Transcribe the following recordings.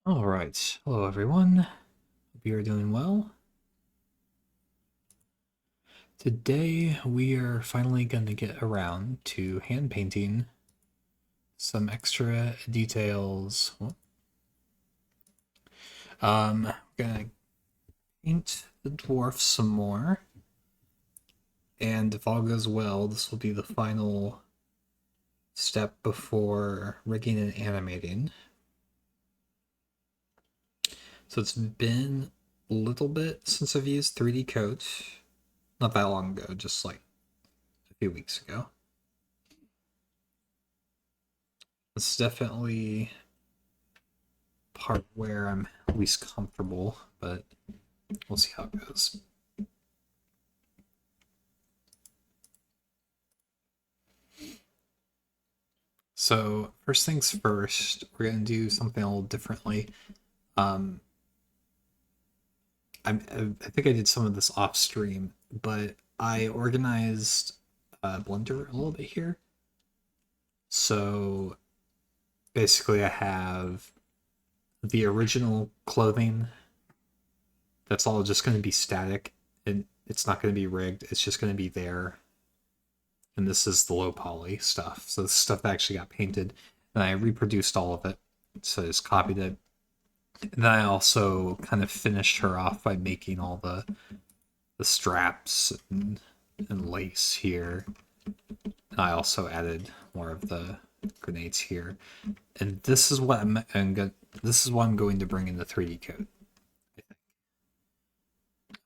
All right. Hello, everyone. Hope you are doing well. Today, we are finally going to get around to hand painting some extra details. We're going to paint the dwarf some more. And if all goes well, this will be the final step before rigging and animating. So it's been a little bit since I've used 3D Coat. Not that long ago, just like a few weeks ago. It's definitely part where I'm least comfortable, but we'll see how it goes. So first things first, we're gonna do something a little differently. Um, I think I did some of this off stream, but I organized Blender a little bit here. So basically, I have the original clothing. That's all just going to be static, and it's not going to be rigged. It's just going to be there. And this is the low poly stuff. So this stuff that actually got painted, and I reproduced all of it. So I just copied it. And then I also kind of finished her off by making all the straps and lace here. And I also added more of the grenades here. And this is what this is what I'm going to bring in the 3D code.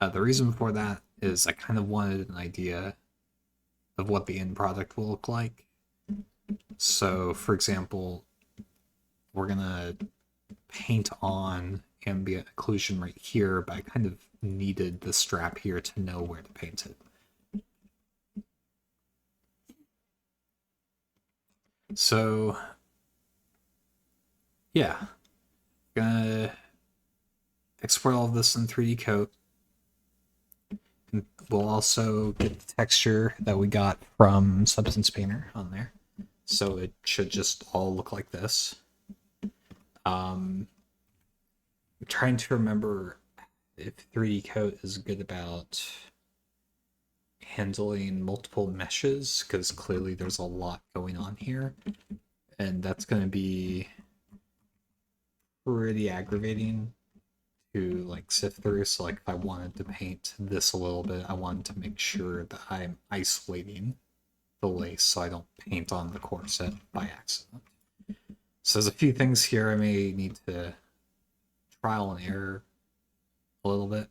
The reason for that is I kind of wanted an idea of what the end product will look like. So, for example, we're gonna paint on ambient occlusion right here, but I kind of needed the strap here to know where to paint it. So, yeah, gonna export all of this in 3D Coat. And we'll also get the texture that we got from Substance Painter on there. So it should just all look like this. I'm trying to remember if 3D Coat is good about handling multiple meshes, because clearly there's a lot going on here. And that's going to be pretty aggravating to like sift through. So like if I wanted to paint this a little bit, I wanted to make sure that I'm isolating the lace so I don't paint on the corset by accident. So there's a few things here I may need to trial and error a little bit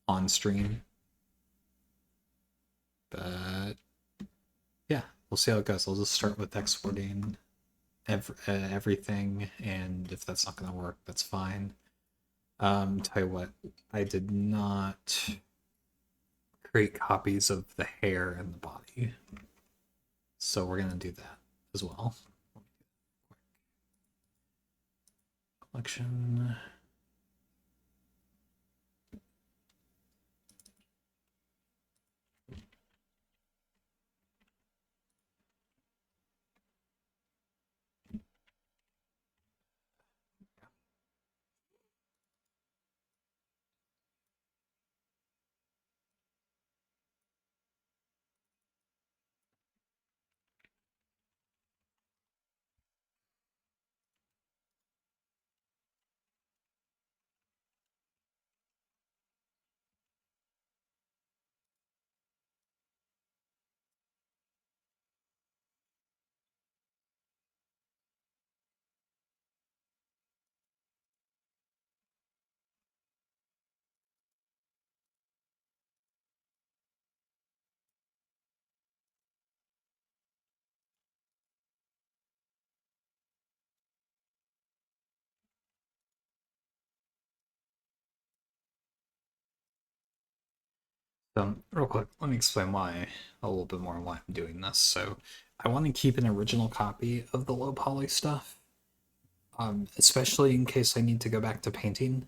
on stream. But yeah, we'll see how it goes. I'll just start with exporting everything, and if that's not going to work, that's fine. Tell you what, I did not create copies of the hair and the body, so we're going to do that as well. Collection. Real quick, let me explain why a little bit more why I'm doing this. So, I want to keep an original copy of the low poly stuff, especially in case I need to go back to painting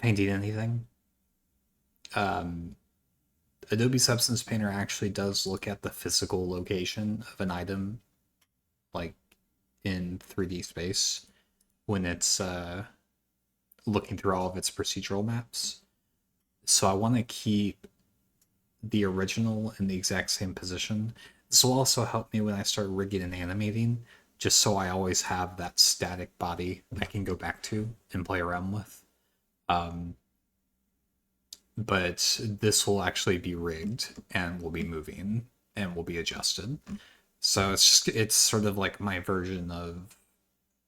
anything. Um, Adobe Substance Painter actually does look at the physical location of an item, like in 3D space. when it's looking through all of its procedural maps. So I want to keep the original in the exact same position. This will also help me when I start rigging and animating, just so I always have that static body I can go back to and play around with. But this will actually be rigged and will be moving and will be adjusted. So it's sort of like my version of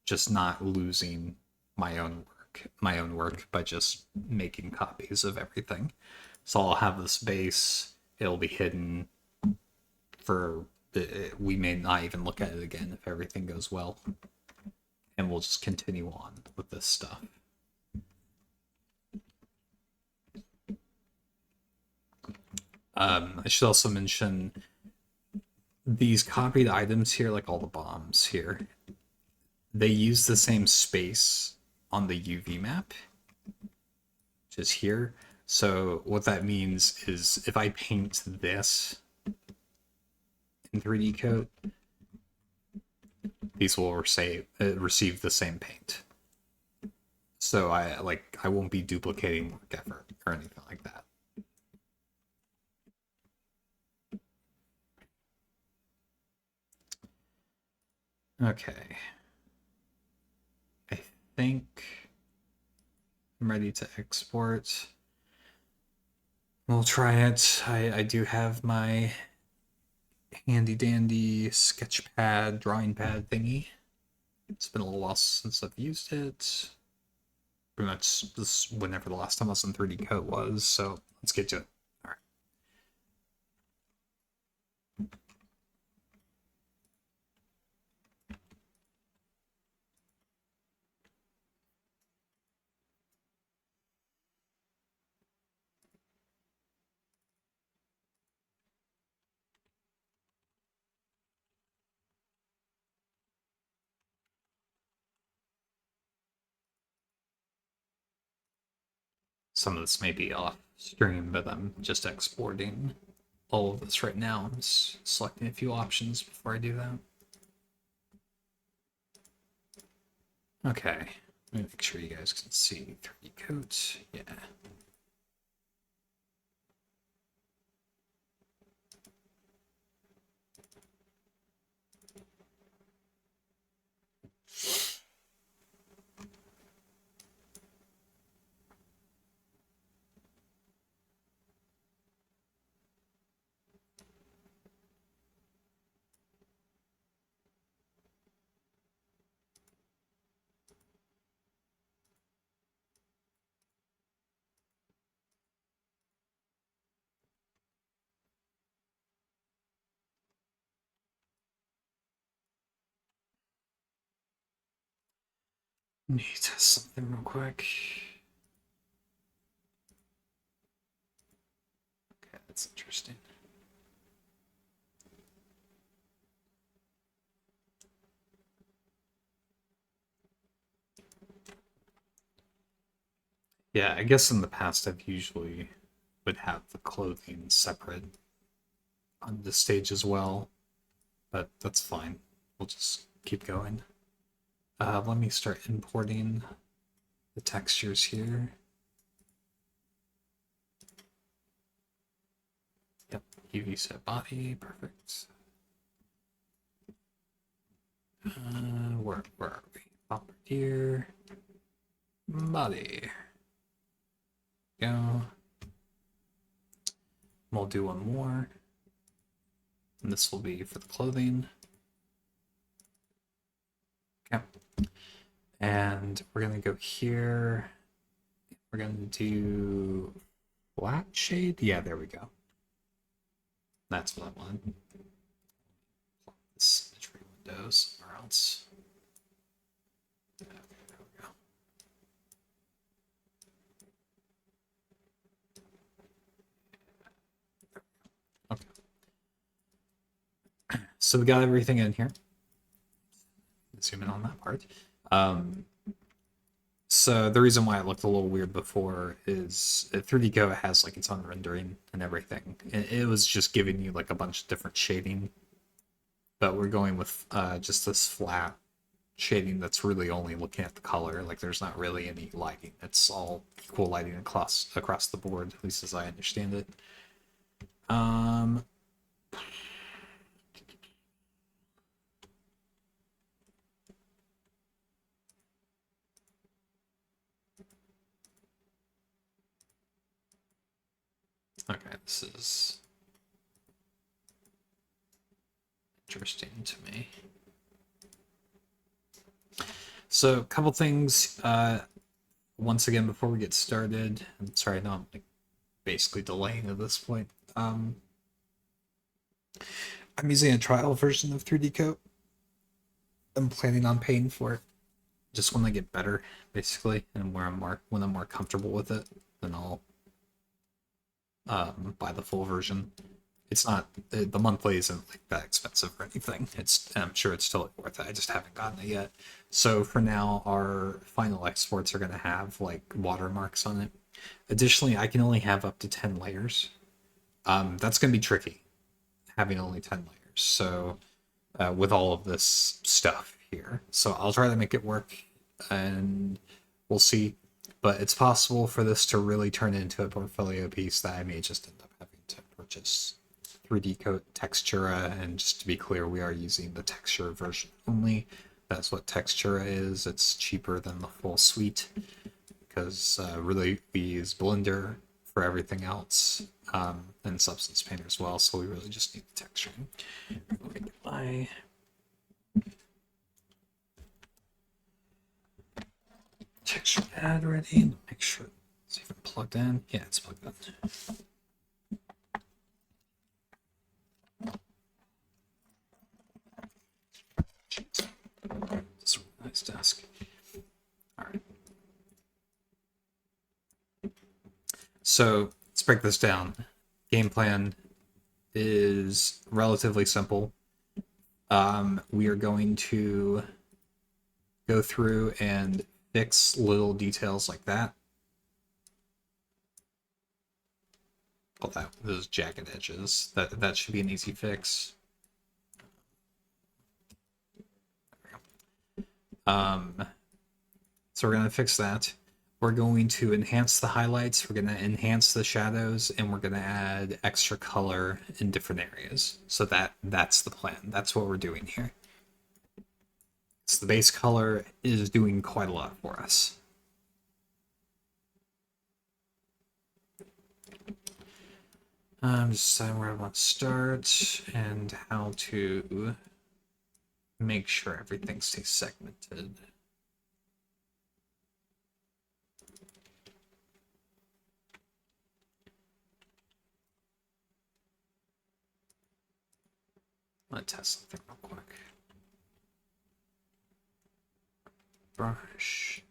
just not losing my own work by just making copies of everything. So I'll have this base, it'll be hidden for we may not even look at it again if everything goes well. And we'll just continue on with this stuff. I should also mention these copied items here, like all the bombs here, they use the same space on the UV map, which is here. So what that means is if I paint this in 3D Coat, these will receive the same paint. So I won't be duplicating work effort or anything like that. Okay. I think I'm ready to export. We'll try it. I do have my handy dandy sketch pad, drawing pad thingy. It's been a little while since I've used it. Pretty much this whenever the last time I was in 3D Coat was, so let's get to it. All right. Some of this may be off stream, but I'm just exporting all of this right now. I'm just selecting a few options before I do that. Okay, let me make sure you guys can see 3D Coat. Yeah. Need to test something real quick. Okay, that's interesting. Yeah, I guess in the past I've usually would have the clothing separate on this stage as well, but that's fine. We'll just keep going. Let me start importing the textures here. Yep, UV set body, perfect. Where are we? Bombardier, body. Go. We'll do one more. And this will be for the clothing. Okay. And we're gonna go here. We're gonna do flat shade. Yeah, there we go. That's what I want. This imagery window somewhere else. Okay, there we go. Okay. So we got everything in here. Zoom in on that part. So the reason why it looked a little weird before is 3D Go has like its own rendering and everything. It was just giving you like a bunch of different shading. But we're going with just this flat shading that's really only looking at the color. Like there's not really any lighting. It's all equal lighting across the board, at least as I understand it. Okay, this is interesting to me. So, a couple things. Once again, before we get started, I'm sorry, no, I'm like basically delaying at this point. I'm using a trial version of 3D Coat. I'm planning on paying for it just when I get better, basically, and when I'm more comfortable with it, then I'll buy the full version. It's not the monthly isn't like that expensive or anything. I'm sure it's still worth it. I just haven't gotten it yet. So for now, our final exports are going to have like watermarks on it. Additionally, I can only have up to 10 layers. That's going to be tricky, having only 10 layers. So with all of this stuff here, so I'll try to make it work, and we'll see. But it's possible for this to really turn into a portfolio piece that I may just end up having to purchase 3D Coat Textura. And just to be clear, we are using the texture version only. That's what Textura is. It's cheaper than the full suite because really we use Blender for everything else, and Substance Painter as well. So we really just need the texturing. Let me get my texture pad ready and make sure it's even plugged in. Yeah, it's plugged in. This is a nice desk. All right. So let's break this down. Game plan is relatively simple. We are going to go through and fix little details like that. Oh, those jagged edges. That should be an easy fix. So we're going to fix that. We're going to enhance the highlights, we're going to enhance the shadows, and we're going to add extra color in different areas. So that's the plan. That's what we're doing here. So the base color is doing quite a lot for us. I'm just deciding where I want to start and how to make sure everything stays segmented. I'm gonna test something real quick. Brush.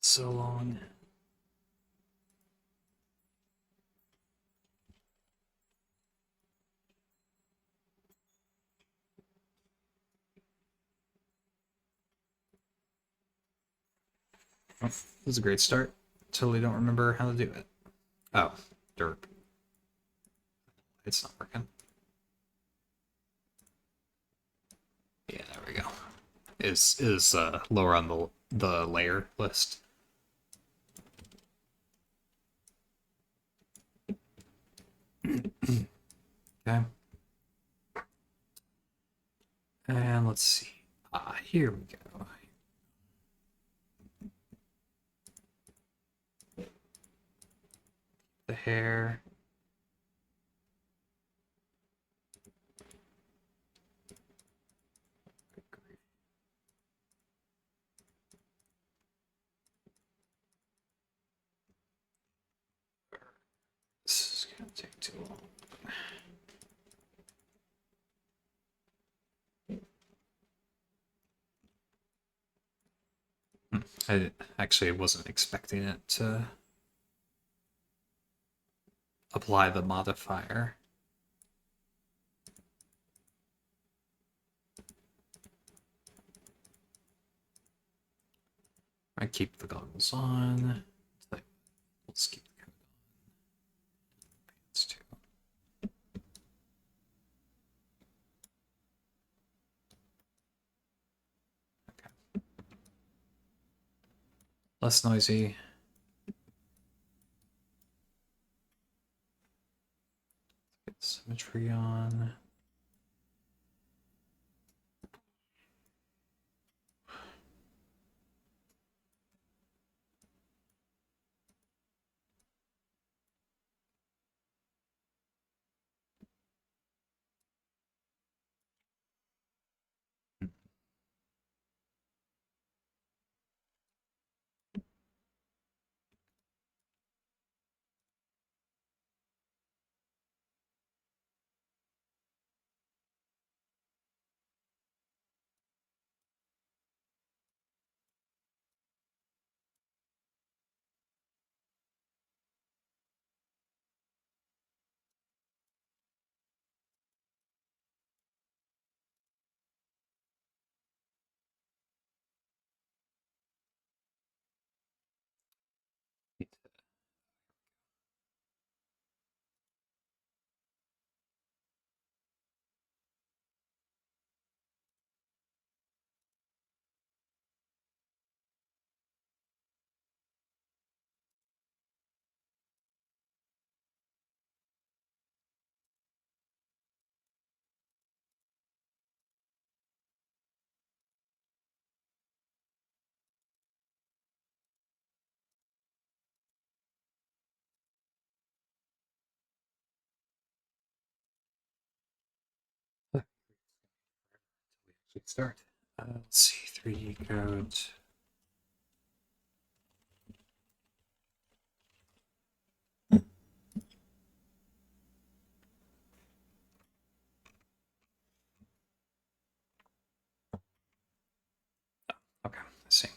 So long. Oh, this is a great start. Totally don't remember how to do it. Oh, derp. It's not working. Yeah, there we go. Is lower on the layer list. Okay. And let's see. Here we go. The hair. This is gonna take too long. I actually wasn't expecting it to apply the modifier. I keep the goggles on. Let's keep the coat on. Pants too. Okay. Less noisy. Get symmetry on. Start. Let's see, 3D codes. Okay, let's see.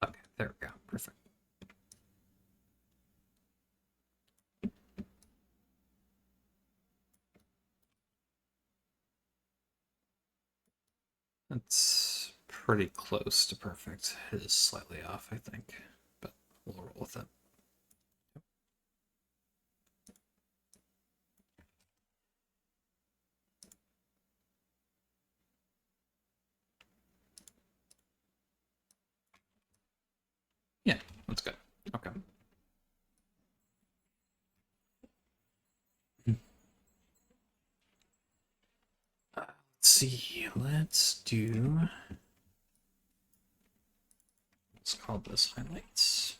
Okay, there we go. Perfect. That's pretty close to perfect. It is slightly off, I think, but we'll roll with it. Yeah, that's good. Okay. Let's see. Let's call this highlights.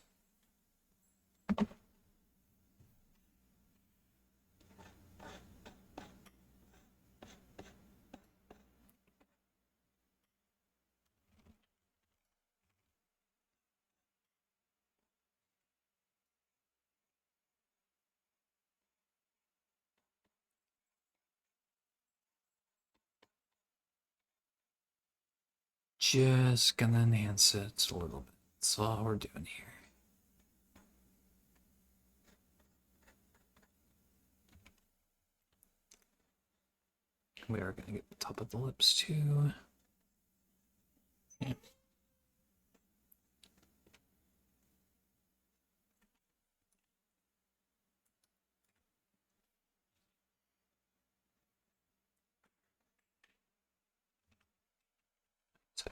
Just gonna enhance it a little bit. That's all we're doing here. We are gonna get the top of the lips too. Yeah. So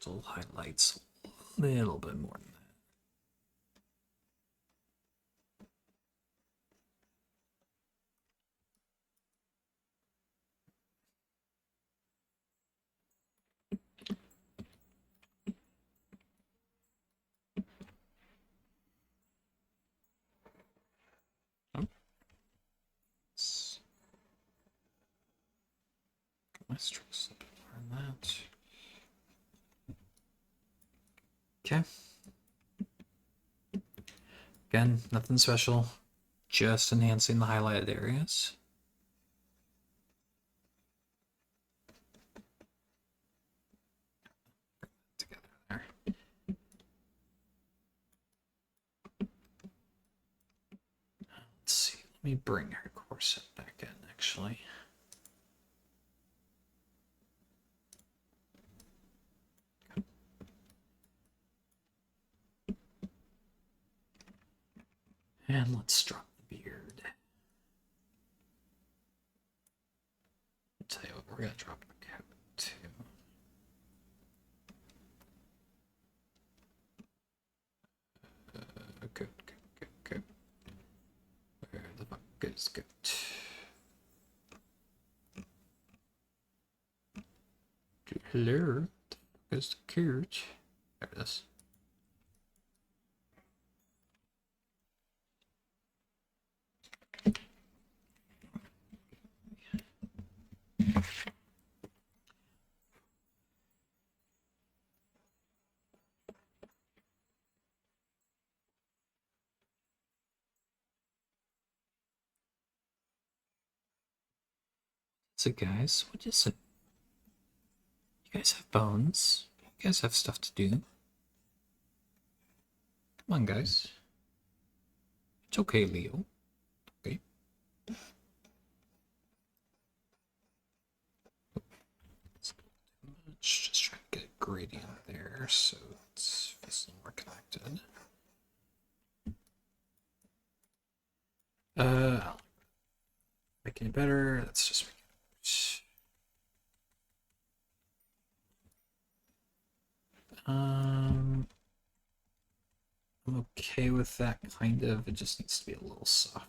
Still highlights a little bit more than that. Oh. My strokes a bit more than that. Okay. Again, nothing special. Just enhancing the highlighted areas. Together there. Let's see. Let me bring her corset back in, actually. And let's drop the beard. I'll tell you what, we're gonna drop the cap too. Good. Where the fuck is good? Hello, the fuck is the cute? There it is. So guys, what is it? You guys have bones. You guys have stuff to do. Come on, guys. It's okay, Leo. Okay. Just trying to get a gradient there so it's a little more connected. Making it better. Let's just make it. I'm okay with that, kind of. It just needs to be a little soft.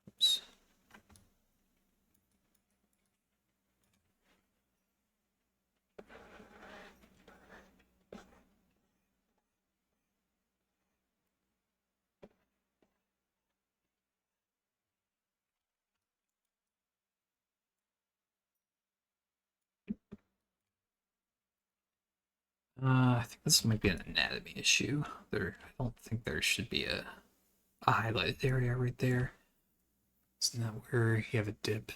Oops. I think this might be an anatomy issue. I don't think there should be a highlighted area right there. Isn't that where you have a dip?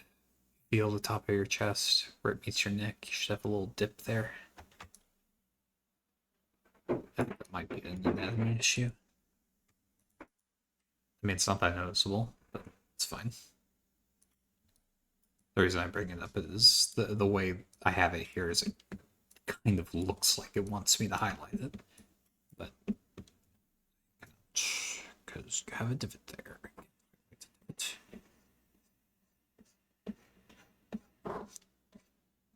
Feel the top of your chest where it meets your neck. You should have a little dip there. That might be an anatomy issue. I mean, it's not that noticeable, but it's fine. The reason I bring it up is the way I have it here is it kind of looks like it wants me to highlight it, but because you have a divot there.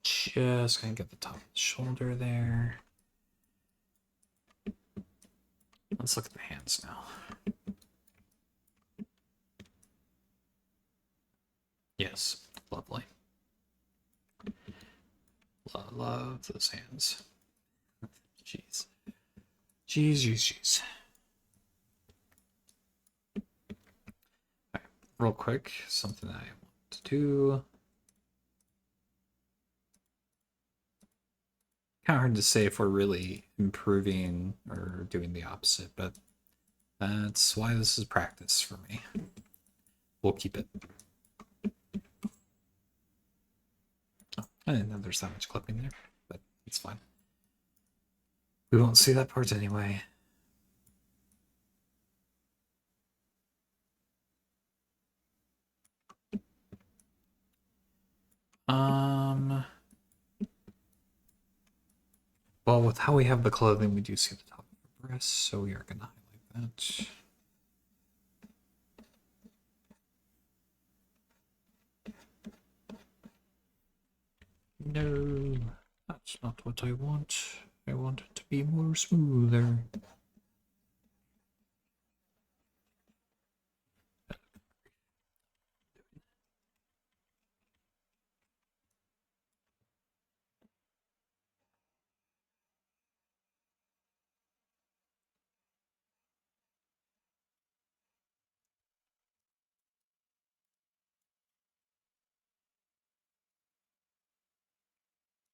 Just gonna get the top of the shoulder there. Let's look at the hands now. Yes, lovely. Love those hands. Jeez. Jeez. Alright, real quick, something I want to do. Kind of hard to say if we're really improving or doing the opposite, but that's why this is practice for me. We'll keep it. Oh, I didn't know there's that much clipping there, but it's fine. We won't see that part anyway. Well, with how we have the clothing, we do see the top of the breast, so we are going to highlight that. No, that's not what I want. I want it to be more smoother.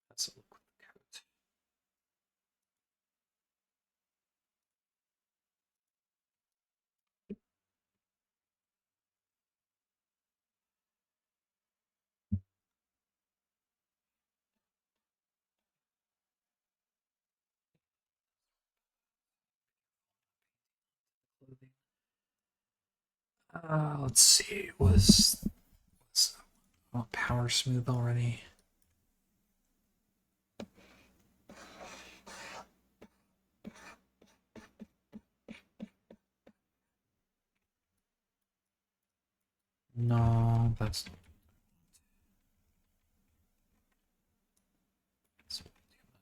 That's a look with the coat. Let's see. Was power smooth already? No, that's too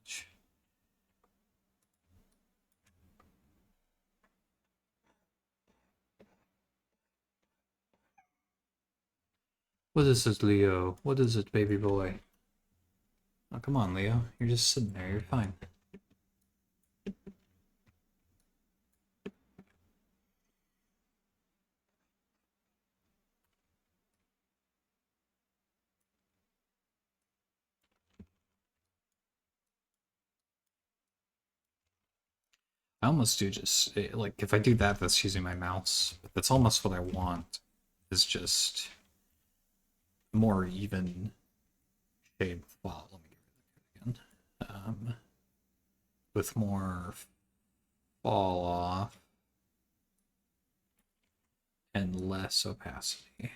much. What is this, Leo? What is it, baby boy? Oh, come on, Leo. You're just sitting there. You're fine. I almost do just like if I do that, that's using my mouse. But that's almost what I want. Is just more even shade. Well, let me get rid of it again. With more fall off and less opacity.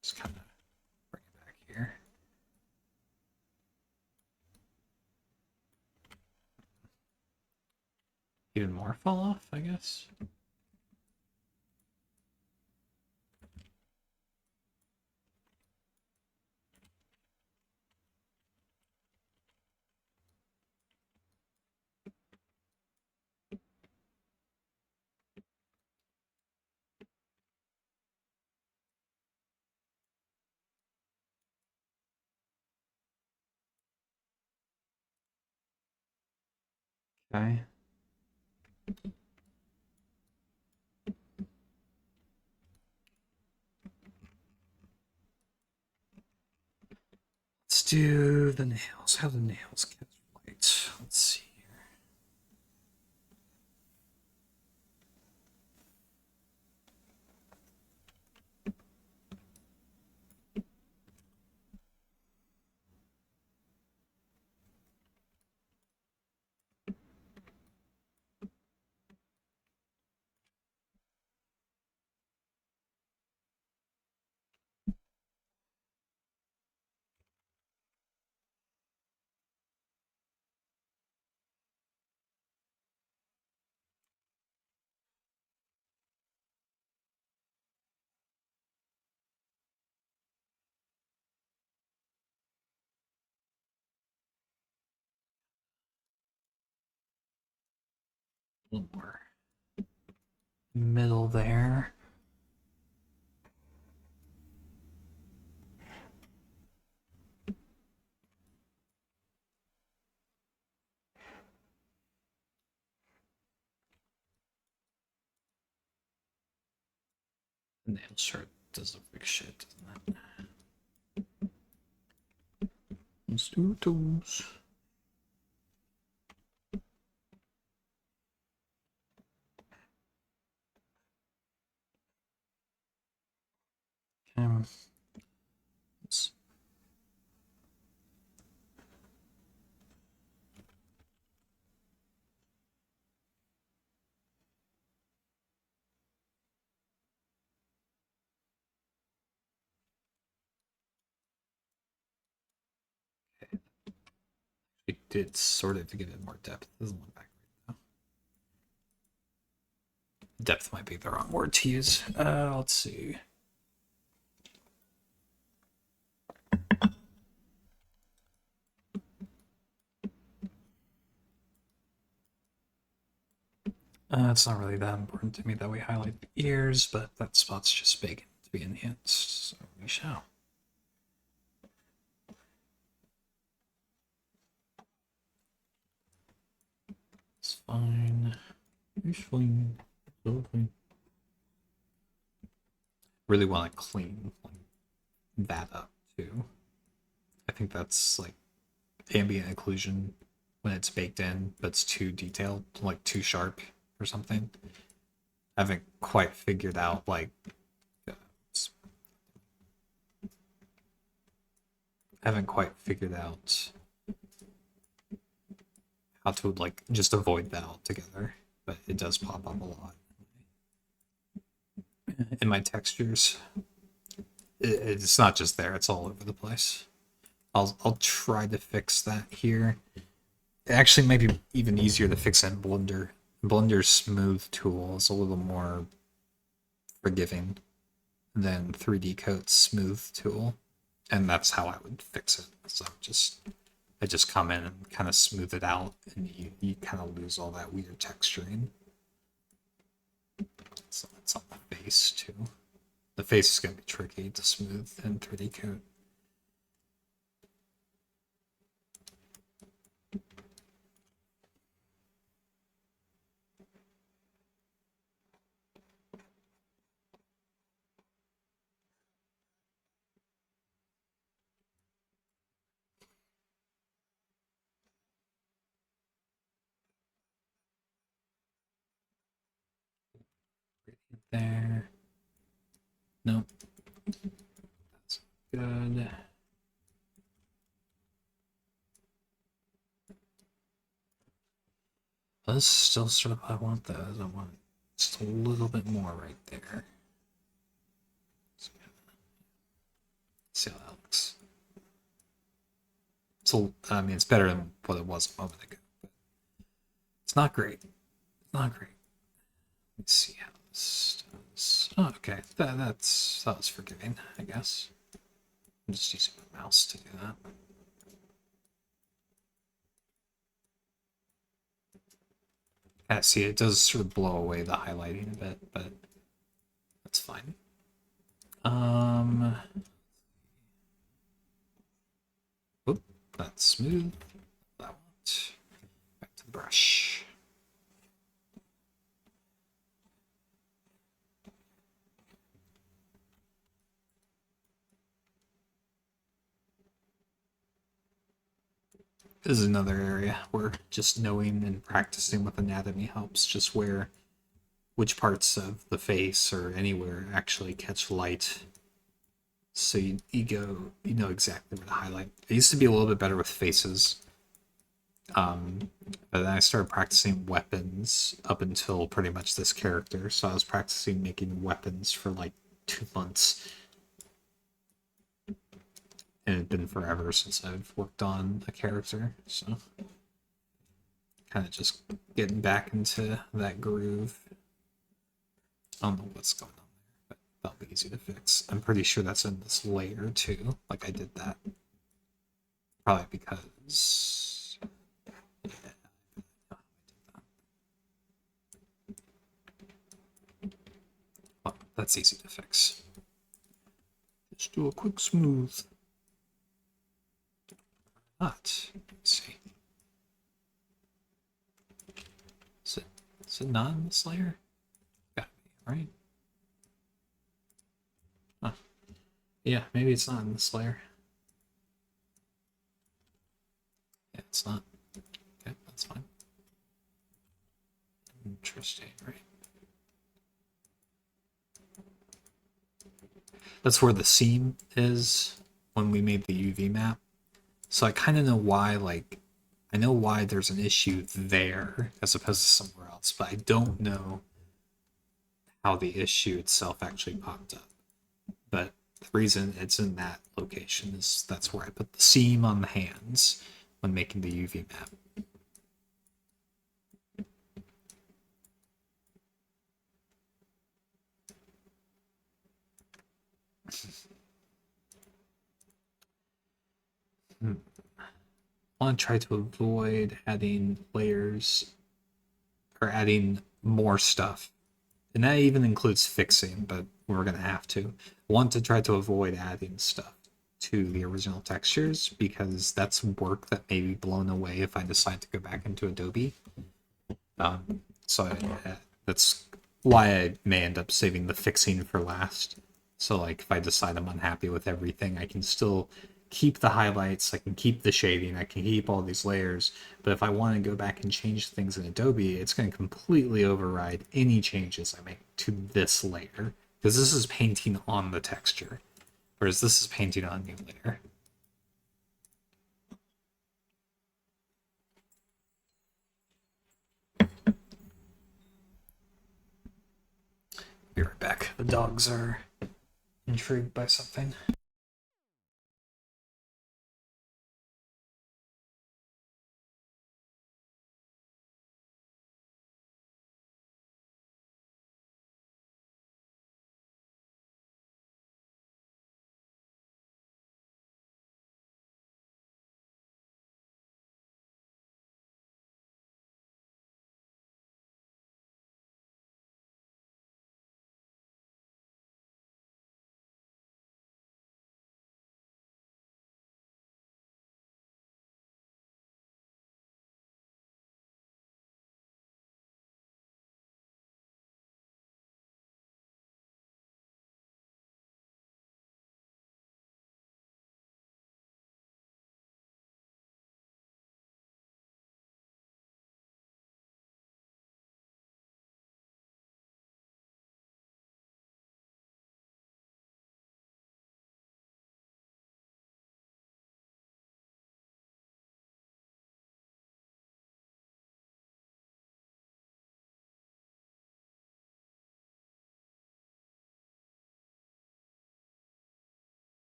Just kind of bring it back here. Even more fall off, I guess. Okay. Let's do the nails. How do the nails get white? Let's see here. A little more middle there. The nail shirt does look like shit, doesn't it? Let's do tools. Let's it did sort of to give it more depth. It doesn't look that great Depth might be the wrong word to use. Let's see. It's not really that important to me that we highlight the ears, but that spot's just big to be enhanced, so we shall. It's fine. It's fine. So fine. Really want to clean that up too. I think that's like ambient occlusion when it's baked in, but it's too detailed, like too sharp or something. I haven't quite figured out like how to like just avoid that altogether, but it does pop up a lot in my textures. It's not just there; it's all over the place. I'll try to fix that here. It actually might be even easier to fix in Blender. Blender's smooth tool is a little more forgiving than 3D Coat's smooth tool, and that's how I would fix it. So I just come in and kind of smooth it out, and you kind of lose all that weird texturing. So that's on the face too. The face is going to be tricky to smooth in 3D Coat. There. Nope. That's good. That's still sort of, I want those. I want just a little bit more right there. See how that looks. So, I mean, it's better than what it was a moment ago, but it's not great. It's not great. Let's see how this does. Oh, okay. That was forgiving, I guess. I'm just using my mouse to do that. See, it does sort of blow away the highlighting a bit, but that's fine. Oop, that's smooth. That one. Back to the brush. This is another area where just knowing and practicing with anatomy helps, just where which parts of the face or anywhere actually catch light. So you know exactly where to highlight. I used to be a little bit better with faces. But then I started practicing weapons up until pretty much this character. So I was practicing making weapons for like 2 months. And it's been forever since I've worked on a character, so kind of just getting back into that groove. I don't know what's going on there, but that'll be easy to fix. I'm pretty sure that's in this layer too. Like I did that. Probably because oh, that's easy to fix. Just do a quick smooth. Let's see. Is it not in this layer? Gotta be, right? Huh. Yeah, maybe it's not in this layer. Yeah, it's not. Okay, that's fine. Interesting, right? That's where the seam is when we made the UV map. So I kind of know why, like, I know why there's an issue there as opposed to somewhere else, but I don't know how the issue itself actually popped up. But the reason it's in that location is that's where I put the seam on the hands when making the UV map. I want to try to avoid adding layers or adding more stuff. And that even includes fixing, but we're going to have to. I want to try to avoid adding stuff to the original textures because that's work that may be blown away if I decide to go back into Adobe. That's why I may end up saving the fixing for last. So like if I decide I'm unhappy with everything, I can still keep the highlights, I can keep the shading, I can keep all these layers. But if I want to go back and change things in Adobe, it's going to completely override any changes I make to this layer. Because this is painting on the texture, whereas this is painting on a new layer. Be right back. The dogs are intrigued by something.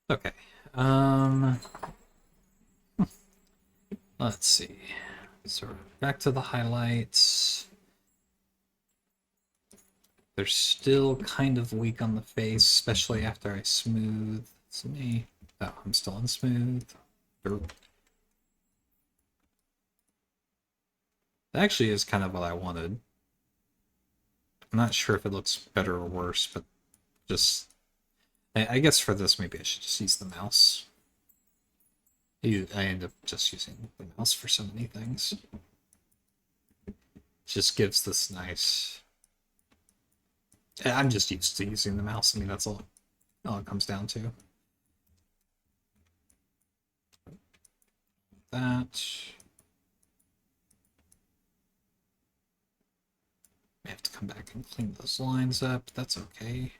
Okay. Let's see. So back to the highlights. They're still kind of weak on the face, especially after I smooth. It's me. Oh, I'm still on smooth. That actually is kind of what I wanted. I'm not sure if it looks better or worse, but just... I guess for this, maybe I should just use the mouse. I end up just using the mouse for so many things. It just gives this nice... I'm just used to using the mouse. I mean, that's all it comes down to. That. I have to come back and clean those lines up. That's okay.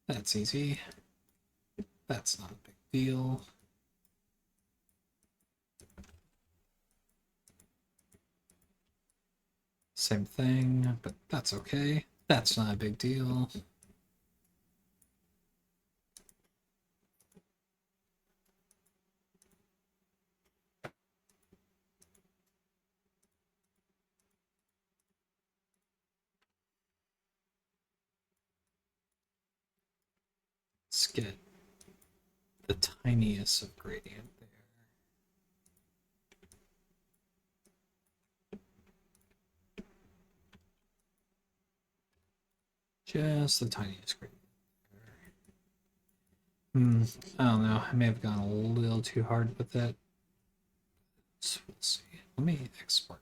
That's easy. That's not a big deal. Same thing, but that's okay. That's not a big deal. Let's get the tiniest of gradient there. Just the tiniest gradient there. I don't know. I may have gone a little too hard with it. So we'll see. Let me export.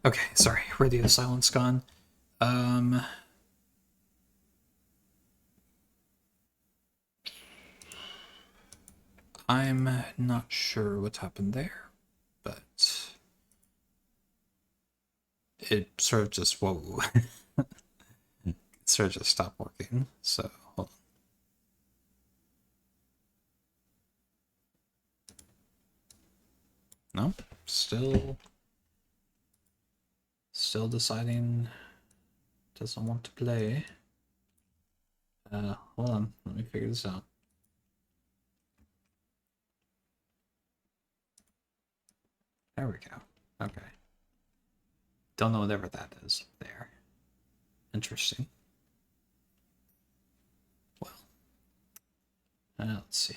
Okay, sorry. Radio silence gone. Um, I'm not sure what happened there, but it sort of just whoa. It sort of just stopped working. So hold on. No, still deciding doesn't want to play. Hold on. Let me figure this out. There we go. Okay. Don't know whatever that is there. Interesting. Well, let's see.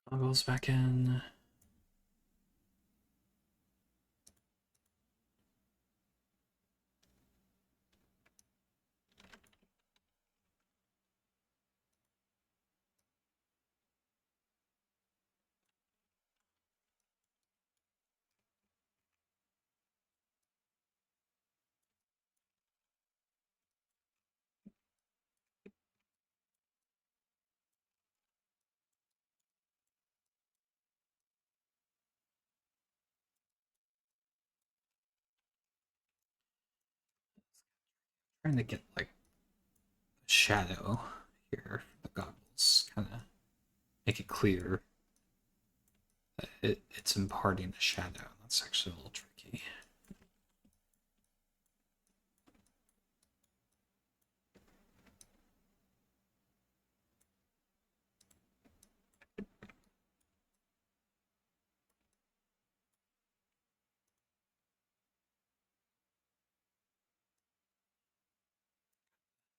Goggles back in. Trying to get like a shadow here for the goggles. Kind of make it clear that it's imparting a shadow. That's actually a little tricky.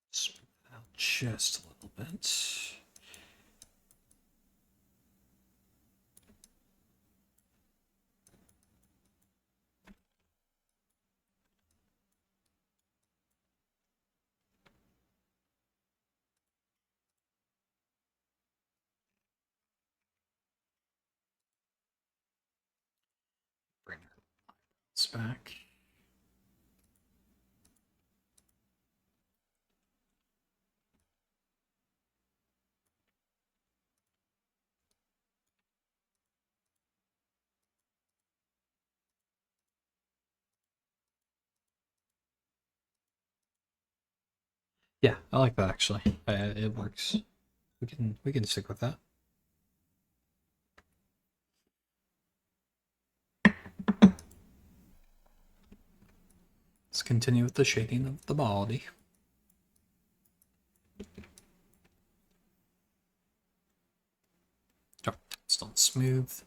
Smooth it out just a little bit. Bring this back. Yeah, I like that actually. It works. We can stick with that. Let's continue with the shading of the body. Oh, still smooth.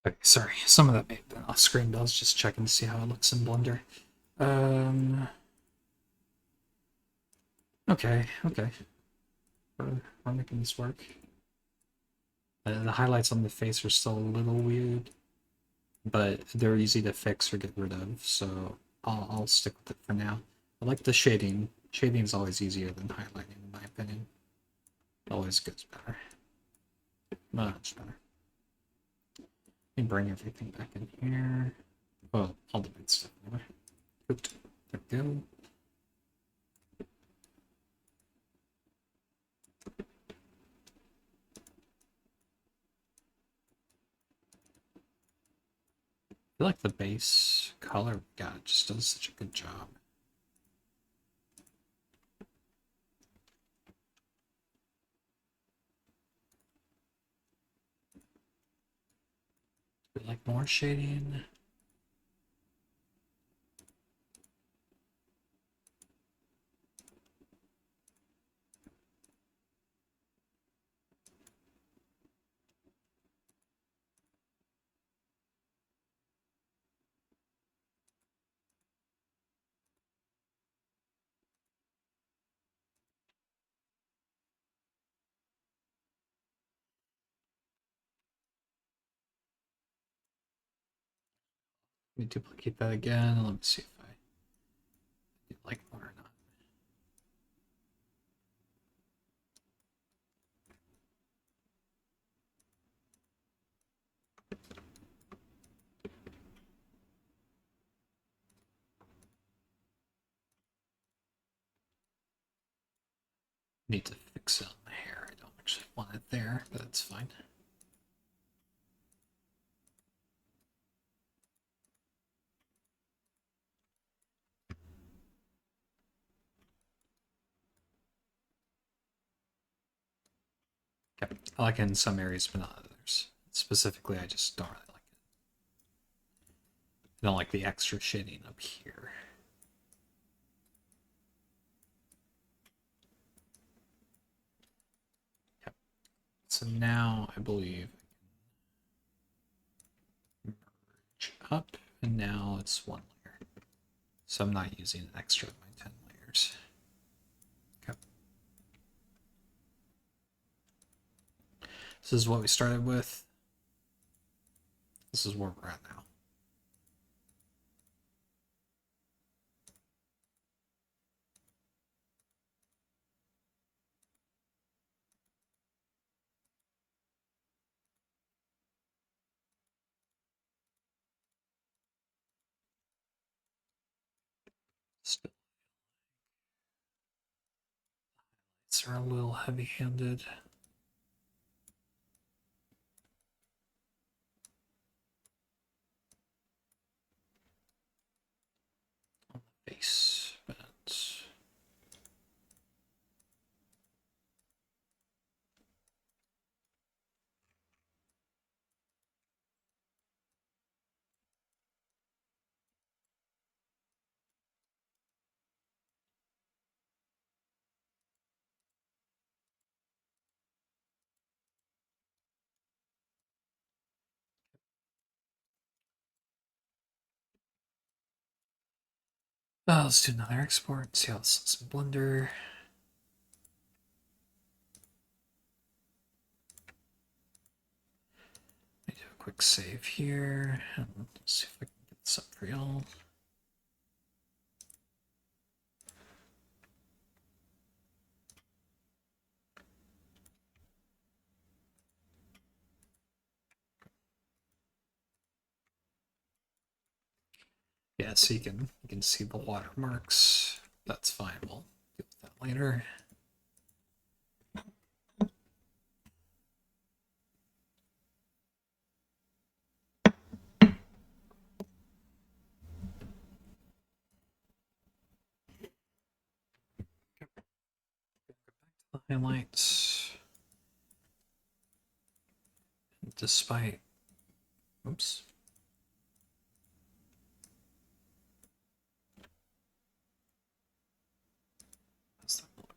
Okay, sorry, some of that may have been off screen, but I was just checking to see how it looks in Blender. Okay, okay. We're making this work. The highlights on the face are still a little weird, but they're easy to fix or get rid of, so I'll stick with it for now. I like the shading. Shading is always easier than highlighting, in my opinion. It always gets better. Much better. Let me bring everything back in here. Well, all the big stuff anyway. Good. There we go. I feel like the base color, God, it just does such a good job. Would like more shading. Let me duplicate that again. Let me see if I like more or not. Need to fix it on the hair. I don't actually want it there, but that's fine. Okay. I like it in some areas, but not others. Specifically, I just don't really like it. I don't like the extra shading up here. Yep. So now I believe I can merge up, and now it's one layer. So I'm not using an extra of my 10 layers. Okay. This is what we started with. This is where we're at now. Still, it's a little heavy-handed. On the face, but let's do another export. See how this looks in Blender. Let me do a quick save here. And let's see if I can get this up for y'all. Yeah, so you can see the watermarks. That's fine. We'll deal with that later. The highlights. Despite, oops. How's that look?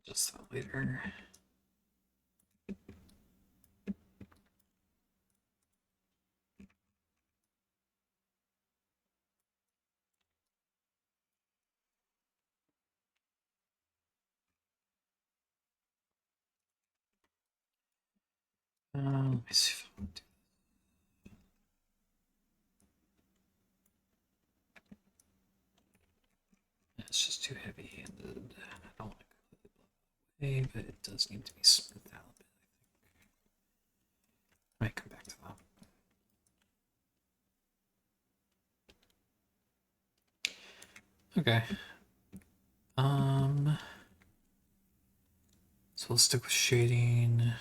adjust that later. Let me see if I want to do. It's just too heavy-handed. I don't want to go away, but it does need to be smoothed out a bit. I might come back to that. Okay. So we'll stick with shading.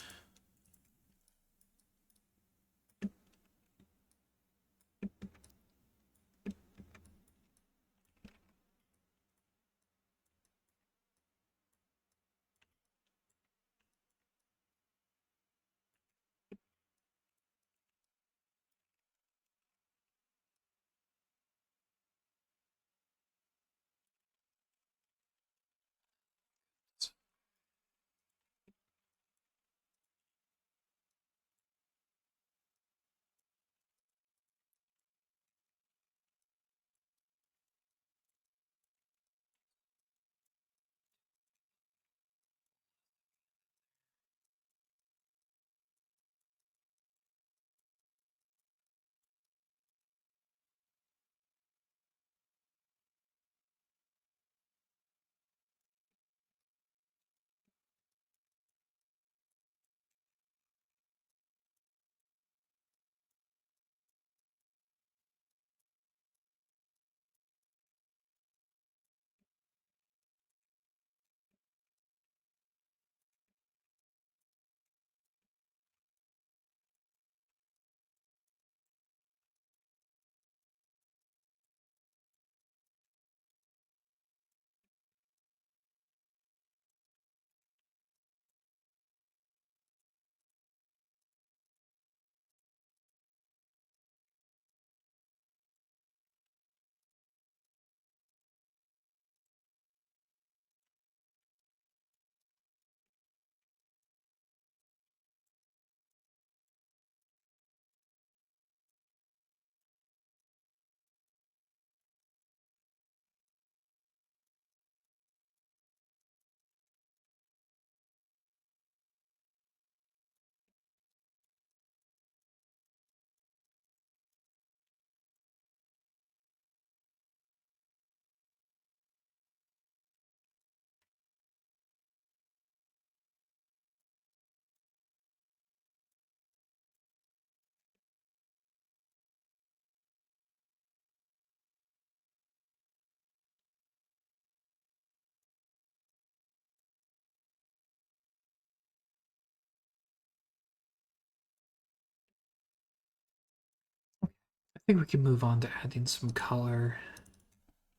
I think we can move on to adding some color.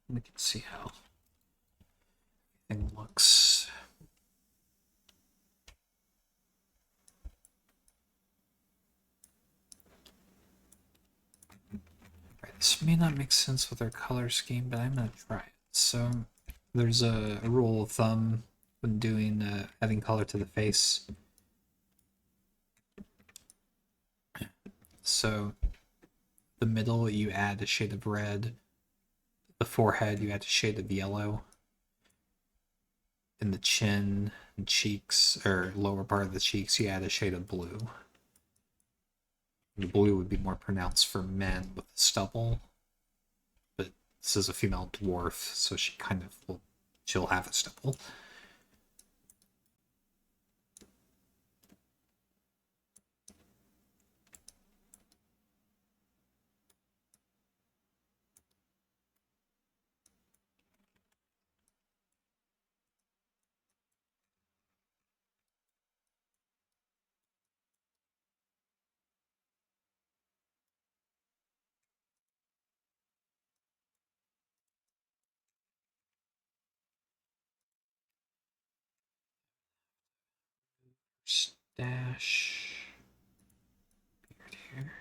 We can see how everything looks. Right, this may not make sense with our color scheme, but I'm gonna try it. So there's a rule of thumb when doing adding color to the face. So the middle you add a shade of red, the forehead you add a shade of yellow, in the chin and cheeks, or lower part of the cheeks, you add a shade of blue. The blue would be more pronounced for men with stubble, but this is a female dwarf, so she kind of will, she'll have a stubble. Stash beard here.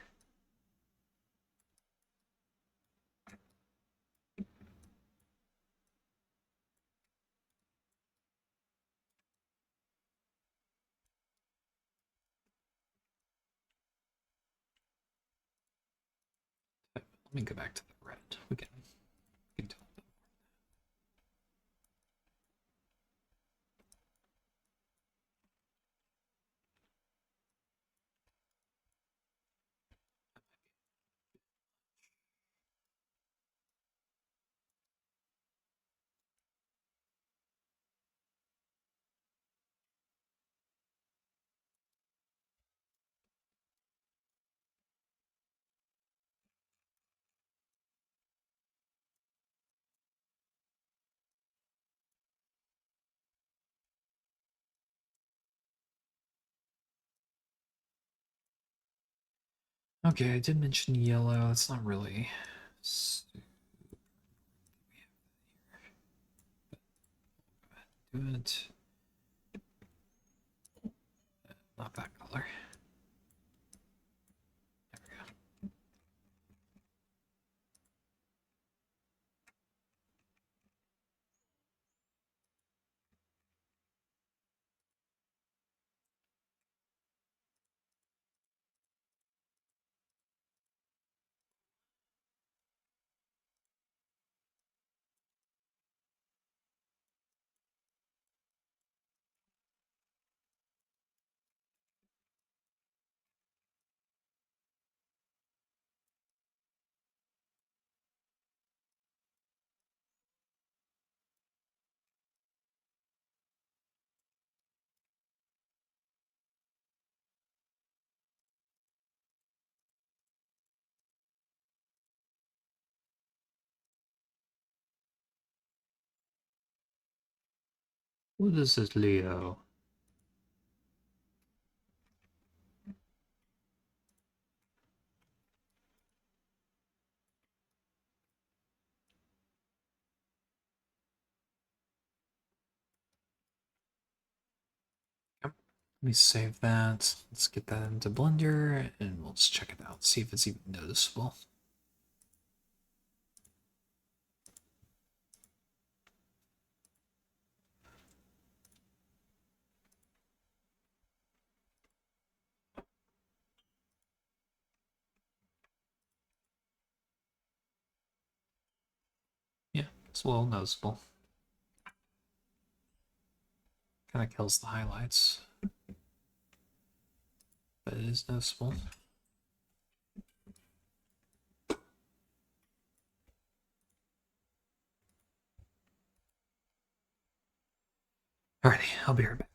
Let me go back to the red. We can tell. Okay, I did mention yellow. It's not really. Do it. Not that color. There we go. What is this, Leo? Yep. Let me save that. Let's get that into Blender and we'll just check it out, see if it's even noticeable. Yeah, it's a little noticeable. Kind of kills the highlights, but it is noticeable. Alrighty, I'll be right back.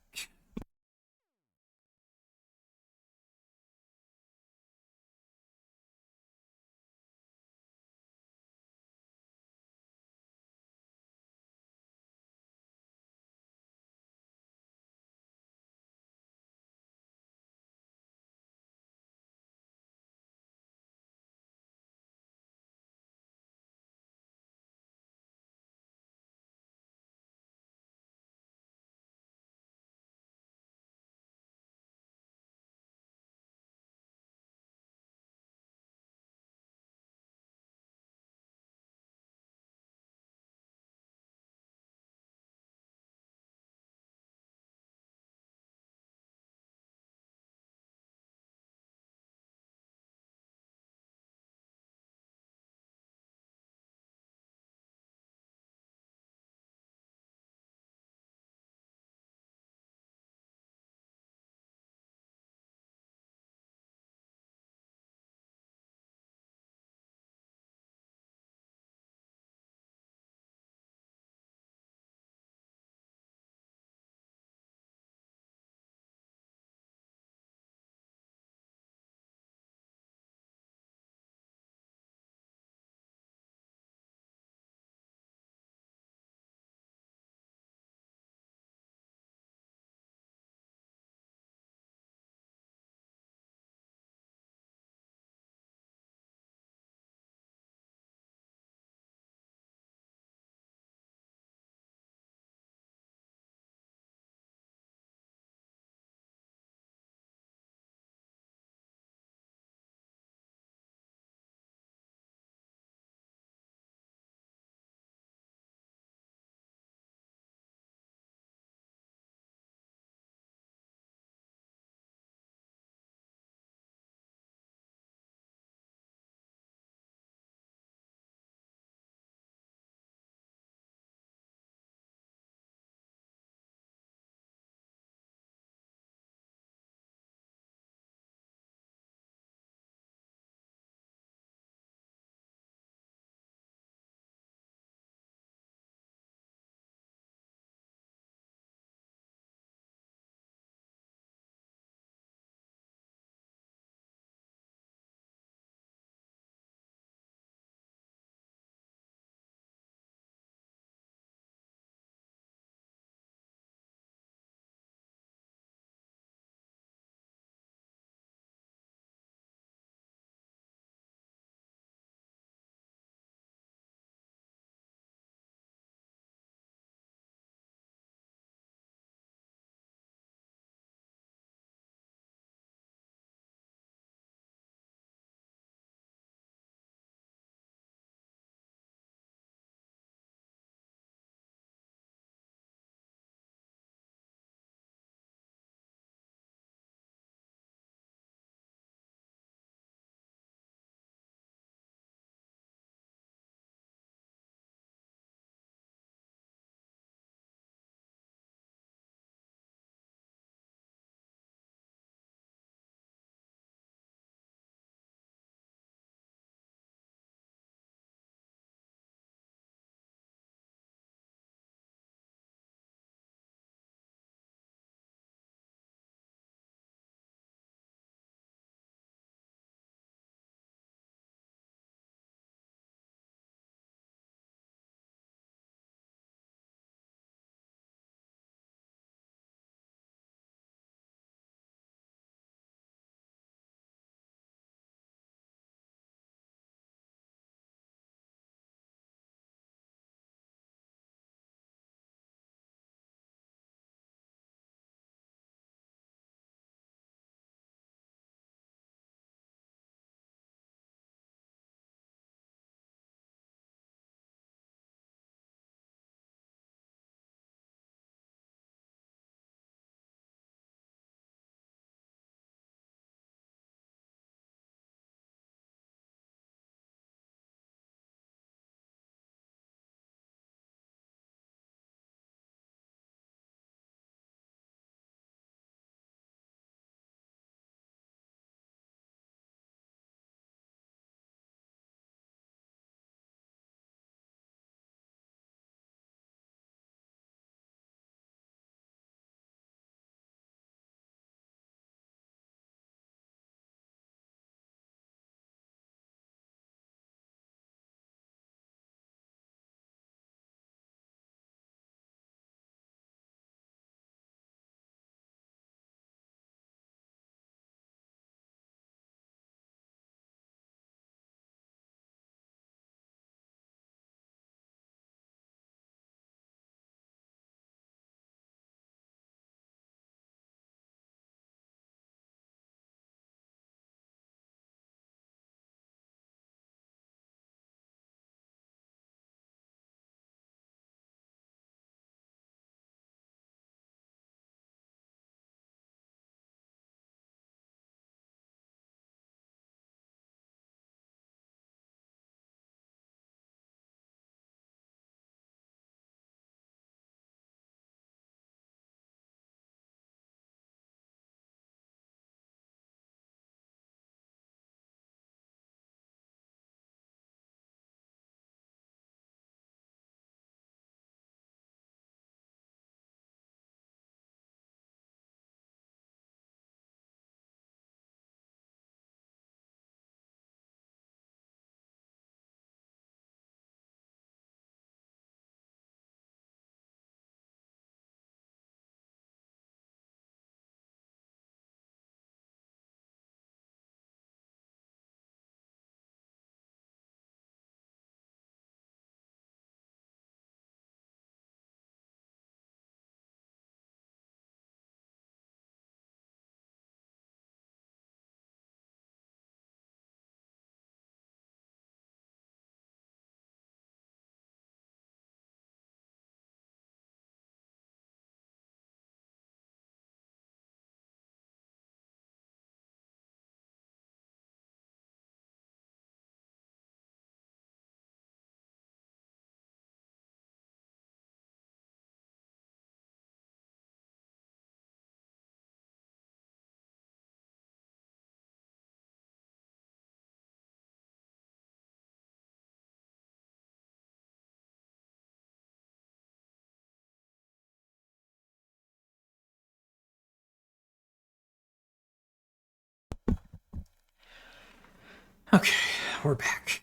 Okay, we're back.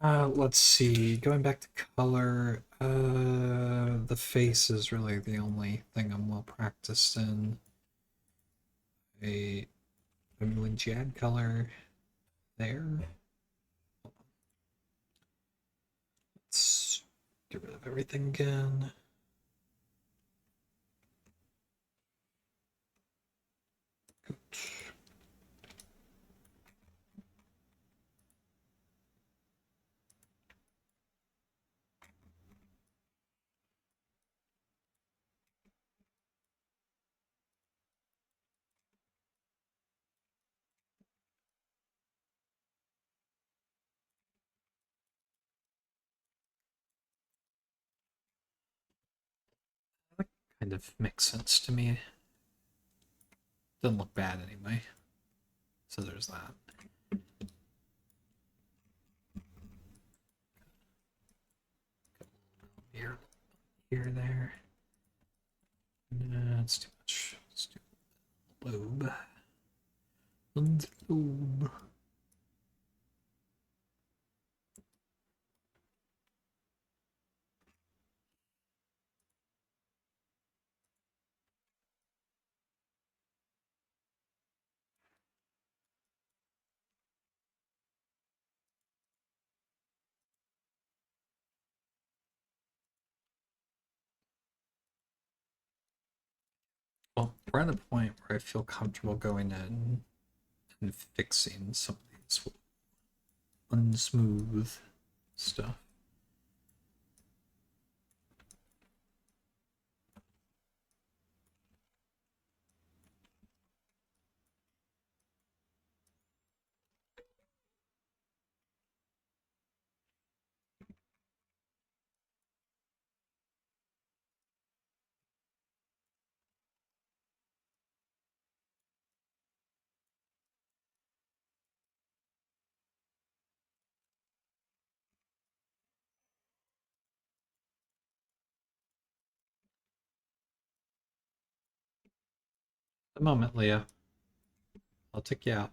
Let's see. Going back to color, the face is really the only thing I'm well practiced in. I mean, when you add color there, let's get rid of everything again. That kind of makes sense to me. Doesn't look bad anyway. So there's that. Here, here, there. That's too much. Let's do lube. Lube. Well, we're at a point where I feel comfortable going in and fixing some of these unsmooth stuff. A moment, Leah. I'll take you out.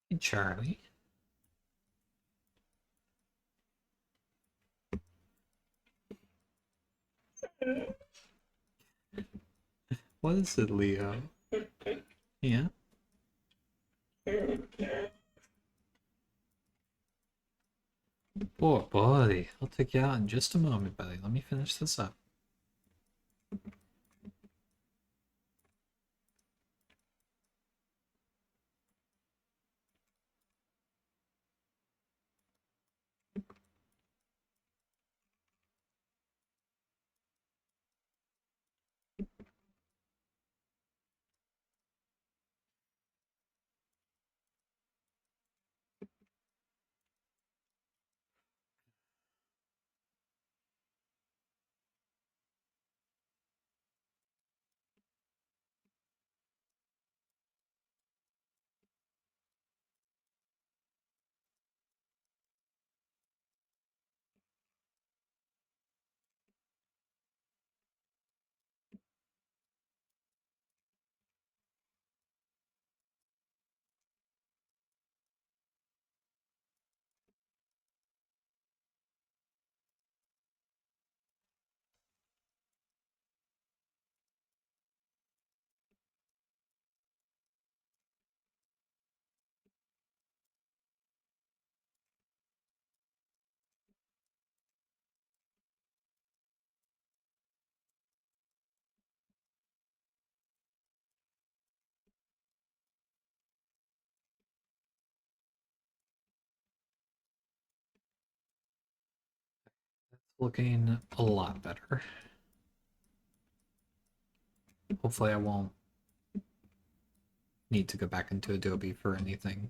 Hey, Charlie. What is it, Leo? Yeah? Boy, buddy. I'll take you out in just a moment, buddy. Let me finish this up. Looking a lot better. hopefully I won't need to go back into Adobe for anything.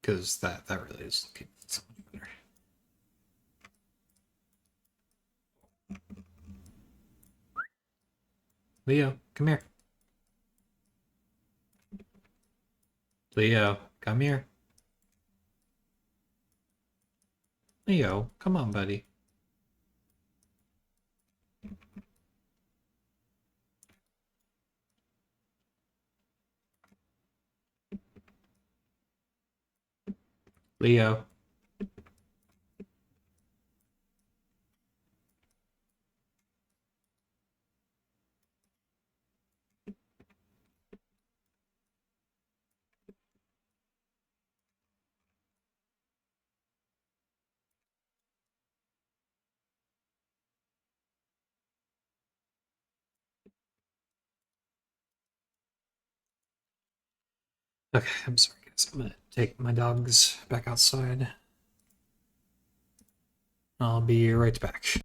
Because that really is looking so much better. Leo, come here. Leo, come here. Leo, come on, buddy. Leo. Okay, I'm sorry, guys. I'm gonna take my dogs back outside. I'll be right back.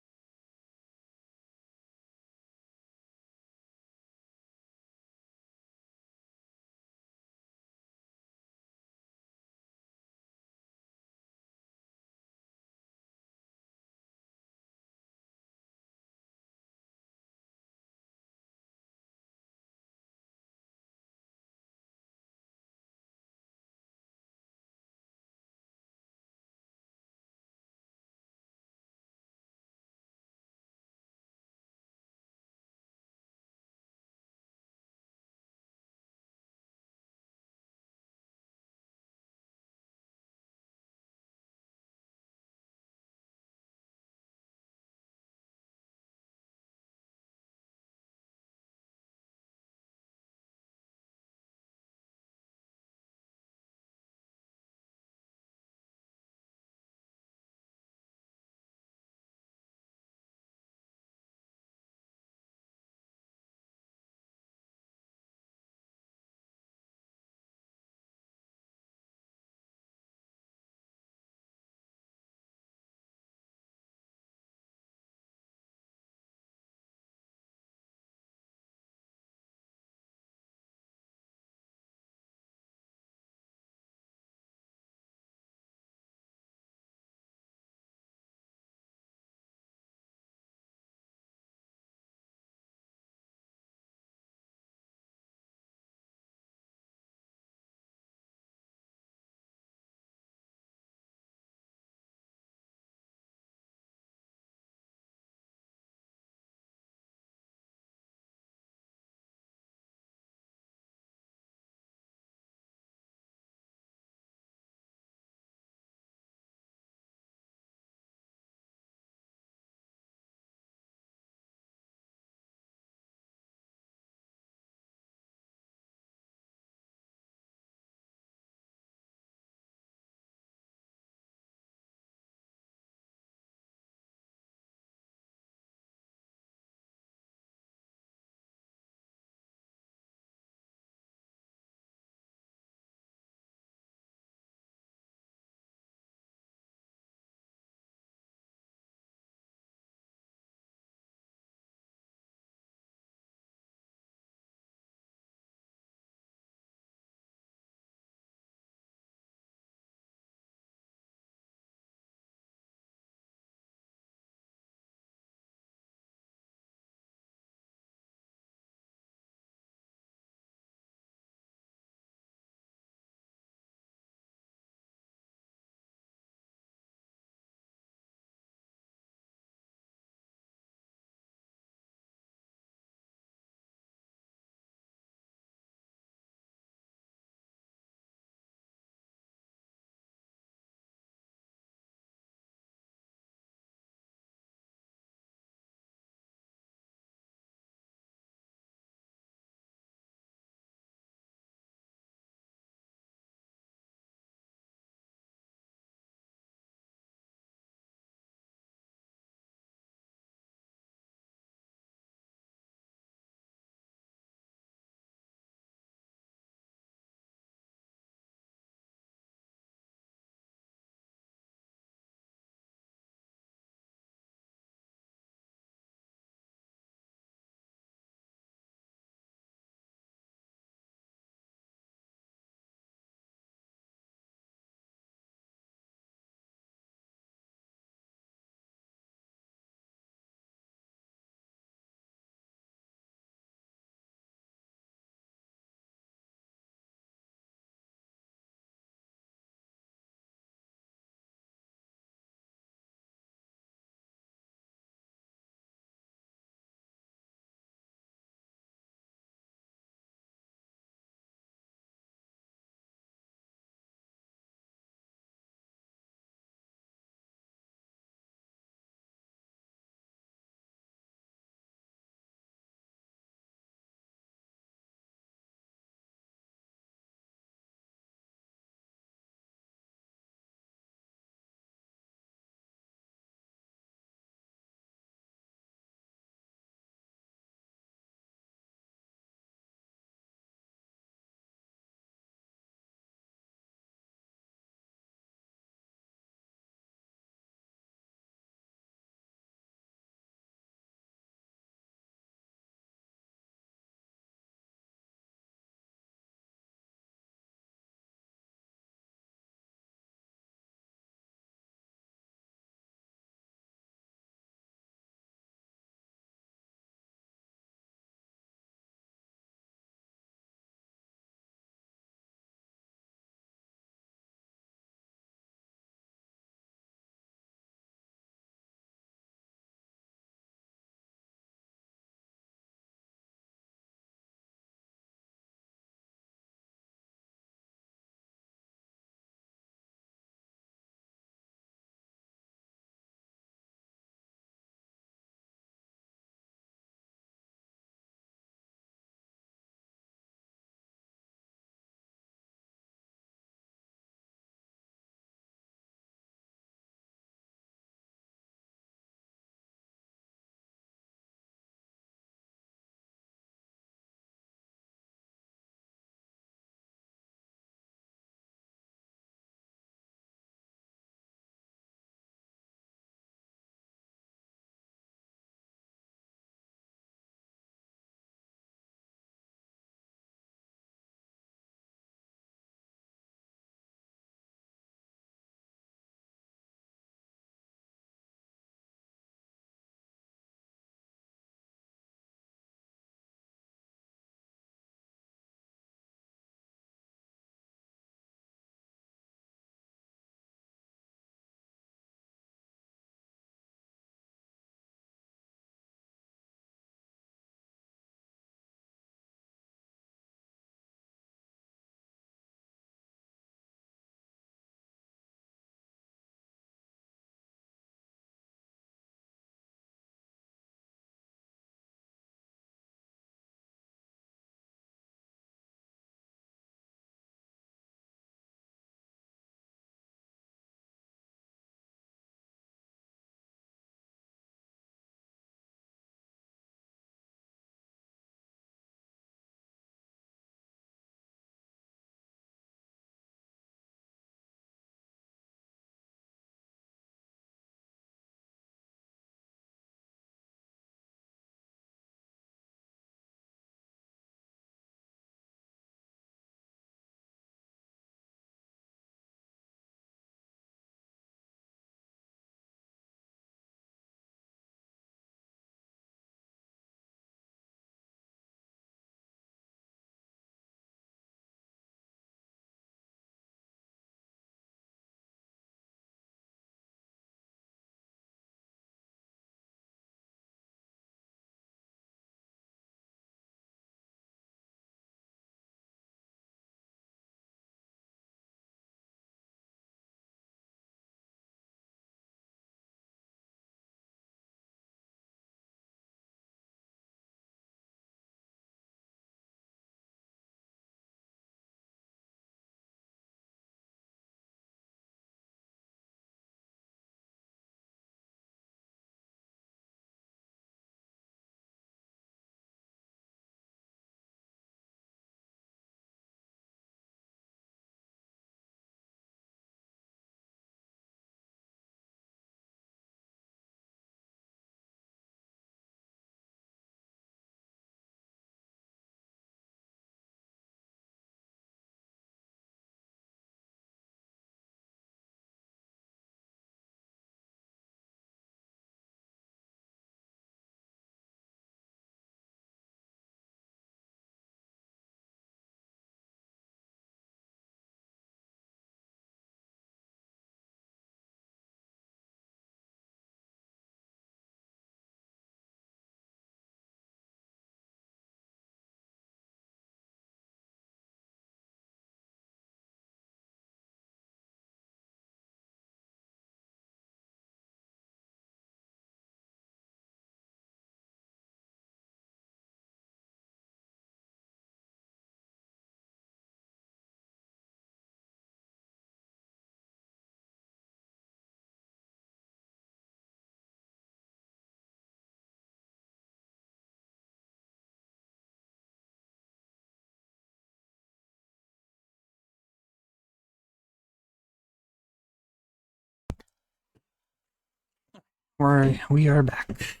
We are back.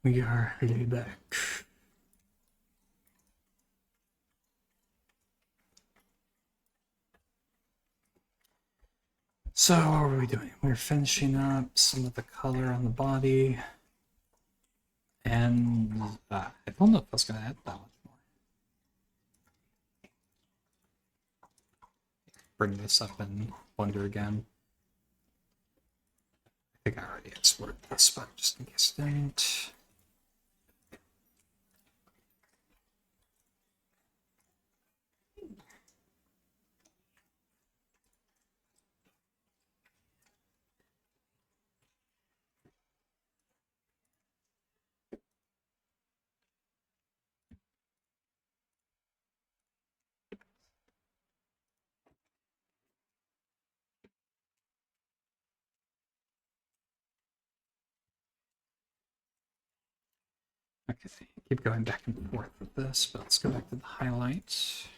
We are really back. So what are we doing? We're finishing up some of the color on the body. And I don't know if I was going to add that much more. Bring this up in Blender again. I think I already explored this, but just in case I didn't. Okay, keep going back and forth with this, but let's go back to the highlights.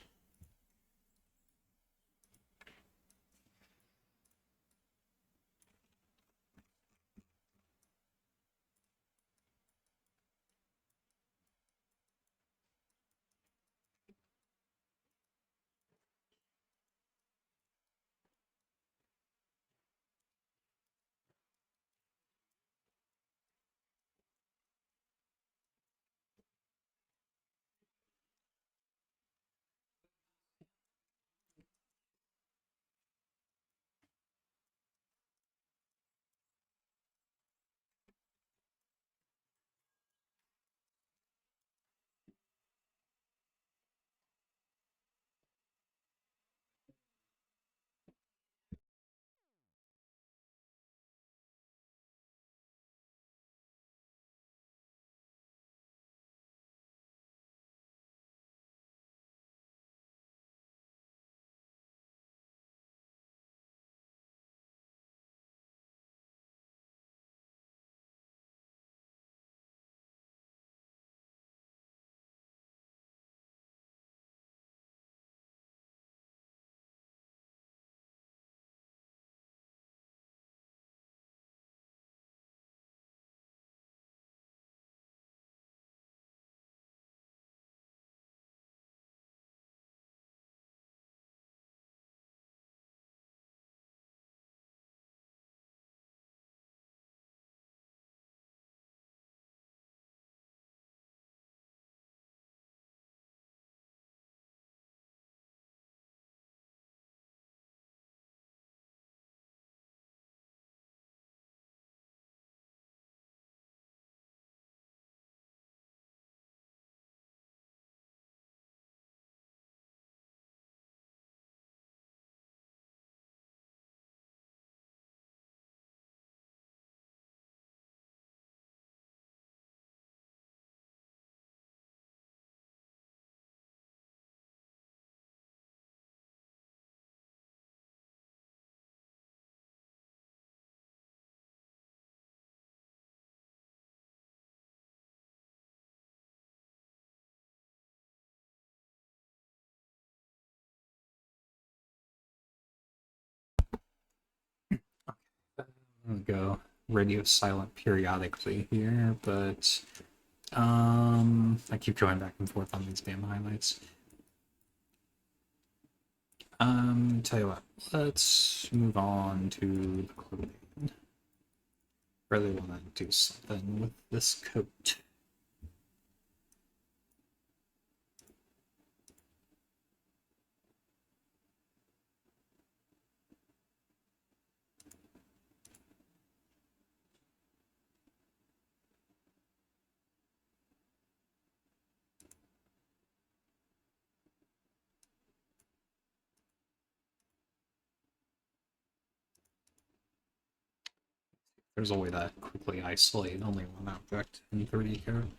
I'm gonna go radio silent periodically here, but I keep going back and forth on these damn highlights. Tell you what, let's move on to the clothing. Really want to do something with this coat. There's a way to quickly isolate only one object in 3D code.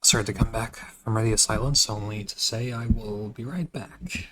Sorry to come back from Radio Silence, only to say I will be right back.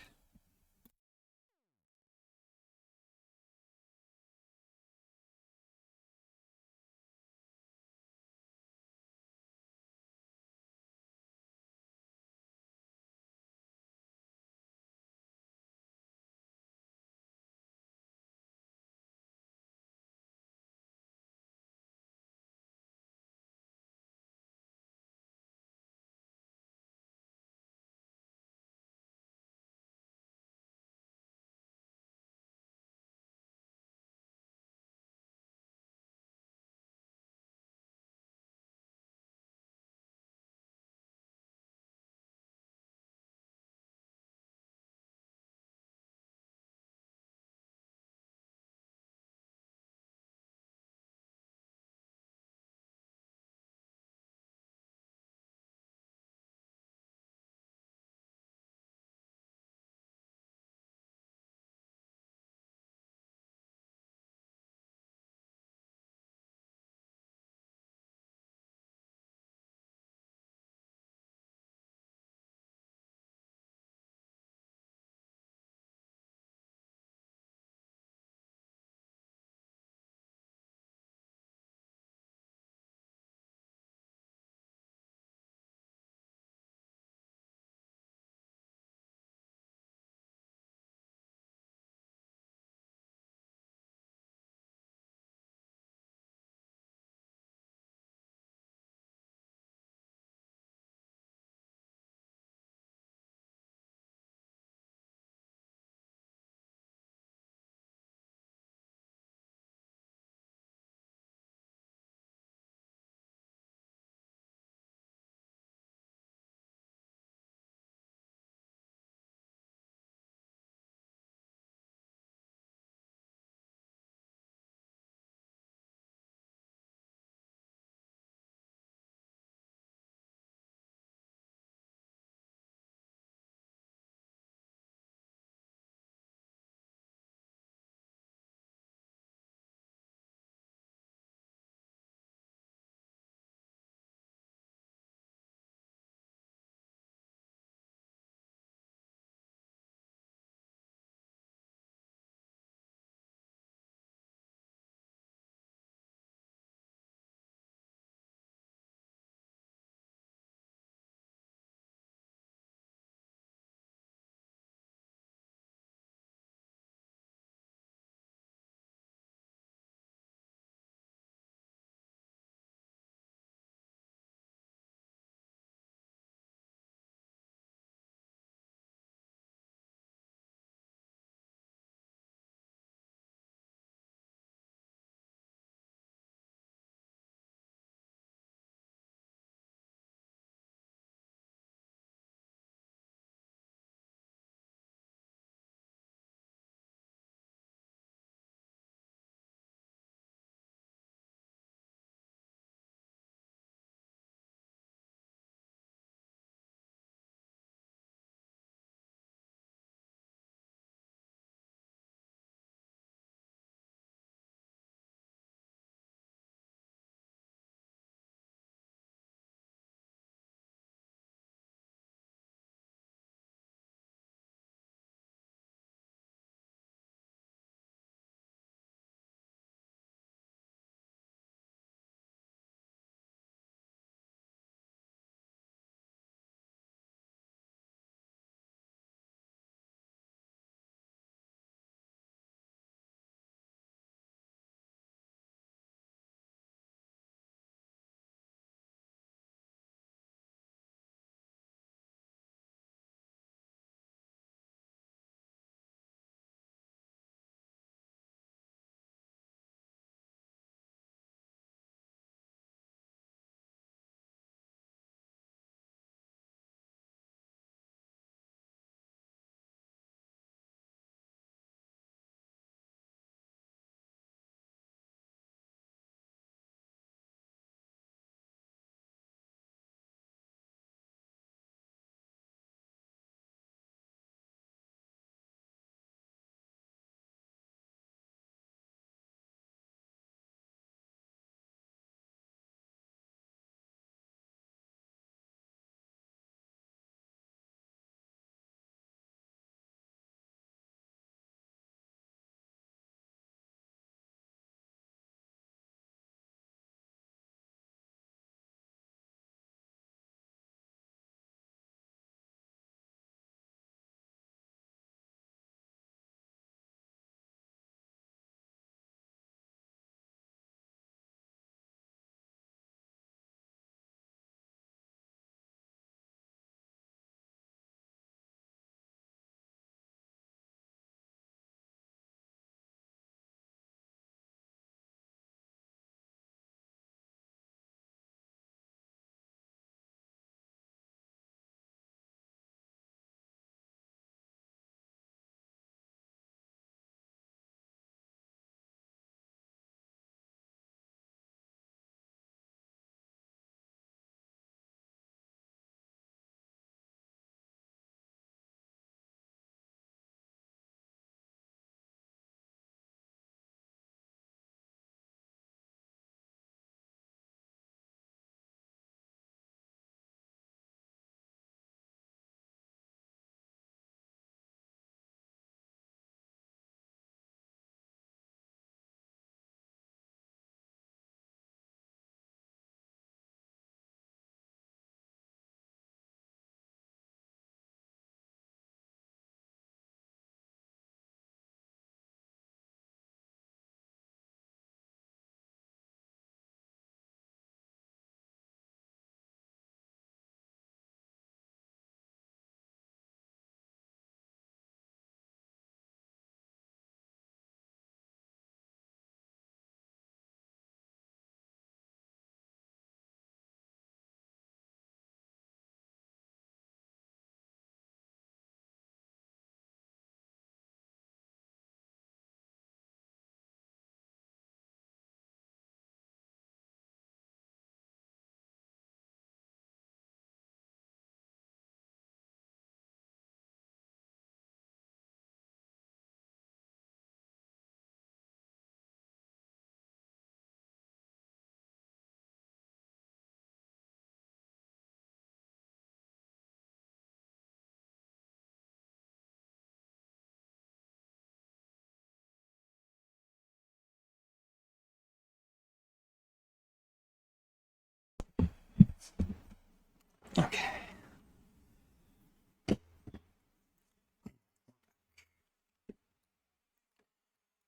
Okay.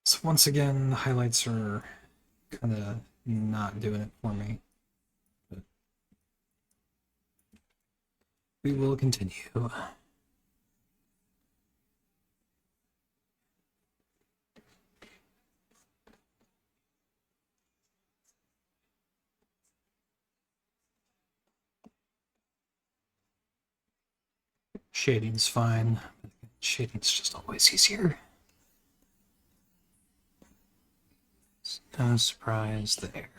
So once again, the highlights are kind of not doing it for me. But we will continue. Shading's fine. Shading's just always easier. No surprise there.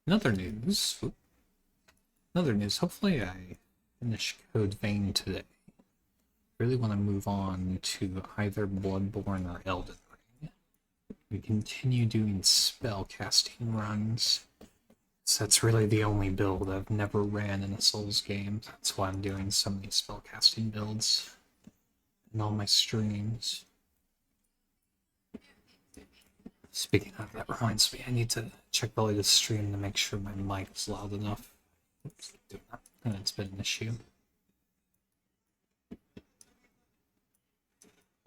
Another news. Another news. Hopefully I finish Code Vein today. Really want to move on to either Bloodborne or Elden Ring. We continue doing spell casting runs. So that's really the only build I've never ran in a Souls game. That's why I'm doing so many spellcasting builds in all my streams. Speaking of, that reminds me, I need to check the latest stream to make sure my mic is loud enough. Oops, and it's been an issue.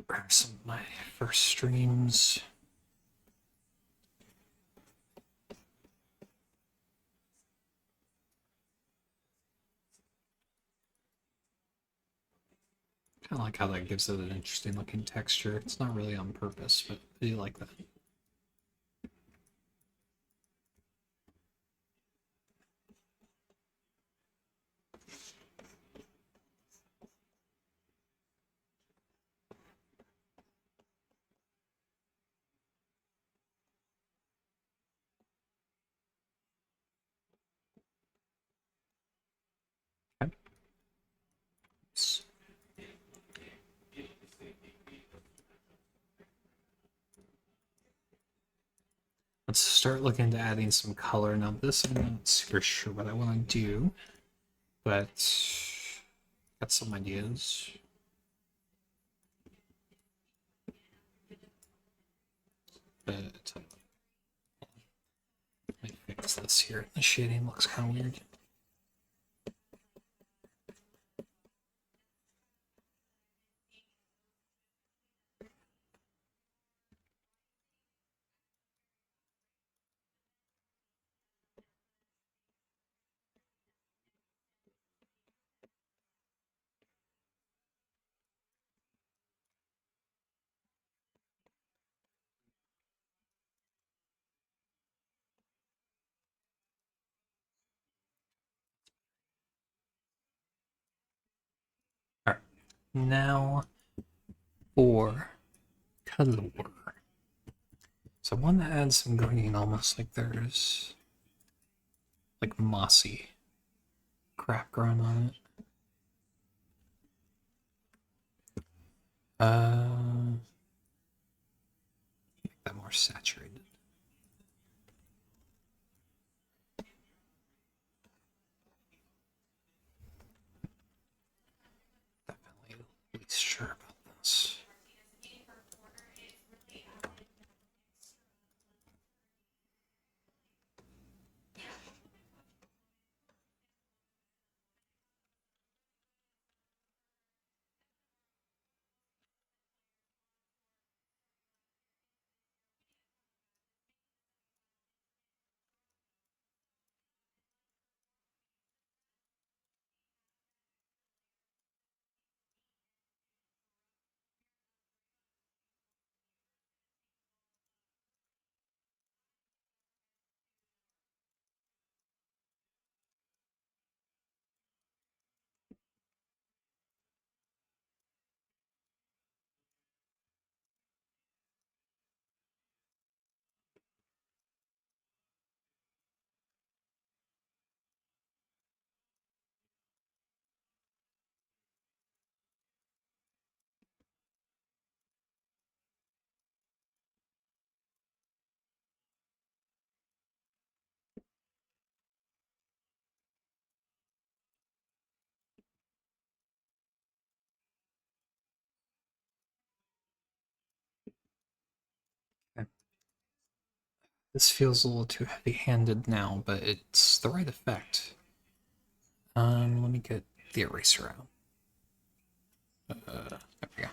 Grab some of my first streams. Kind of like how that gives it an interesting looking texture. It's not really on purpose, but I do like that. Okay. Let's start looking into adding some color. Now this, I'm not super sure what I want to do, but got some ideas. But let me fix this here. The shading looks kind of weird. All right, now for color. So I want to add some green, almost like there's like mossy crap growing on it. Make that more saturated. Definitely at least sure about this. This feels a little too heavy-handed now, but it's the right effect. Let me get the eraser out. There we go.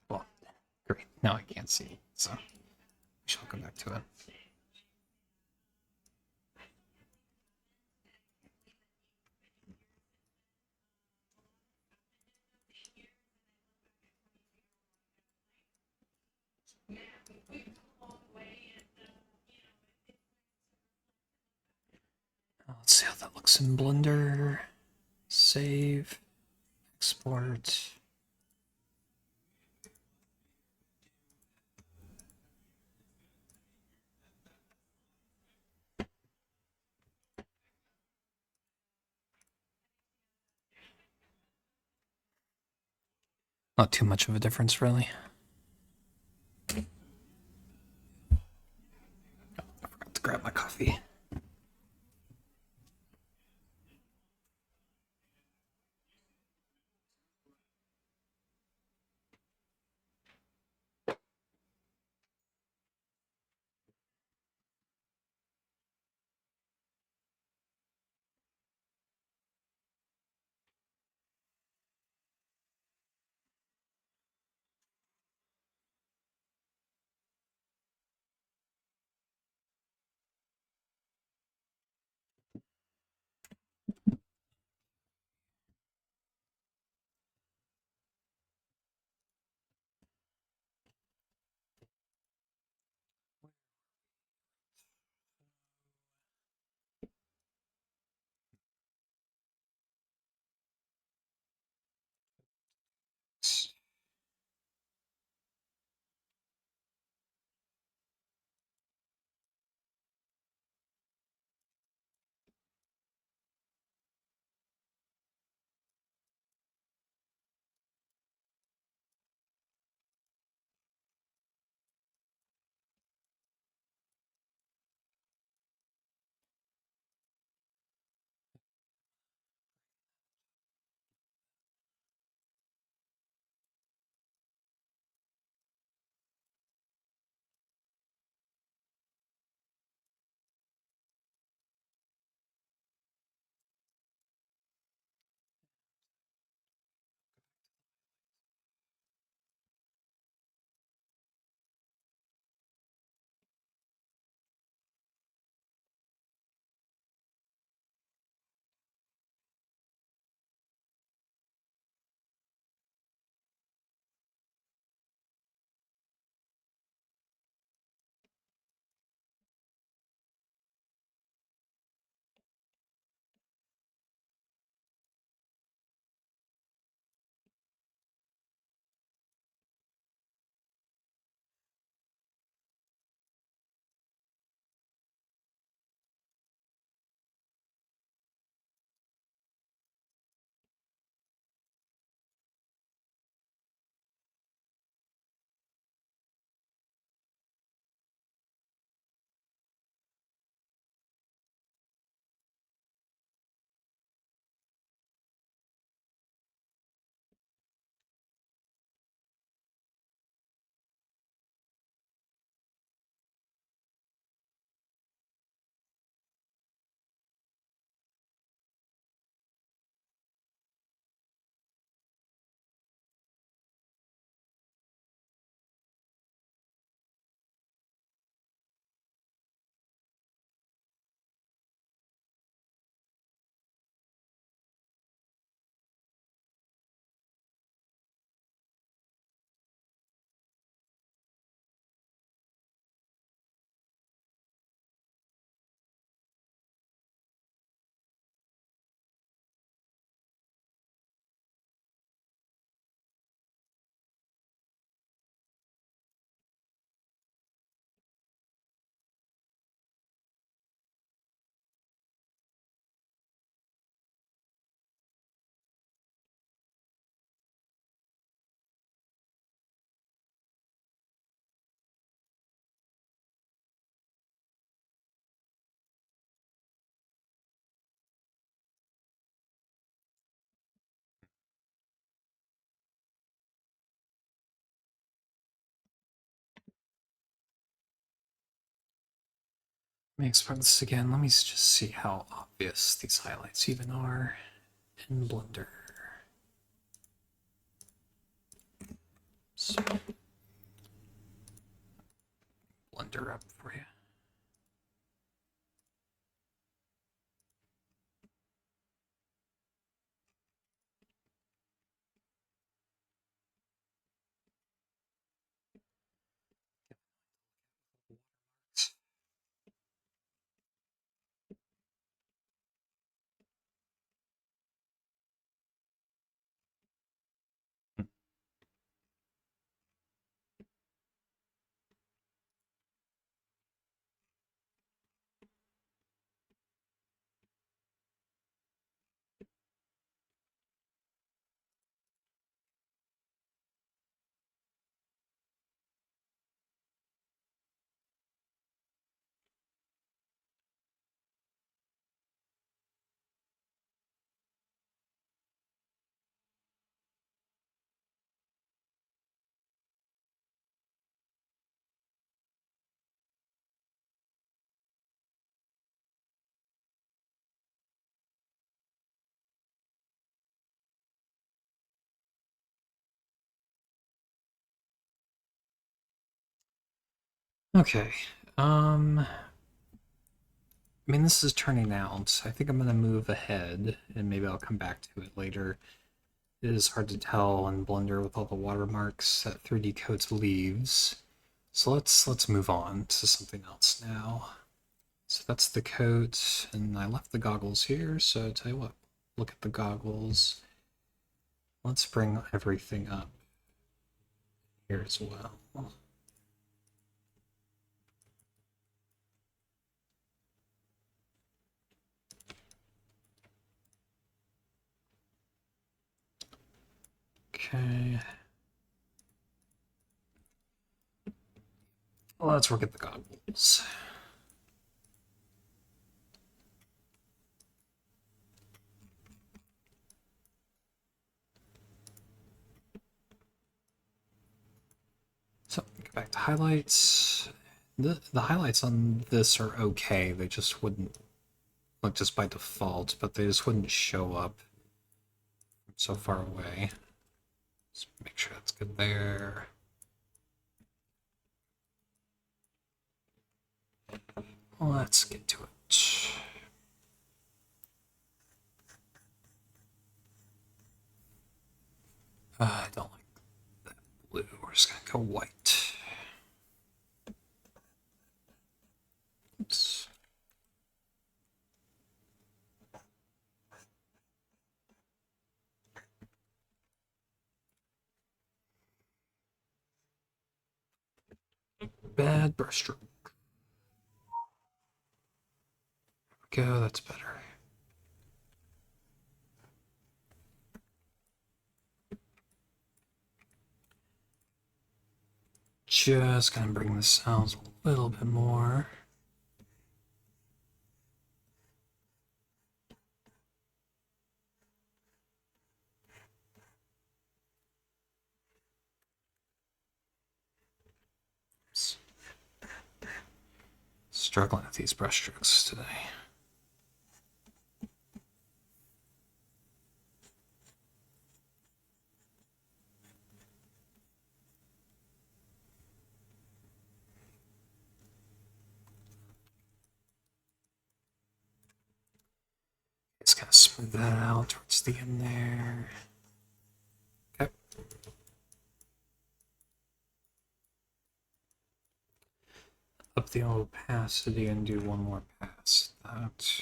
Well, great. Now I can't see it, so we shall go back to it. Let's see how that looks in Blender. Save, export. Not too much of a difference, really. Oh, I forgot to grab my coffee. Let me export this again. Let me just see how obvious these highlights even are in Blender. So, Blender up for you. Okay. I mean, this is turning out. I think I'm going to move ahead, and maybe I'll come back to it later. It is hard to tell in Blender with all the watermarks that 3D Codes leaves. So let's move on to something else now. So that's the coat, and I left the goggles here, so tell you what, look at the goggles. Let's bring everything up here as well. Okay. Let's look at the goggles. So go back to highlights. The highlights on this are okay. They just wouldn't look just by default, but they just wouldn't show up from so far away. Let's make sure that's good there. Let's get to it. I don't like that blue. We're just gonna go white. Oops. Bad brushstroke. Go, that's better. Just gonna bring this out a little bit more. Struggling with these brushstrokes today. Just gonna smooth that out towards the end there. Okay. Up the opacity and do one more pass. That.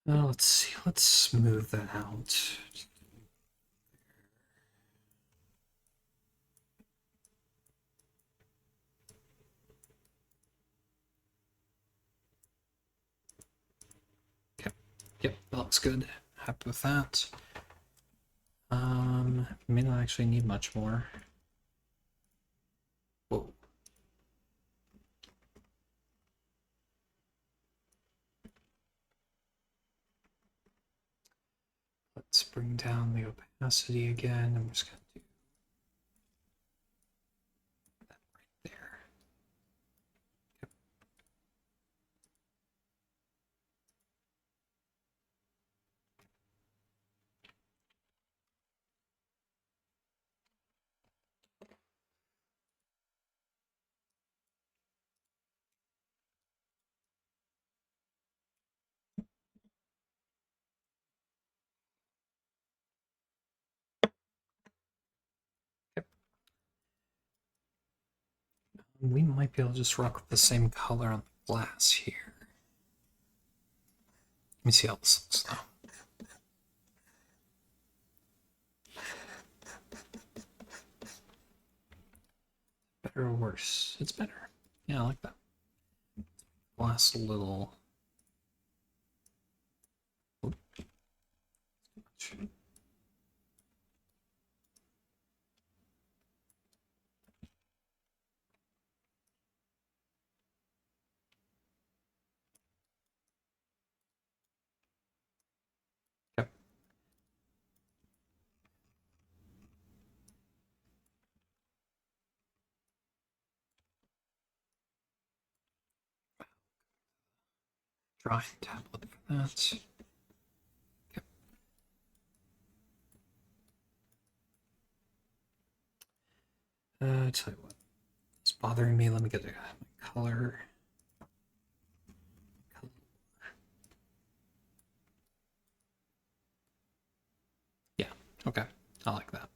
Let's see. Let's smooth that out. Yep, that looks good. Happy with that. May not actually need much more. Whoa. Let's bring down the opacity again. I'm just gonna do that right there. Yep. Yep. We might be able to just rock with the same color on the glass here. Let me see how this looks though. Better or worse? It's better. Yeah, I like that. Glass a little. Oop, too much. Yep. Drawing tablet for that. Yep. Tell you what, it's bothering me. Let me get my color. Yeah, okay. I like that.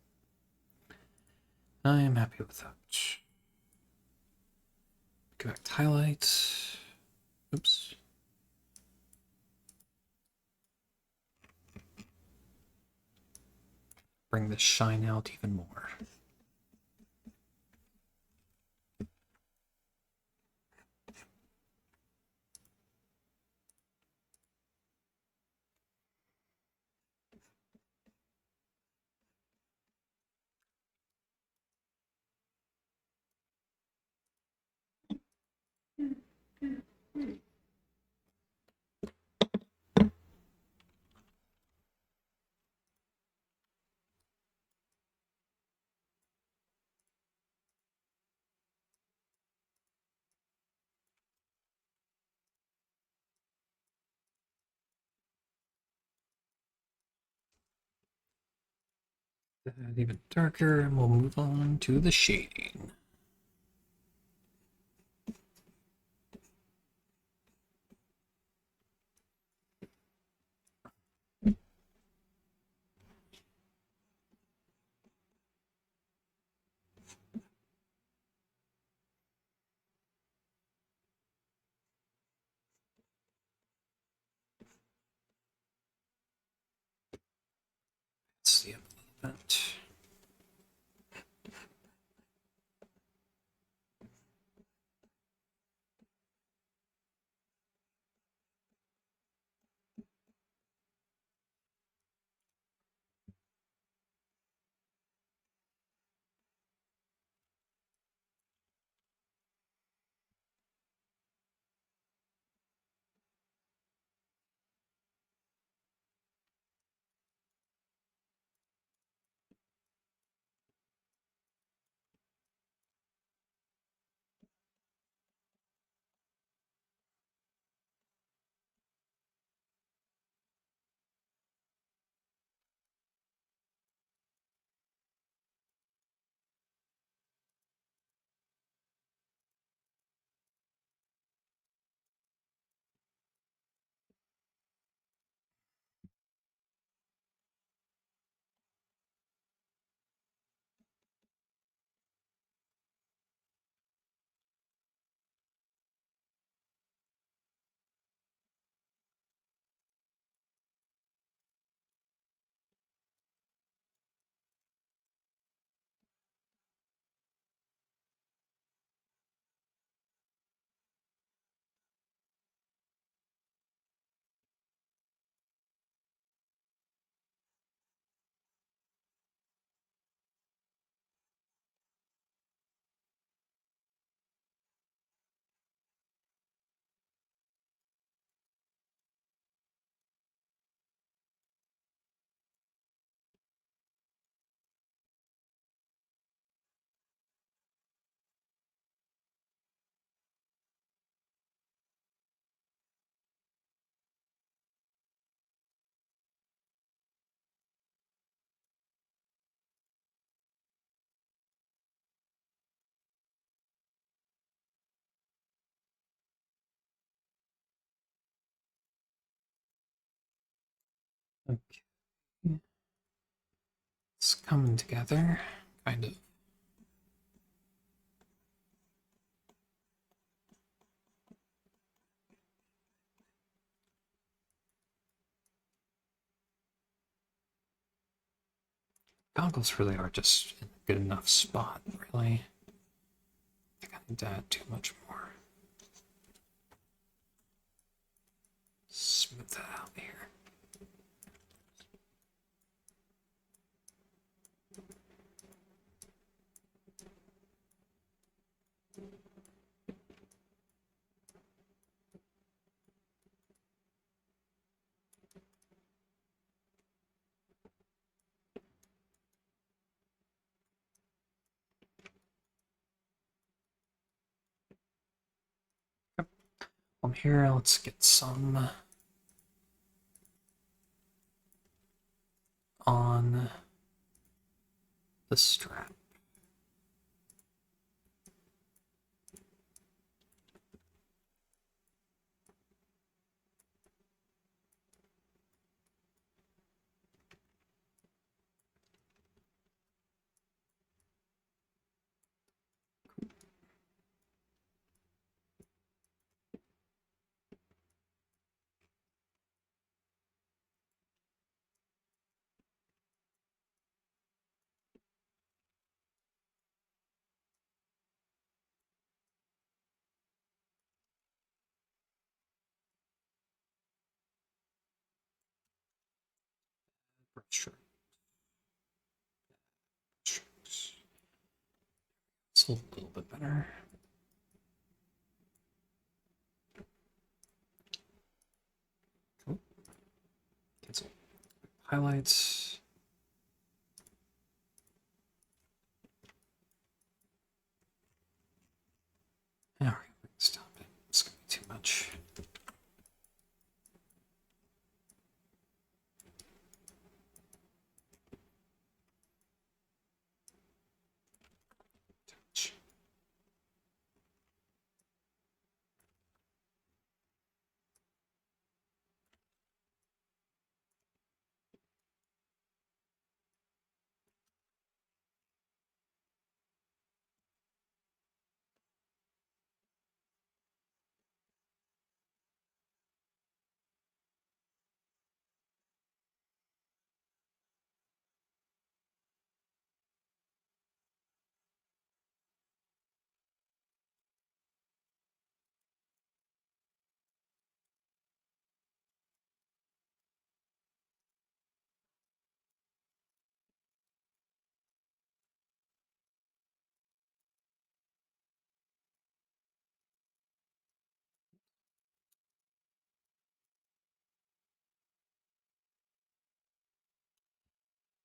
I am happy with that. Go back to highlights. Oops. Bring the shine out even more. That even darker, and we'll move on to the shading. Let's see a little bit. Okay. It's coming together, kind of. Goggles really are just in a good enough spot, really. I think I need to add too much more. Smooth that out here. From here, let's get some on the strap. Brush strokes. It's a little bit better. Cool. Get some highlights. All right, stop it. It's gonna be too much.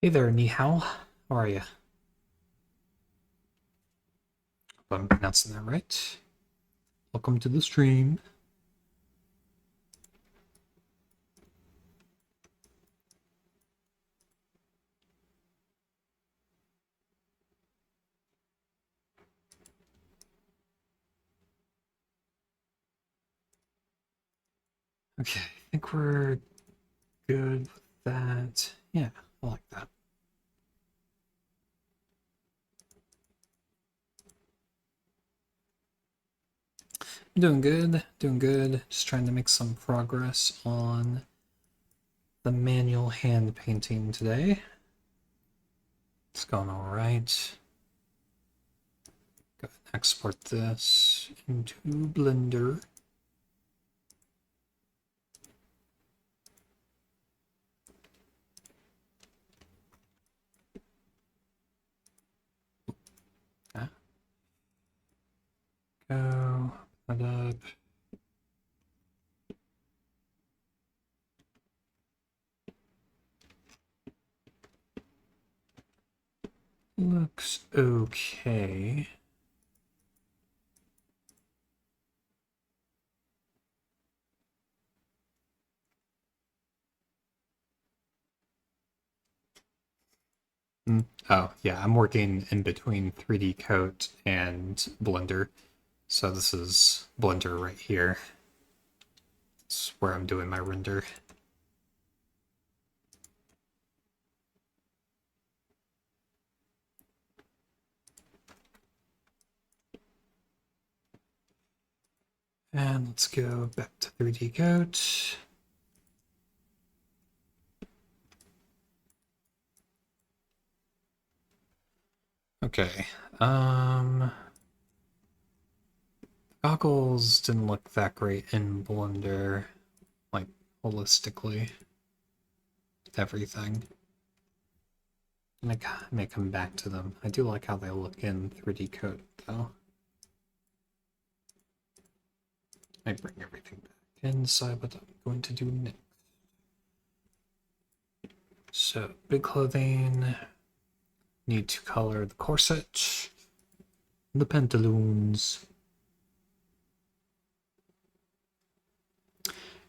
Hey there, Ni hao. How are you? Hope I'm pronouncing that right. Welcome to the stream. Okay, I think we're good with that. Yeah, I like that. Doing good, doing good. Just trying to make some progress on the manual hand painting today. It's going all right. Go ahead and export this into Blender. Go that up. Looks okay. Oh, yeah, I'm working in between 3D Coat and Blender. So this is Blender right here. It's where I'm doing my render. And let's go back to 3D Goat. Okay. Goggles didn't look that great in Blender, like holistically. Everything. I may come back to them. I do like how they look in 3D Coat, though. I bring everything back inside what I'm going to do next. So, big clothing. Need to color the corset, the pantaloons.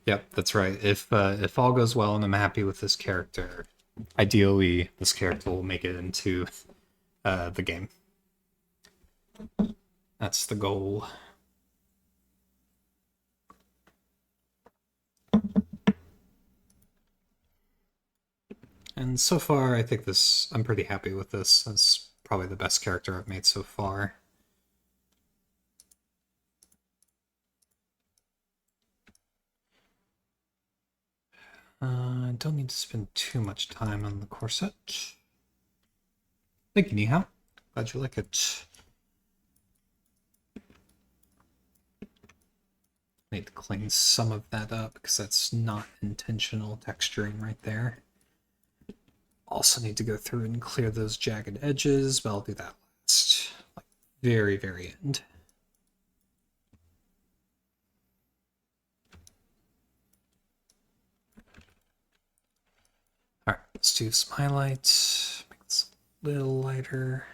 Yep, that's right. If all goes well and I'm happy with this character, ideally this character will make it into the game. That's the goal. And so far, I think I'm pretty happy with this. It's probably the best character I've made so far. I don't need to spend too much time on the corset. Thank you, Nihao. Glad you like it. Need to clean some of that up because that's not intentional texturing right there. Also need to go through and clear those jagged edges, but I'll do that last. Like, very, very end. Alright, let's do some highlights. Make this a little lighter.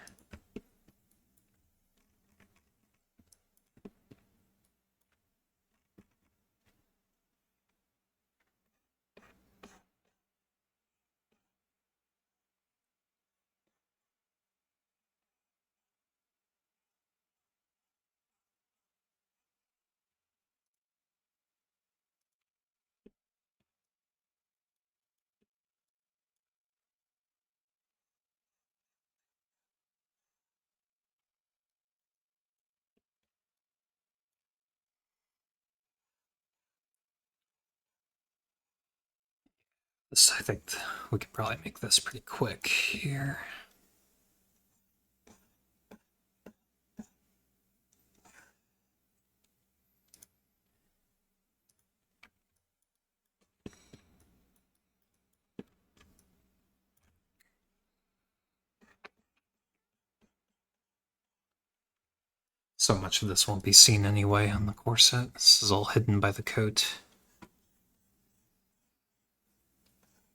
I think we can probably make this pretty quick here. So much of this won't be seen anyway on the corset. This is all hidden by the coat.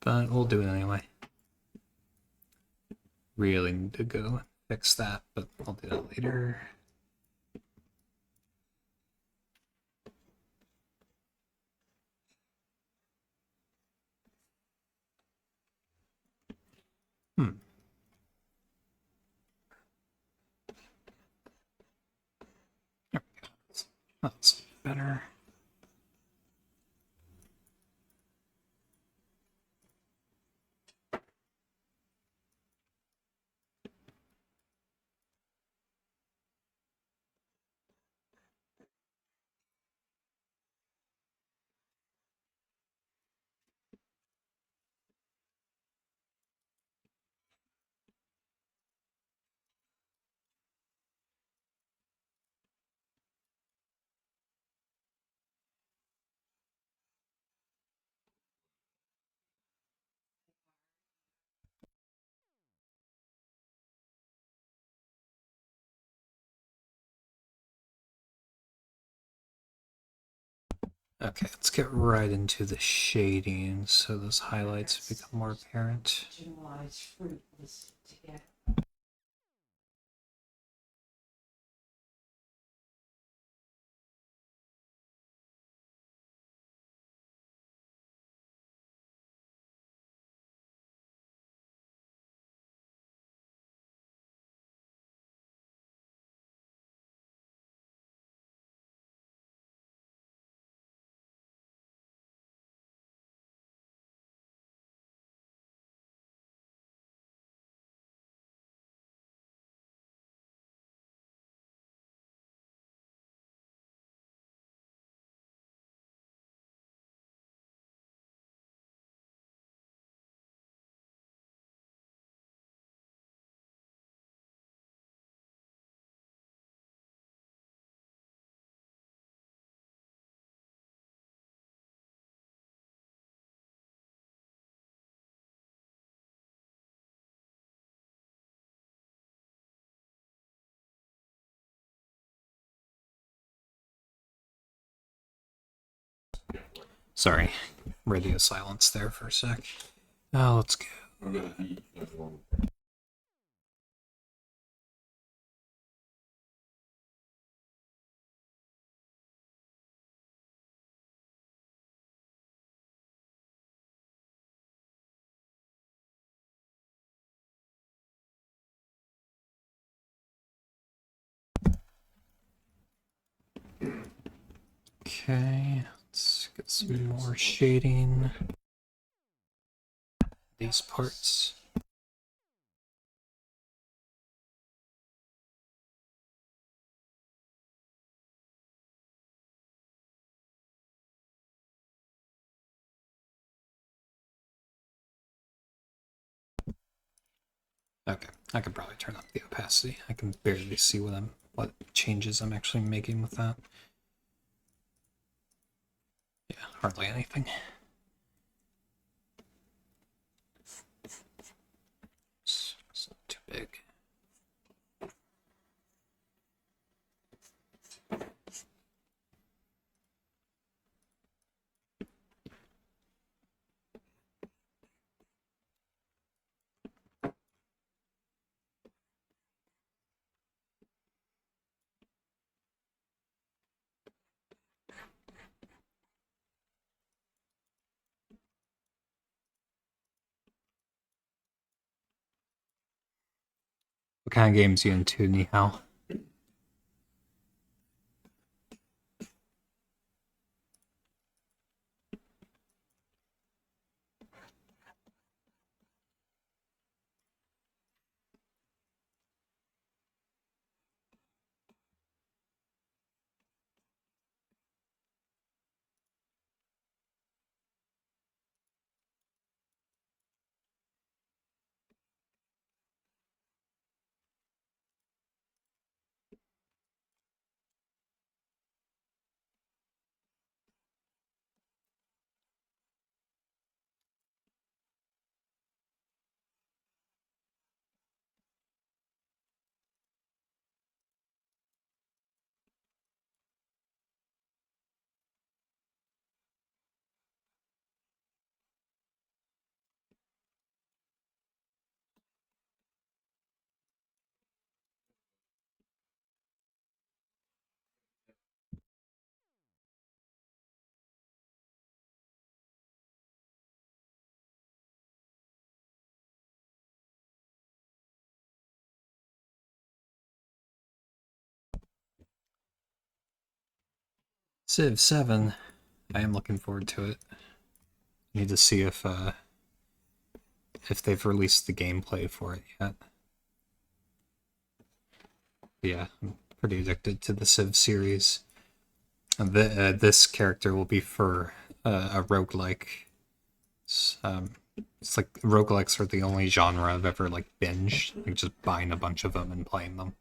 But we'll do it anyway. Really need to go fix that, but I'll do that later. There we go. That's better. Okay, let's get right into the shading so those highlights become more apparent. Sorry, radio silence there for a sec. Let's go. Okay, let's get some more shading. These parts. Okay, I could probably turn up the opacity. I can barely see what changes I'm actually making with that. Yeah, hardly anything. It's not too big. What kind of games are you into, Nihao? Civ 7. I am looking forward to it. Need to see if they've released the gameplay for it yet. Yeah, I'm pretty addicted to the Civ series. And this character will be for a roguelike. It's like roguelikes are the only genre I've ever like binged, like just buying a bunch of them and playing them.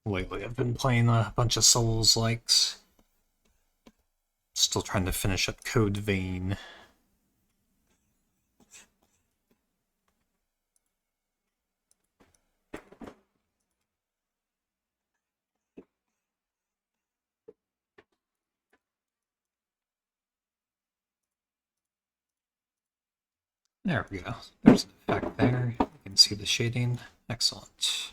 Lately, I've been playing a bunch of Souls likes. Still trying to finish up Code Vein. There we go. There's an effect there. You can see the shading. Excellent.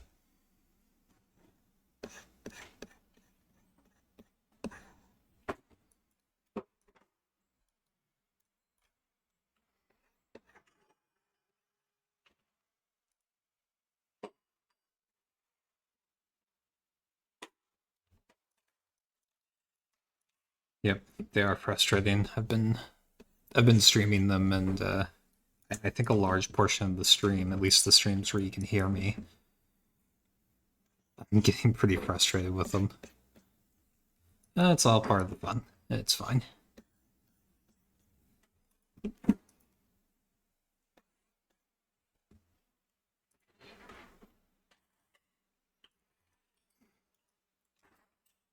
Yep, they are frustrating. I've been streaming them, and I think a large portion of the stream, at least the streams where you can hear me, I'm getting pretty frustrated with them. It's all part of the fun. It's fine.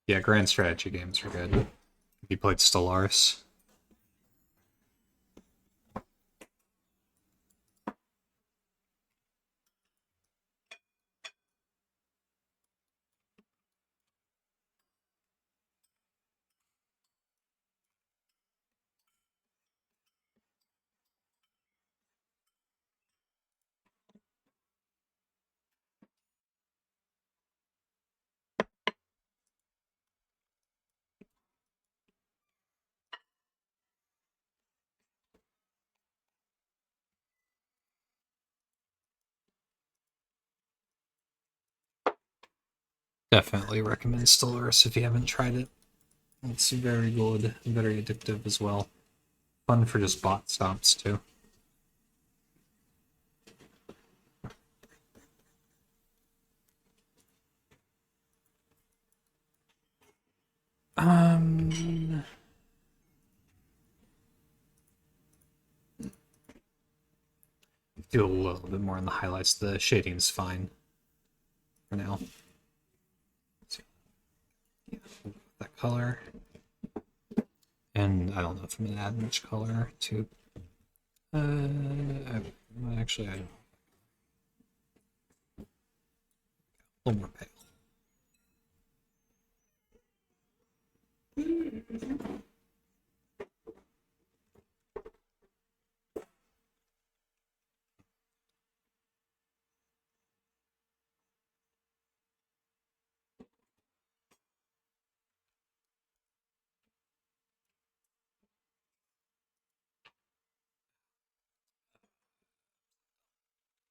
Yeah, grand strategy games are good. Have you played Stellaris? Definitely recommend Stellaris if you haven't tried it. It's very good, very addictive as well. Fun for just bot stops too. Um, do a little bit more on the highlights. The shading's fine for now. Yeah, that color. And I don't know if I'm gonna add much color to. Actually, I don't. A little more pale.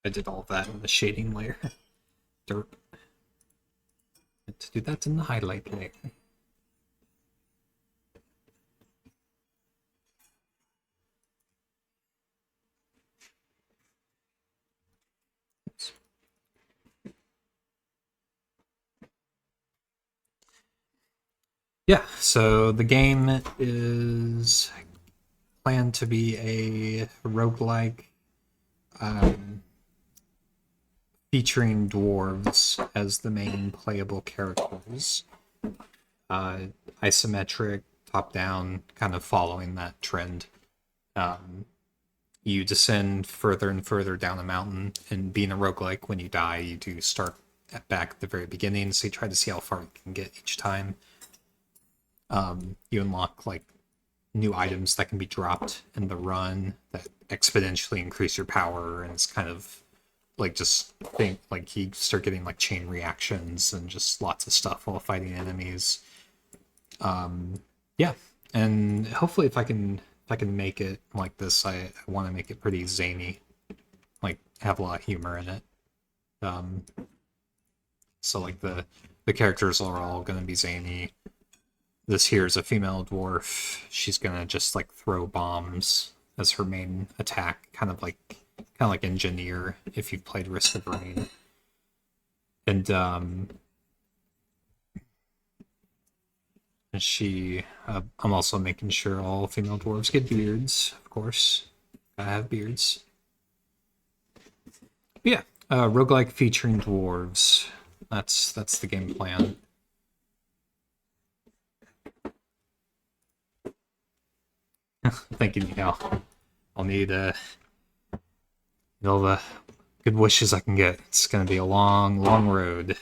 I did all of that in the shading layer. Dirt. To do that in the highlight layer. Yeah, so the game is planned to be a roguelike featuring dwarves as the main playable characters. Uh, Isometric, top down, kind of following that trend. You descend further and further down a mountain, and being a roguelike, when you die, you do start back at the very beginning, so you try to see how far you can get each time. You unlock like new items that can be dropped in the run that exponentially increase your power, and it's kind of like just think like you start getting like chain reactions and just lots of stuff while fighting enemies. Yeah, and hopefully if I can make it like this, I want to make it pretty zany, like have a lot of humor in it. Um, so like the characters are all gonna be zany. This here is a female dwarf. She's gonna just like throw bombs as her main attack, kind of like Engineer if you've played Risk of Rain. And I'm also making sure all female dwarves get beards, of course. I have beards. But yeah, roguelike featuring dwarves. That's the game plan. Thank you, Miguel. I'll need all the good wishes I can get. It's gonna be a long, long road.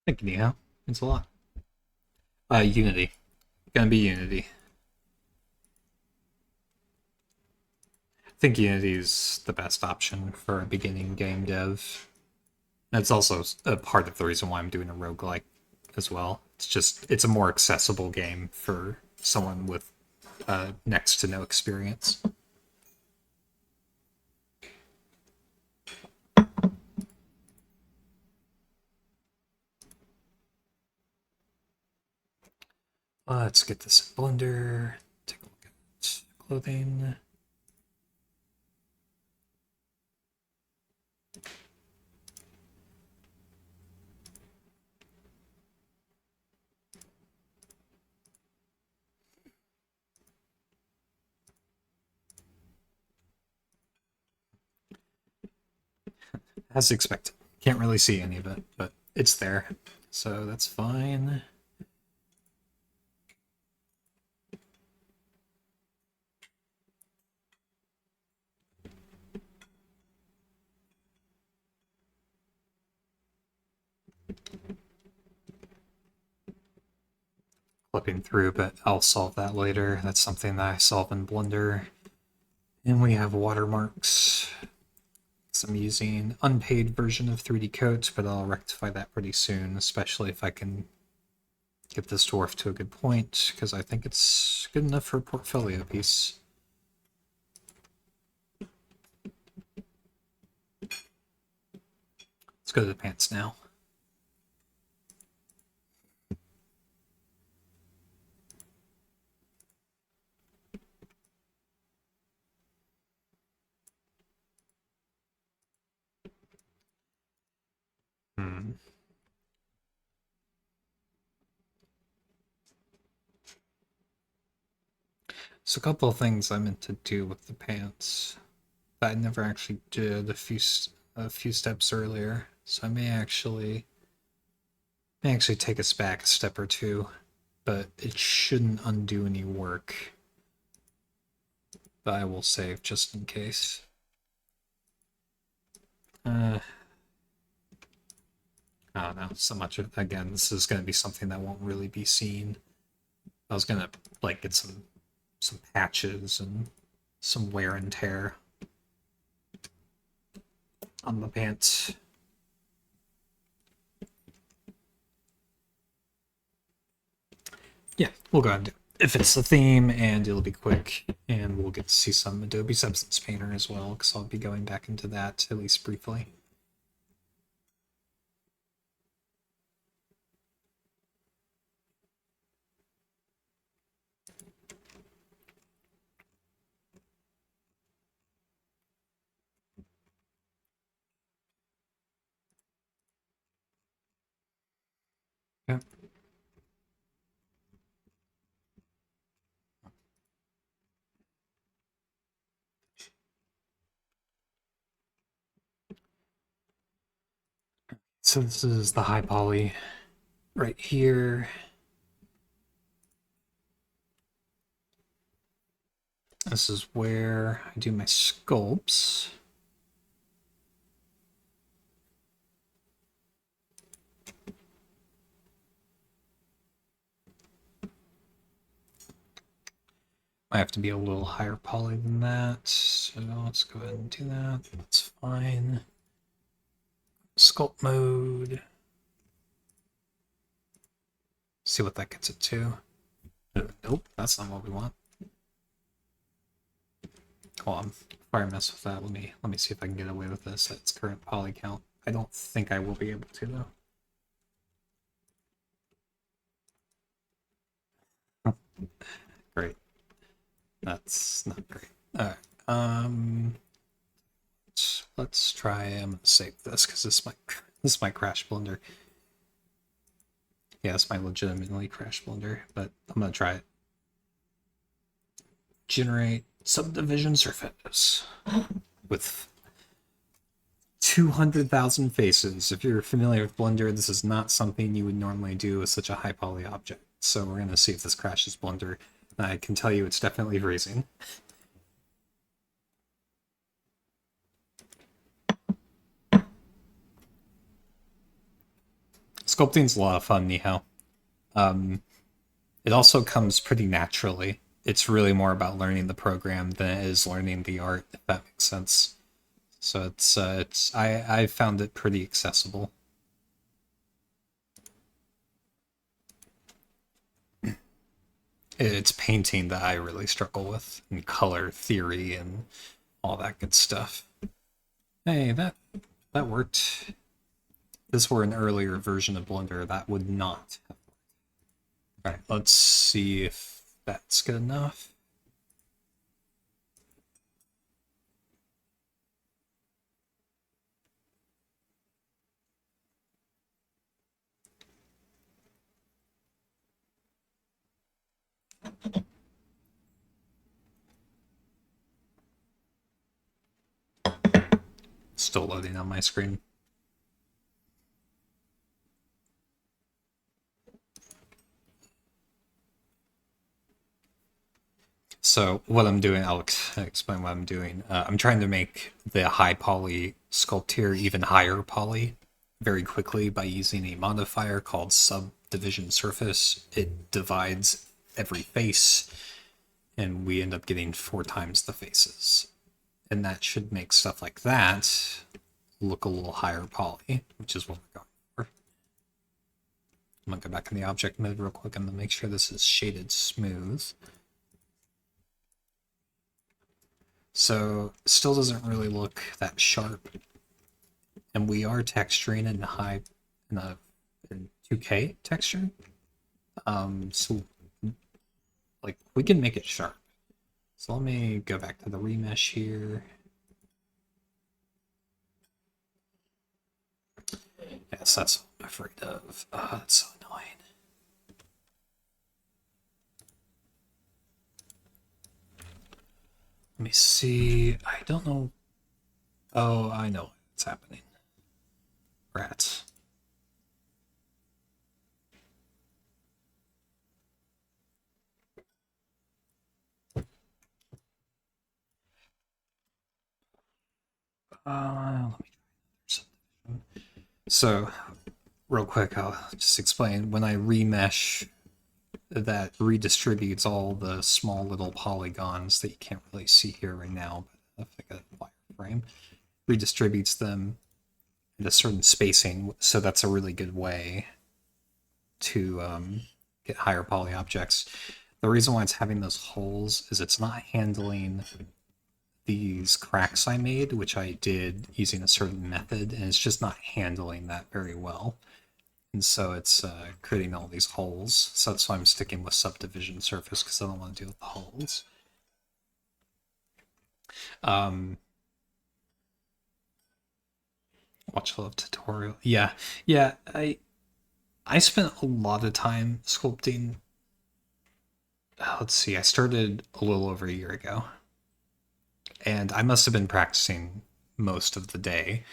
Thank you, Miguel. It's a lot. Unity. Gonna be Unity. I think Unity is the best option for a beginning game dev. That's also a part of the reason why I'm doing a roguelike as well. It's a more accessible game for someone with next to no experience. Let's get this in Blender. Take a look at clothing. As expected. Can't really see any of it, but it's there. So that's fine. flipping through, but I'll solve that later. That's something that I solve in Blender. And we have watermarks. So I'm using unpaid version of 3D Coat, but I'll rectify that pretty soon, especially if I can get this dwarf to a good point, because I think it's good enough for a portfolio piece. Let's go to the pants now. So a couple of things I meant to do with the pants that I never actually did a few steps earlier. So I may actually take us back a step or two, but it shouldn't undo any work. But I will save just in case. I don't know, so much of, again, this is going to be something that won't really be seen. I was going to like get some patches and some wear and tear on the pants. Yeah, we'll go ahead and do it. If it's the theme, and it'll be quick, and we'll get to see some Adobe Substance Painter as well, because I'll be going back into that at least briefly. Yeah. So this is the high poly right here. This is where I do my sculpts. I have to be a little higher poly than that, so let's go ahead and do that. That's fine. Sculpt mode. See what that gets it to. Nope, that's not what we want. Hold on. Before I mess with that, let me see if I can get away with this at its current poly count. I don't think I will be able to though. Great. That's not great. Alright. Let's try. I'm gonna save this because this might crash Blender. Yeah, this might legitimately crash Blender, but I'm gonna try it. Generate subdivision surface with 200,000 faces. If you're familiar with Blender, this is not something you would normally do with such a high poly object. So we're gonna see if this crashes Blender. I can tell you it's definitely freezing. Sculpting's a lot of fun, anyhow. It also comes pretty naturally. It's really more about learning the program than it is learning the art, if that makes sense. So I found it pretty accessible. It's painting that I really struggle with, and color theory and all that good stuff. Hey, that worked. If this were an earlier version of Blender, that would not have worked. Alright, let's see if that's good enough. Still loading on my screen. So what I'm doing, I'll explain what I'm doing. I'm trying to make the high poly sculpt here even higher poly very quickly by using a modifier called subdivision surface. It divides every face, and we end up getting 4 times the faces. And that should make stuff like that look a little higher poly, which is what we're going for. I'm gonna go back in the object mode real quick. I'm gonna make sure this is shaded smooth. So still doesn't really look that sharp. And we are texturing in 2K texture. So like we can make it sharp. So let me go back to the remesh here. Yes, that's what I'm afraid of. That's so annoying. Let me see. I don't know. Oh, I know what's happening. Rats. Let me try something. So, real quick, I'll just explain. When I remesh, that redistributes all the small little polygons that you can't really see here right now, but if I got a wireframe, redistributes them at a certain spacing, so that's a really good way to get higher poly objects. The reason why it's having those holes is it's not handling these cracks I made, which I did using a certain method, and it's just not handling that very well. And so it's creating all these holes. So that's why I'm sticking with subdivision surface, because I don't want to deal with the holes. Watch love tutorial. Yeah, yeah. I spent a lot of time sculpting. Let's see. I started a little over a year ago, and I must have been practicing most of the day.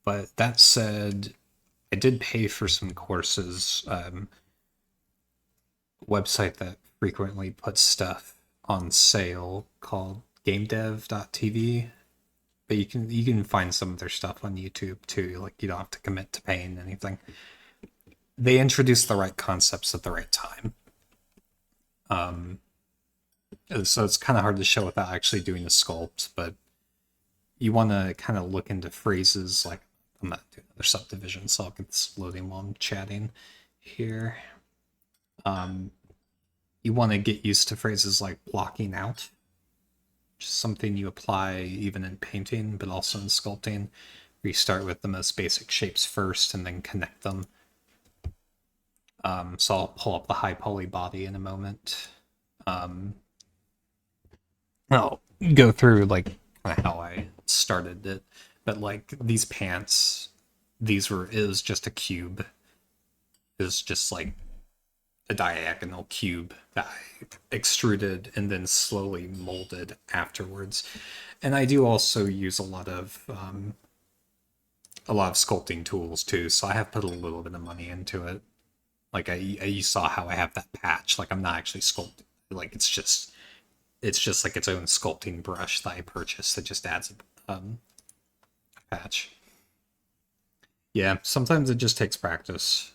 But that said, I did pay for some courses. Website that frequently puts stuff on sale called gamedev.tv. But you can find some of their stuff on YouTube too. Like you don't have to commit to paying anything. They introduce the right concepts at the right time. So it's kind of hard to show without actually doing the sculpt, but you want to kind of look into phrases like I'm not doing another subdivision, so I'll get this loading while I'm chatting here. You want to get used to phrases like blocking out, which is something you apply even in painting, but also in sculpting. We start with the most basic shapes first and then connect them. So I'll pull up the high poly body in a moment. I'll go through like kind of how I started it, but like these pants, it was just a cube. It was just like a diagonal cube that I extruded and then slowly molded afterwards. And I do also use a lot of sculpting tools too, so I have put a little bit of money into it. Like you saw how I have that patch. Like I'm not actually sculpting. Like it's just like its own sculpting brush that I purchased that just adds a patch. Yeah, sometimes it just takes practice.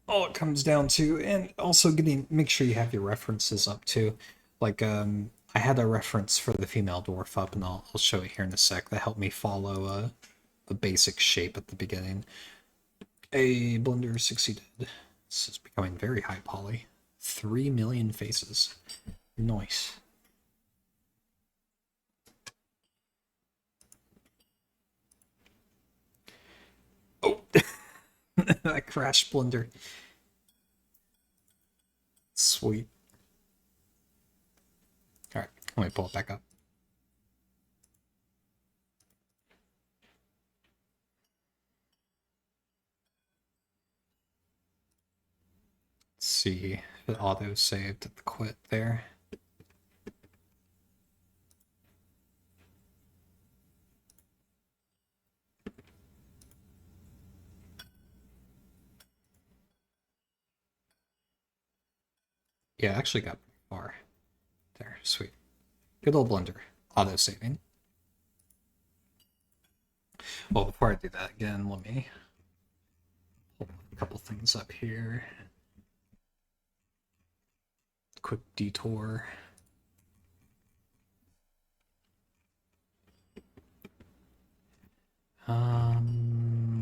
All it comes down to, and also make sure you have your references up too. Like I had a reference for the female dwarf up, and I'll show it here in a sec. That helped me follow a basic shape at the beginning. A Blender succeeded. This is becoming very high poly. 3 million faces. Nice. Oh, I crashed Blender. Sweet. All right, let me pull it back up. Let's see if it auto saved at the quit there. Yeah, I actually got far. There, sweet. Good old Blender. Auto saving. Well, before I do that again, let me pull a couple things up here. Quick detour.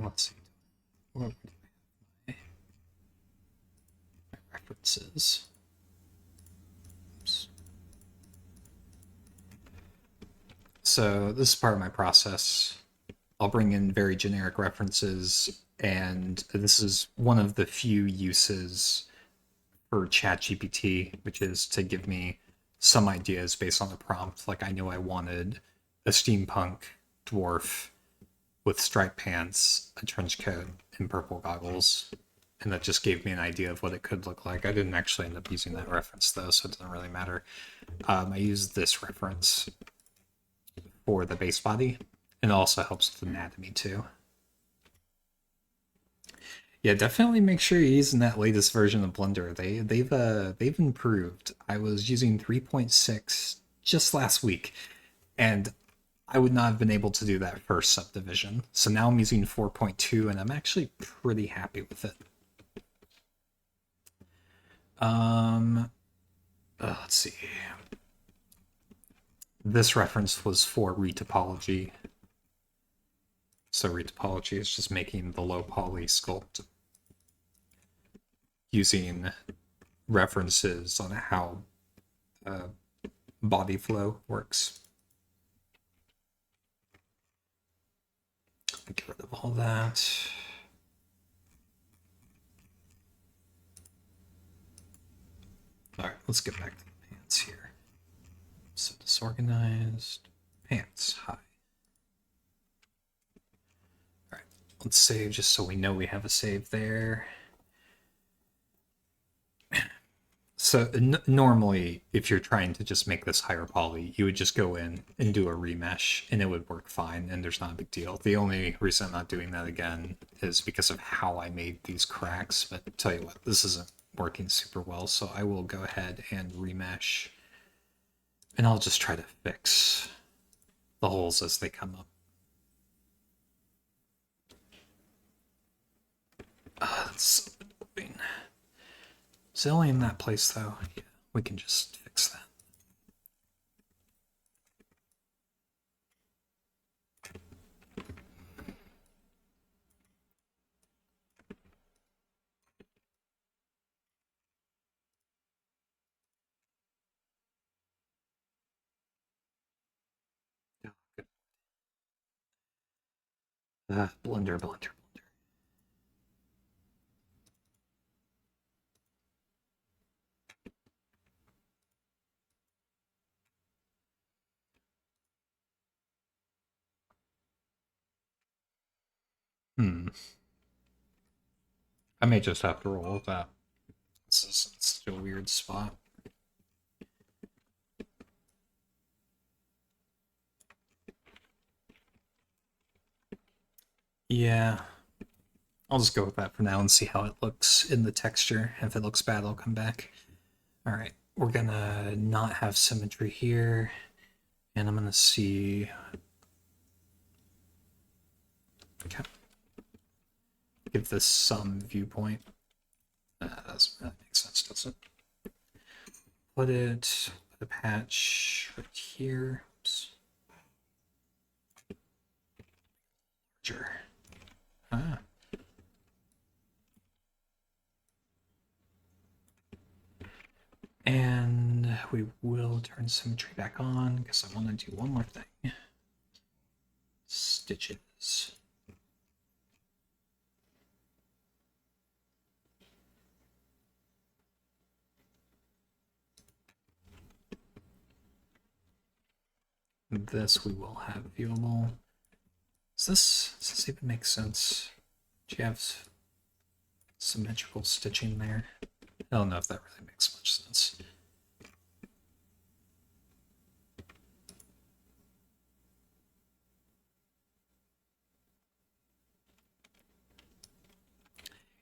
Let's see. What are my references? Oops. So this is part of my process. I'll bring in very generic references, and this is one of the few uses for ChatGPT, which is to give me some ideas based on the prompt. Like I knew I wanted a steampunk dwarf with striped pants, a trench coat, and purple goggles. And that just gave me an idea of what it could look like. I didn't actually end up using that reference though, so it doesn't really matter. I used this reference for the base body, and it also helps with anatomy too. Yeah, definitely make sure you're using that latest version of Blender. They've improved. I was using 3.6 just last week, and I would not have been able to do that first subdivision. So now I'm using 4.2, and I'm actually pretty happy with it. Let's see. This reference was for retopology. So retopology is just making the low poly sculpt using references on how body flow works. Get rid of all that. All right, let's get back to the pants here. So disorganized pants. Hi. All right, let's save just so we know we have a save there. So normally, if you're trying to just make this higher poly, you would just go in and do a remesh, and it would work fine, and there's not a big deal. The only reason I'm not doing that again is because of how I made these cracks. But tell you what, this isn't working super well, so I will go ahead and remesh, and I'll just try to fix the holes as they come up. That's so annoying. Is it only in that place though? Yeah, we can just fix that. Yeah, good. Blender, blender. I may just have to roll with that. This is such a weird spot. Yeah. I'll just go with that for now and see how it looks in the texture. If it looks bad, I'll come back. All right, we're gonna not have symmetry here. And I'm gonna see. Okay. Give this some viewpoint. That doesn't really make sense, does it? Put a patch right here. Oops. Larger. Ah. And we will turn symmetry back on because I want to do one more thing. Stitches. This we will have viewable. Does this even make sense? Do you have symmetrical stitching there? I don't know if that really makes much sense.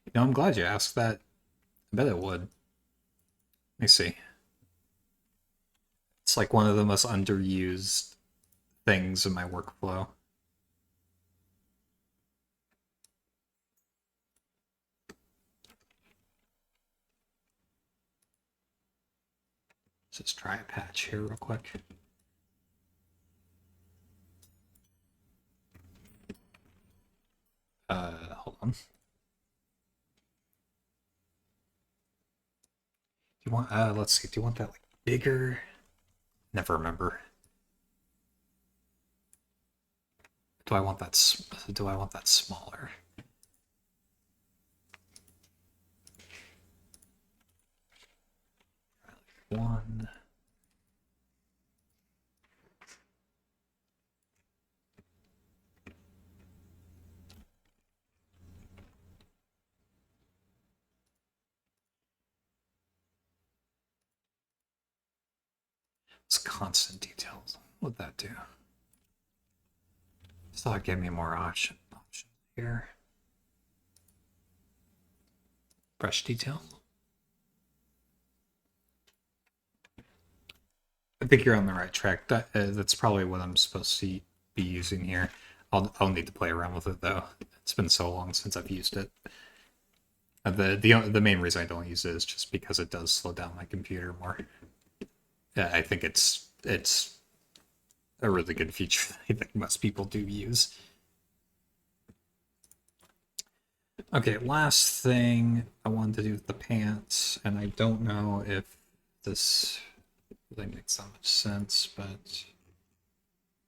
You know, I'm glad you asked that. I bet it would. Let me see. It's like one of the most underused things in my workflow. Let's just try a patch here real quick. Hold on. Do you want, let's see, do you want that like bigger? Never remember. Do I want that smaller? One. It's constant details. What'd that do? Just thought it gave me more options here. Brush detail. I think you're on the right track. That's probably what I'm supposed to be using here. I'll need to play around with it though. It's been so long since I've used it. The main reason I don't use it is just because it does slow down my computer more. Yeah, I think it's a really good feature that I think most people do use. Okay, last thing I wanted to do with the pants, and I don't know if this really makes that much sense, but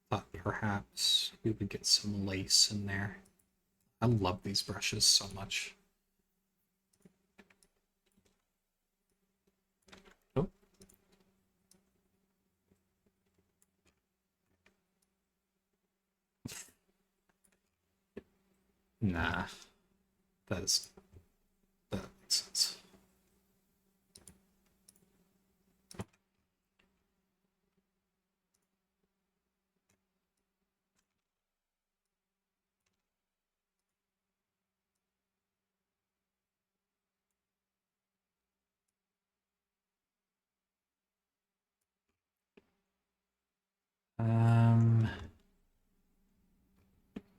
thought perhaps we would get some lace in there. I love these brushes so much. Oh. Nah, that makes sense.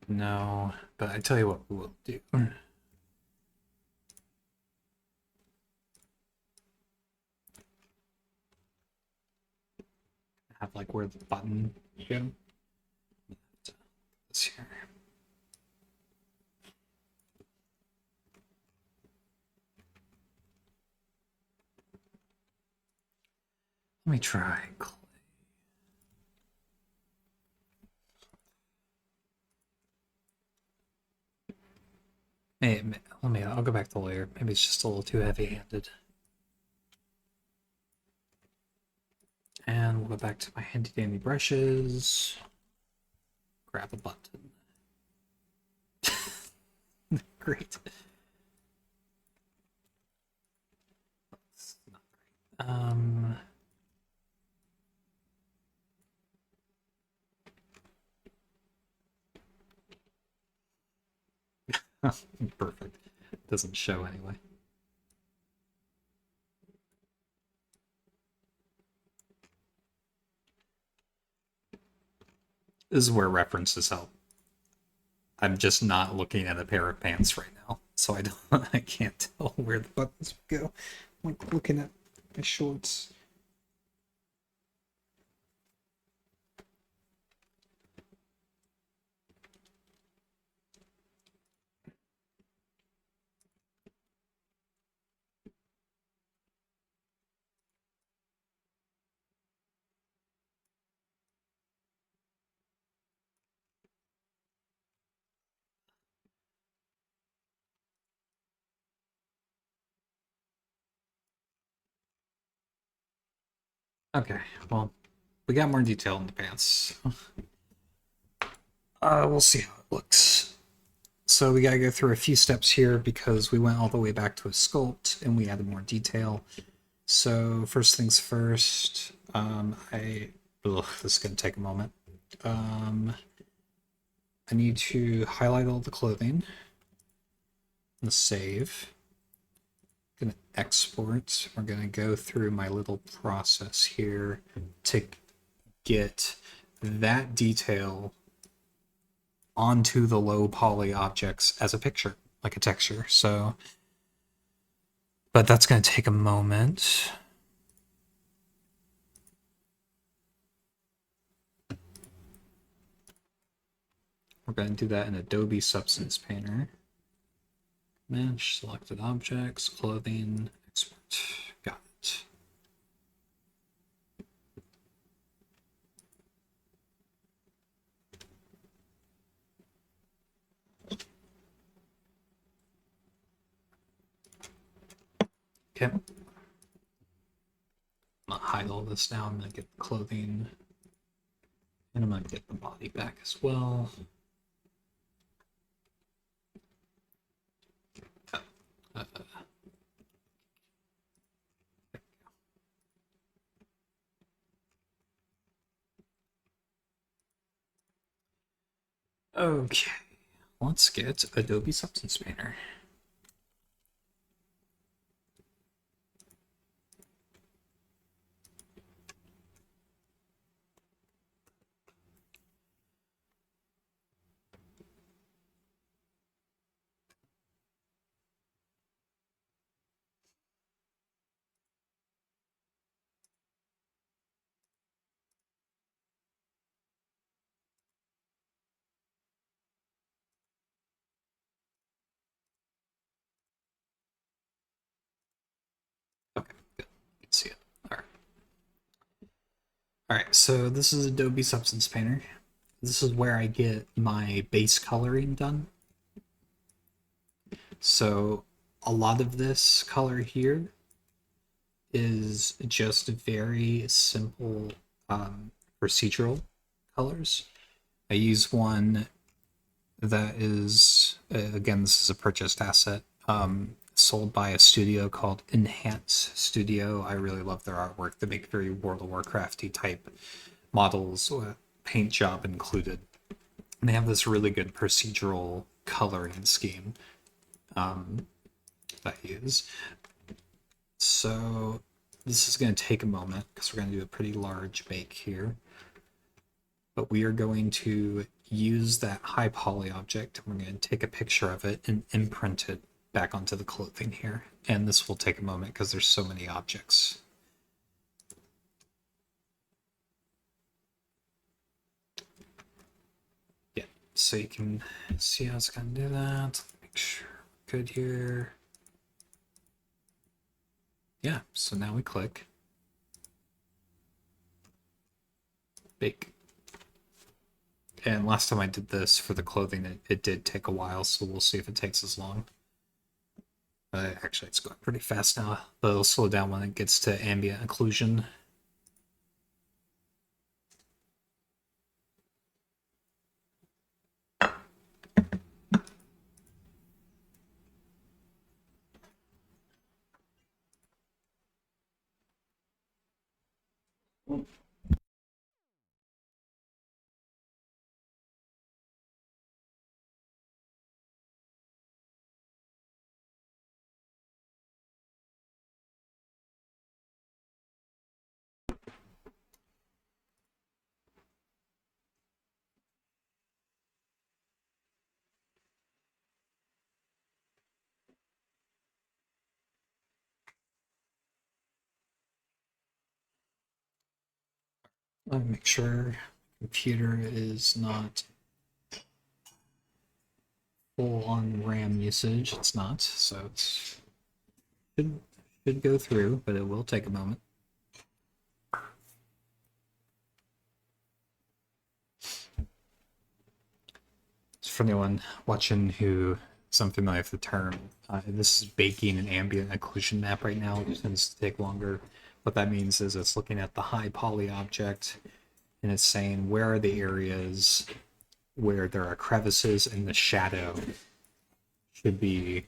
No, but I tell you what we'll do. Have like where the button go. This here. Let me try clay. Hey, I'll go back to layer. Maybe it's just a little too heavy-handed. And we'll go back to my handy dandy brushes. Grab a button. Great. That's not great. Perfect. Doesn't show anyway. This is where references help. I'm just not looking at a pair of pants right now, so I can't tell where the buttons would go. I'm like looking at my shorts. Okay, well, we got more detail in the pants. We'll see how it looks. So we gotta go through a few steps here because we went all the way back to a sculpt and we added more detail. So first things first, this is gonna take a moment. I need to highlight all the clothing. I'm gonna save. I'm gonna export. We're gonna go through my little process here to get that detail onto the low poly objects as a picture, like a texture. So, but that's gonna take a moment. We're going to do that in Adobe Substance Painter. Mesh, selected objects, clothing, export. Got it. Okay. I'm gonna hide all this now. I'm gonna get the clothing, and I'm gonna get the body back as well. Okay, let's get Adobe Substance Painter. Okay, good. You can see it. All right. All right, so this is Adobe Substance Painter. This is where I get my base coloring done. So a lot of this color here is just very simple procedural colors. I use one that is, again, this is a purchased asset, sold by a studio called Enhance Studio. I really love their artwork. They make very World of Warcrafty type models, paint job included. And they have this really good procedural coloring scheme that I use. So this is going to take a moment because we're going to do a pretty large bake here. But we are going to use that high poly object. We're going to take a picture of it and imprint it back onto the clothing here. And this will take a moment because there's so many objects. Yeah, so you can see how it's going to do that. Make sure we're good here. Yeah, so now we click. Bake. And last time I did this for the clothing, it did take a while, so we'll see if it takes as long. Actually, it's going pretty fast now, but it'll slow down when it gets to ambient occlusion. Let me make sure computer is not full on RAM usage. It's not, so it's should go through, but it will take a moment. For anyone watching who is unfamiliar with the term, this is baking an ambient occlusion map right now. It tends to take longer. What that means is it's looking at the high poly object and it's saying where are the areas where there are crevices and the shadow should be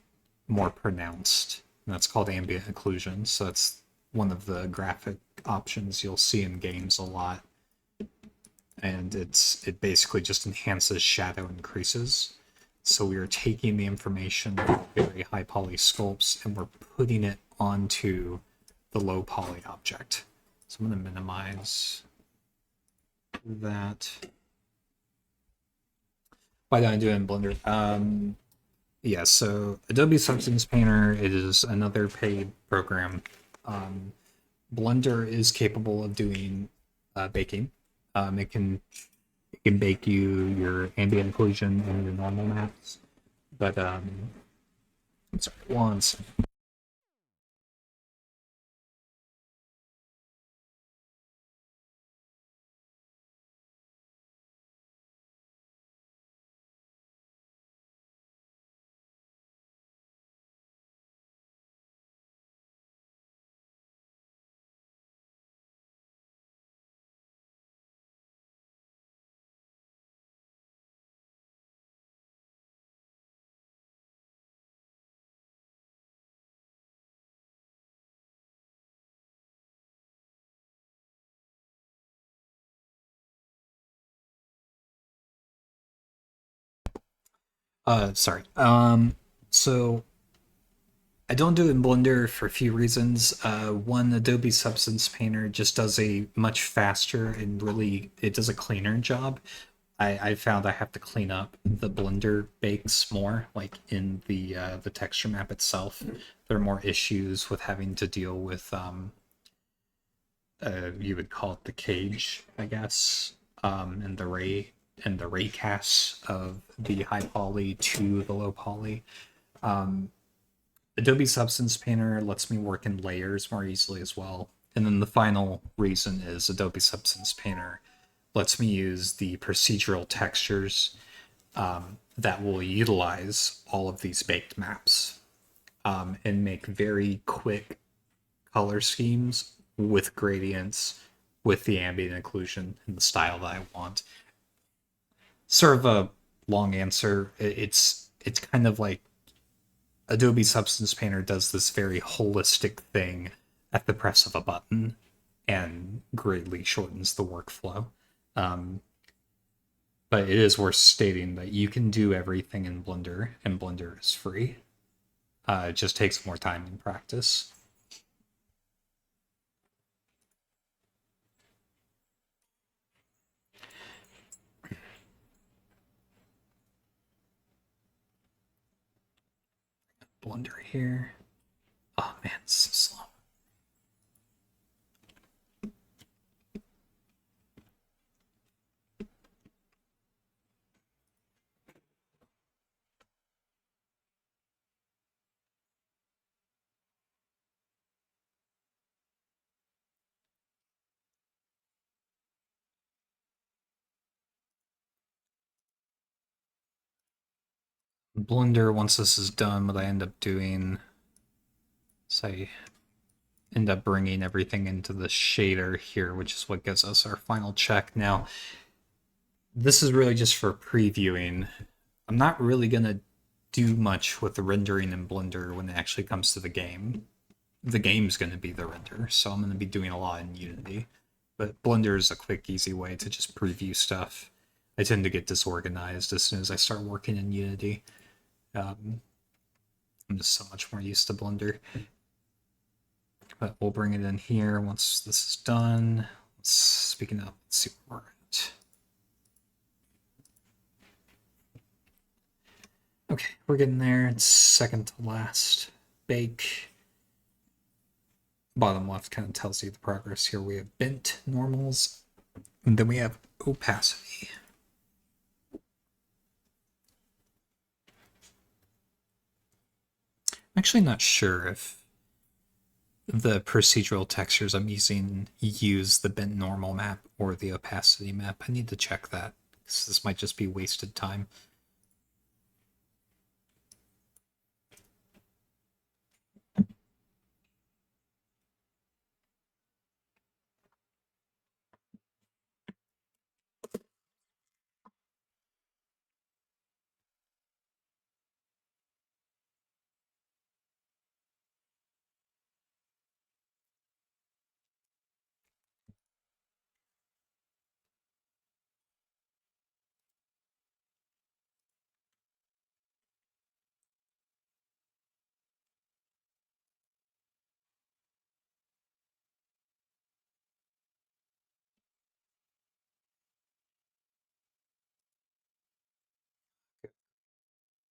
more pronounced. And that's called ambient occlusion. So that's one of the graphic options you'll see in games a lot. And it basically just enhances shadow increases. So we are taking the information from very high poly sculpts and we're putting it onto the low poly object. So I'm going to minimize that. Why don't I do it in Blender? Yeah, so Adobe Substance Painter is another paid program. Blender is capable of doing baking. It it can bake you your ambient occlusion and your normal maps. But sorry, one second. Sorry. So I don't do it in Blender for a few reasons. One, Adobe Substance Painter just does a much faster and really it does a cleaner job. I found I have to clean up the Blender bakes more, like in the texture map itself. There are more issues with having to deal with you would call it the cage, I guess, and the ray casts of the high poly to the low poly. Adobe Substance Painter lets me work in layers more easily as well. And then the final reason is Adobe Substance Painter lets me use the procedural textures that will utilize all of these baked maps and make very quick color schemes with gradients, with the ambient occlusion and the style that I want. Sort of a long answer. It's kind of like Adobe Substance Painter does this very holistic thing at the press of a button and greatly shortens the workflow. Um, but it is worth stating that you can do everything in Blender, and Blender is free. It just takes more time and practice. Blender here. Oh man, it's so slow. Blender, once this is done, what I end up doing is I end up bringing everything into the shader here, which is what gives us our final check. Now, this is really just for previewing. I'm not really going to do much with the rendering in Blender when it actually comes to the game. The game's going to be the render, so I'm going to be doing a lot in Unity. But Blender is a quick, easy way to just preview stuff. I tend to get disorganized as soon as I start working in Unity. I'm just so much more used to Blender. But we'll bring it in here once this is done. Speaking of, let's see where we're at. Okay, we're getting there. It's second to last. Bake. Bottom left kind of tells you the progress here. We have bent normals, and then we have opacity. I'm actually not sure if the procedural textures I'm using use the bent normal map or the opacity map. I need to check that, because this might just be wasted time.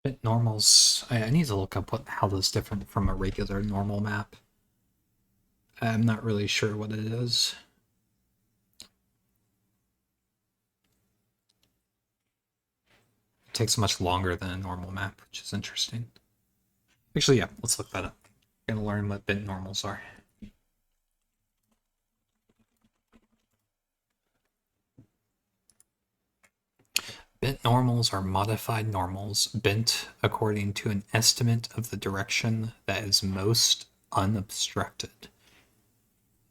Bent normals, I need to look up how this is different from a regular normal map. I'm not really sure what it is. takes much longer than a normal map, which is interesting. Actually, yeah, let's look that up. I'm gonna learn what bent normals are. Bent normals are modified normals bent according to an estimate of the direction that is most unobstructed,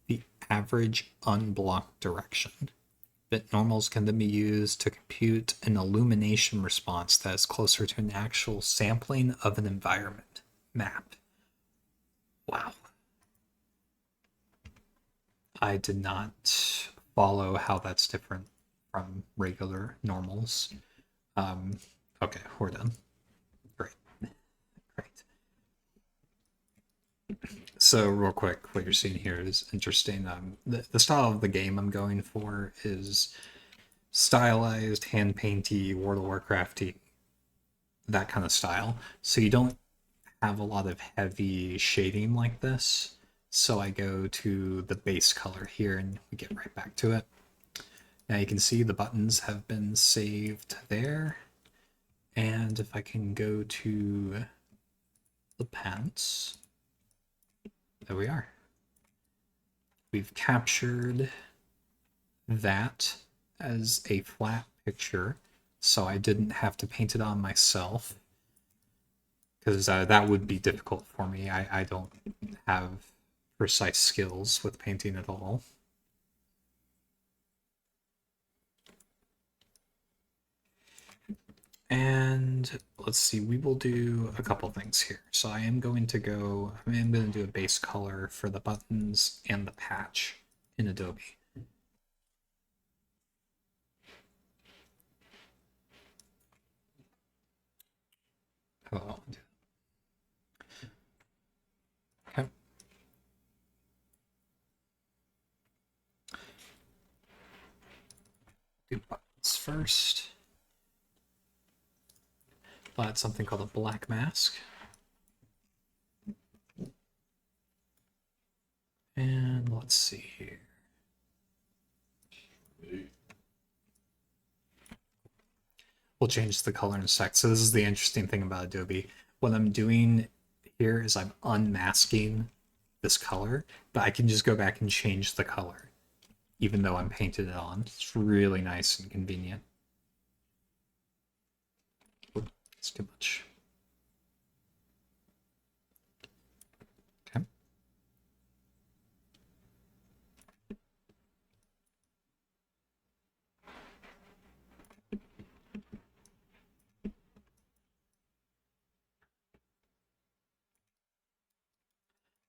the average unblocked direction. Bent normals can then be used to compute an illumination response that is closer to an actual sampling of an environment map. Wow. I did not follow how that's different from regular normals. Okay, we're done. Great. Great. So, real quick, what you're seeing here is interesting. The style of the game I'm going for is stylized, hand painty, World of Warcrafty, that kind of style. So you don't have a lot of heavy shading like this. So I go to the base color here and we get right back to it. Now you can see the buttons have been saved there. And if I can go to the pants, there we are. We've captured that as a flat picture, so I didn't have to paint it on myself, because that would be difficult for me. I don't have precise skills with painting at all. And let's see, we will do a couple things here. So I am going to do a base color for the buttons and the patch in Adobe. Oh, okay. Do buttons first. I'll add something called a black mask. And let's see here. We'll change the color in a sec. So this is the interesting thing about Adobe. What I'm doing here is I'm unmasking this color, but I can just go back and change the color, even though I'm painted it on. It's really nice and convenient. It's too much. Okay.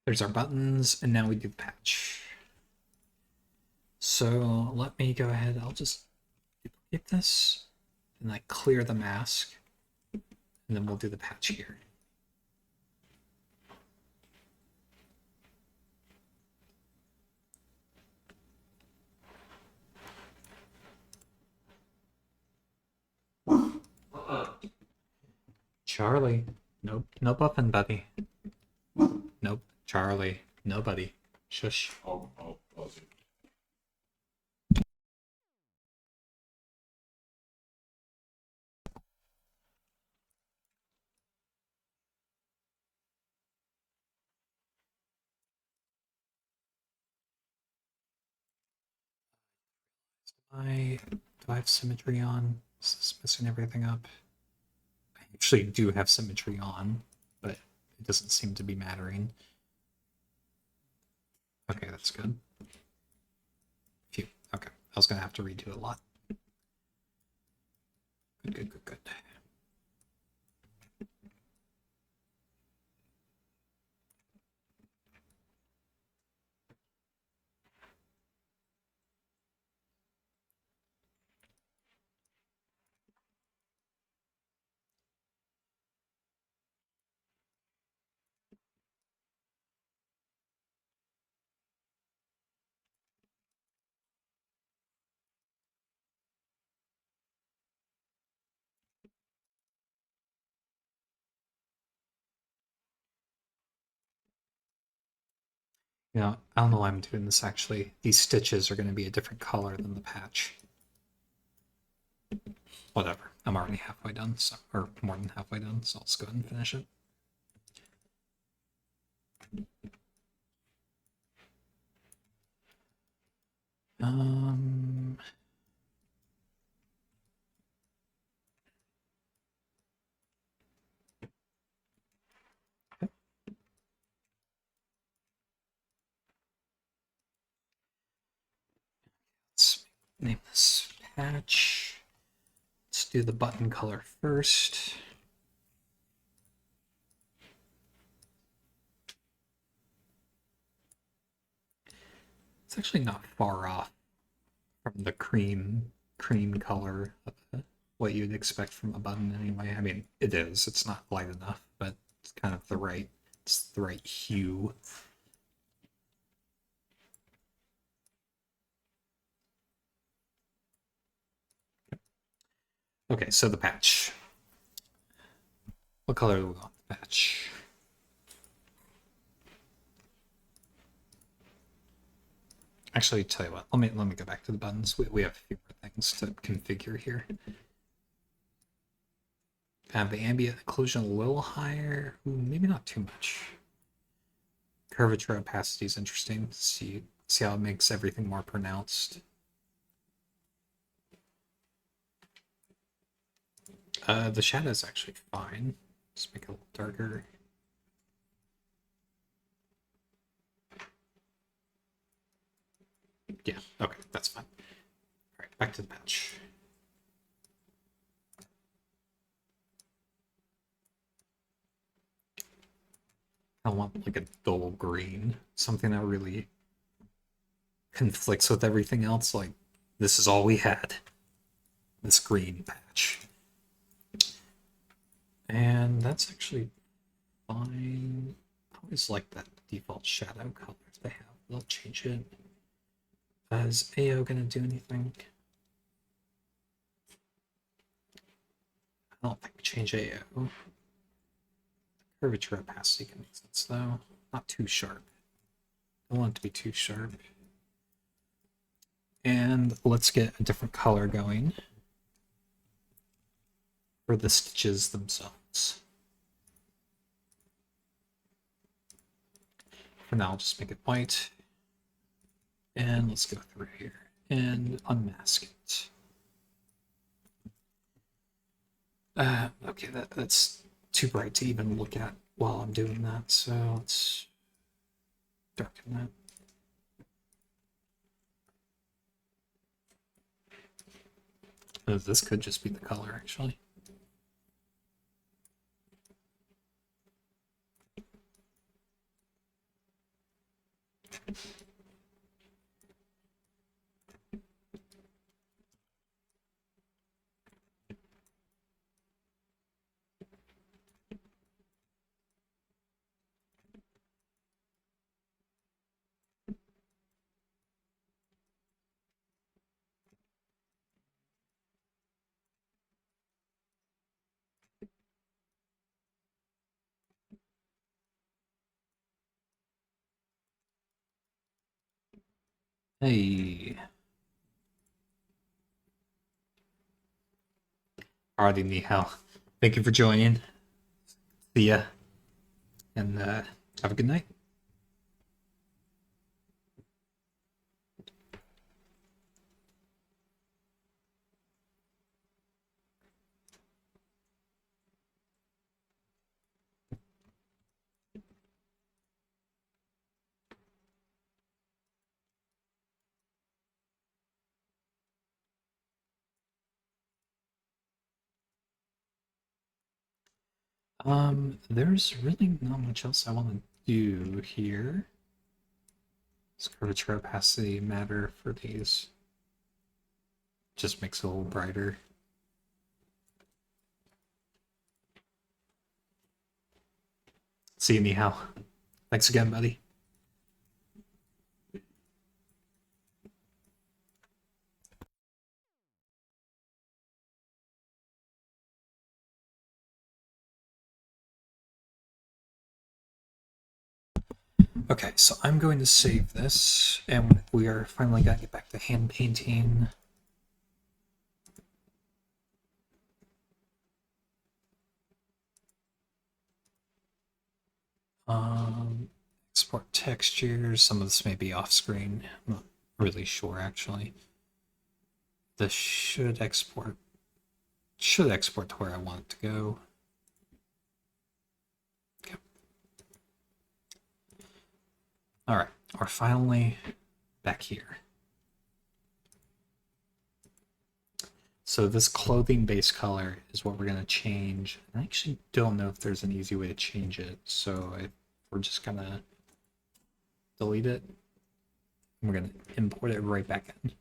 There's our buttons, and now we do the patch. So let me go ahead, I'll just duplicate this, and I clear the mask, and then we'll do the patch here. Charlie, nope, no buffing, buddy. Nope, Charlie, nobody. Shush. Oh. Do I have symmetry on? Is this messing everything up? I actually do have symmetry on, but it doesn't seem to be mattering. Okay, that's good. Phew. Okay, I was gonna have to redo a lot. Good. You know, I don't know why I'm doing this actually. These stitches are going to be a different color than the patch. Whatever. I'm already halfway done, so, or more than halfway done, so let's go ahead and finish it. Um, let's name this patch. Let's do the button color first. It's actually not far off from the cream color of what you'd expect from a button anyway. I mean, it is. It's not light enough, but it's kind of it's the right hue. Okay, so the patch. What color do we want the patch? Actually, tell you what, let me go back to the buttons. We have a few more things to configure here. Have the ambient occlusion a little higher. Ooh, maybe not too much. Curvature opacity is interesting. See how it makes everything more pronounced. The shadow is actually fine. Just make it a little darker. Yeah, okay, that's fine. All right, back to the patch. I want like a dull green, something that really conflicts with everything else. Like, this is all we had. This green patch. And that's actually fine. I always like that default shadow color they have. They'll change it. Is AO gonna do anything? I don't think change AO. Curvature opacity can make sense though. Not too sharp. I don't want it to be too sharp. And let's get a different color going for the stitches themselves. For now, I'll just make it white. And let's go through here and unmask it. Okay, that's too bright to even look at while I'm doing that, so let's darken that. This could just be the color, actually. Hey. Alrighty, Nihao. Thank you for joining. See ya. And have a good night. There's really not much else I want to do here. Does curvature opacity matter for these? Just makes it a little brighter. See you, Nihao. Thanks again, buddy. Okay, so I'm going to save this, and we are finally going to get back to hand painting. Export textures. Some of this may be off screen. I'm not really sure actually. This should export to where I want it to go. Okay. All right, we're finally back here. So this clothing base color is what we're going to change. I actually don't know if there's an easy way to change it. So we're just going to delete it. And we're going to import it right back in.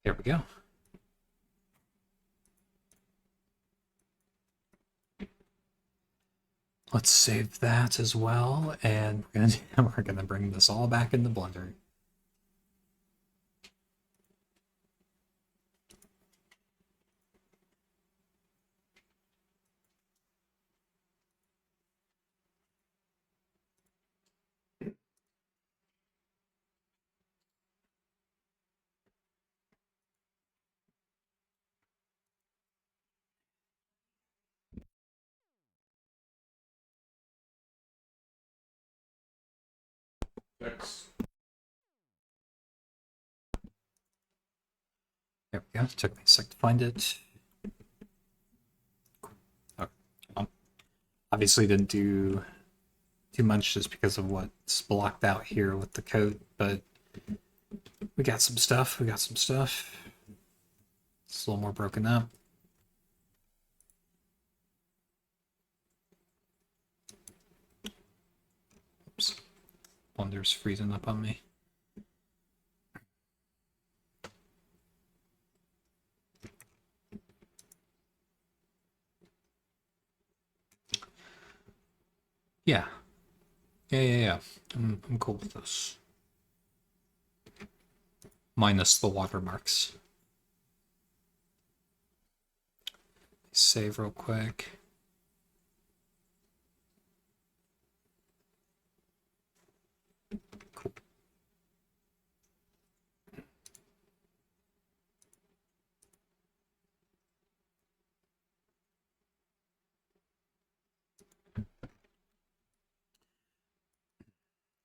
There we go. Let's save that as well, and we're gonna bring this all back into Blender. Next. There we go. Took me a sec to find it. Okay. Obviously didn't do too much just because of what's blocked out here with the code, but we got some stuff. It's a little more broken up. Oops. Blender's freezing up on me. Yeah. Yeah. I'm cool with this. Minus the watermarks. Save real quick. Cool.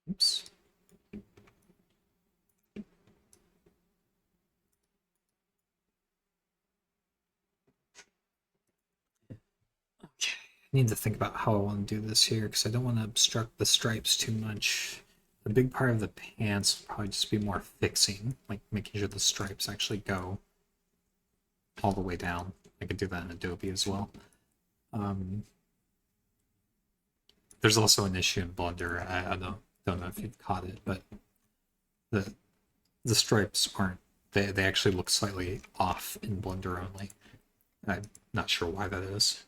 Oops. Okay. I need to think about how I want to do this here because I don't want to obstruct the stripes too much. The big part of the pants will probably just be more fixing, like making sure the stripes actually go all the way down. I could do that in Adobe as well. There's also an issue in Blender. I don't know if you've caught it, but the the stripes aren't. They actually look slightly off in Blender only. I'm not sure why that is.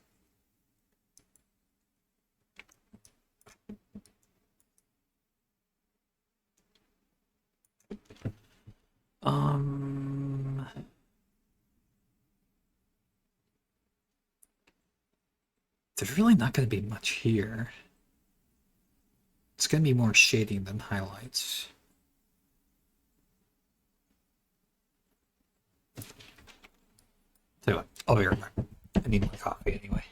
Um, there's really not going to be much here. It's going to be more shading than highlights. Tell you what, I'll be right back. I need my coffee anyway.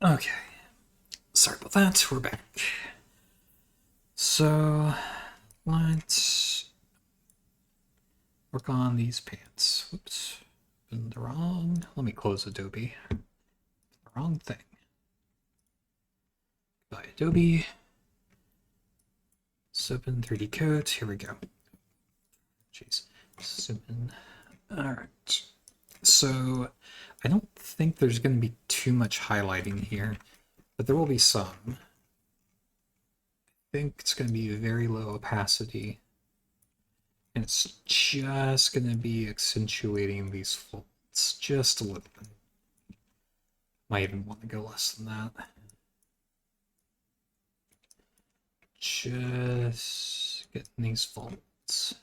Okay, sorry about that. We're back. So let's work on these pants. Whoops, been the wrong. Let me close Adobe. The wrong thing. By Adobe. 3D codes. Here we go. Jeez. Zoom in. All right. So I don't think there's going to be too much highlighting here, but there will be some. I think it's going to be very low opacity, and it's just going to be accentuating these folds just a little bit. Might even want to go less than that. Just getting these folds.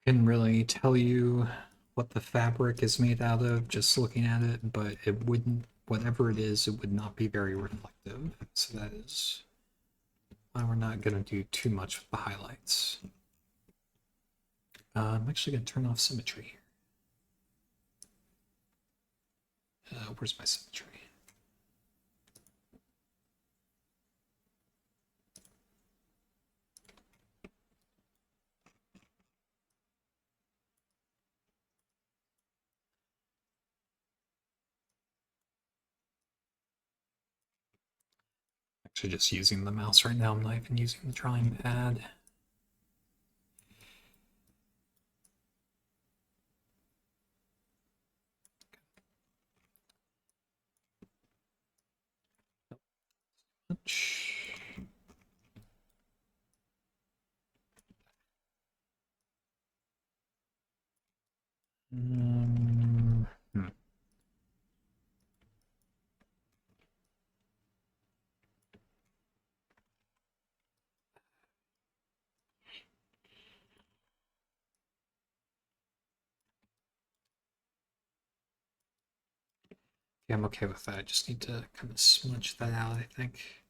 Can really tell you what the fabric is made out of just looking at it, but it wouldn't, whatever it is, it would not be very reflective. So that is why we're not going to do too much with the highlights. I'm actually going to turn off symmetry here. Where's my symmetry? Actually just using the mouse right now. I'm not even using the drawing pad. Hmm. Yeah, I'm okay with that. I just need to kind of smudge that out, I think.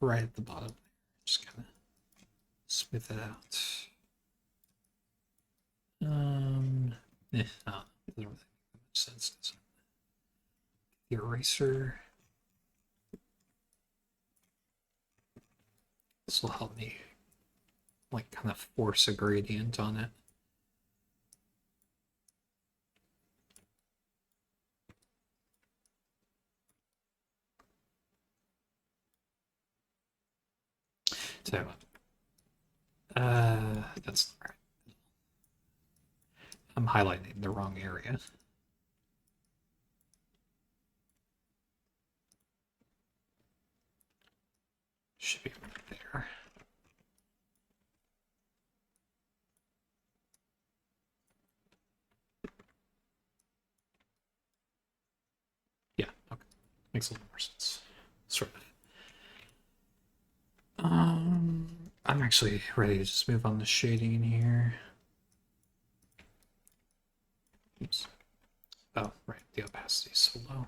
Right at the bottom. Just kind of smooth it out. No, doesn't really make much sense, does it? The eraser. This will help me, like, kind of force a gradient on it. So, that's not right. I'm highlighting the wrong area. Should be right there. Yeah, okay. Makes a little more sense. Sort of. I'm actually ready to just move on to shading in here. Oops. Oh, right, the opacity is so low.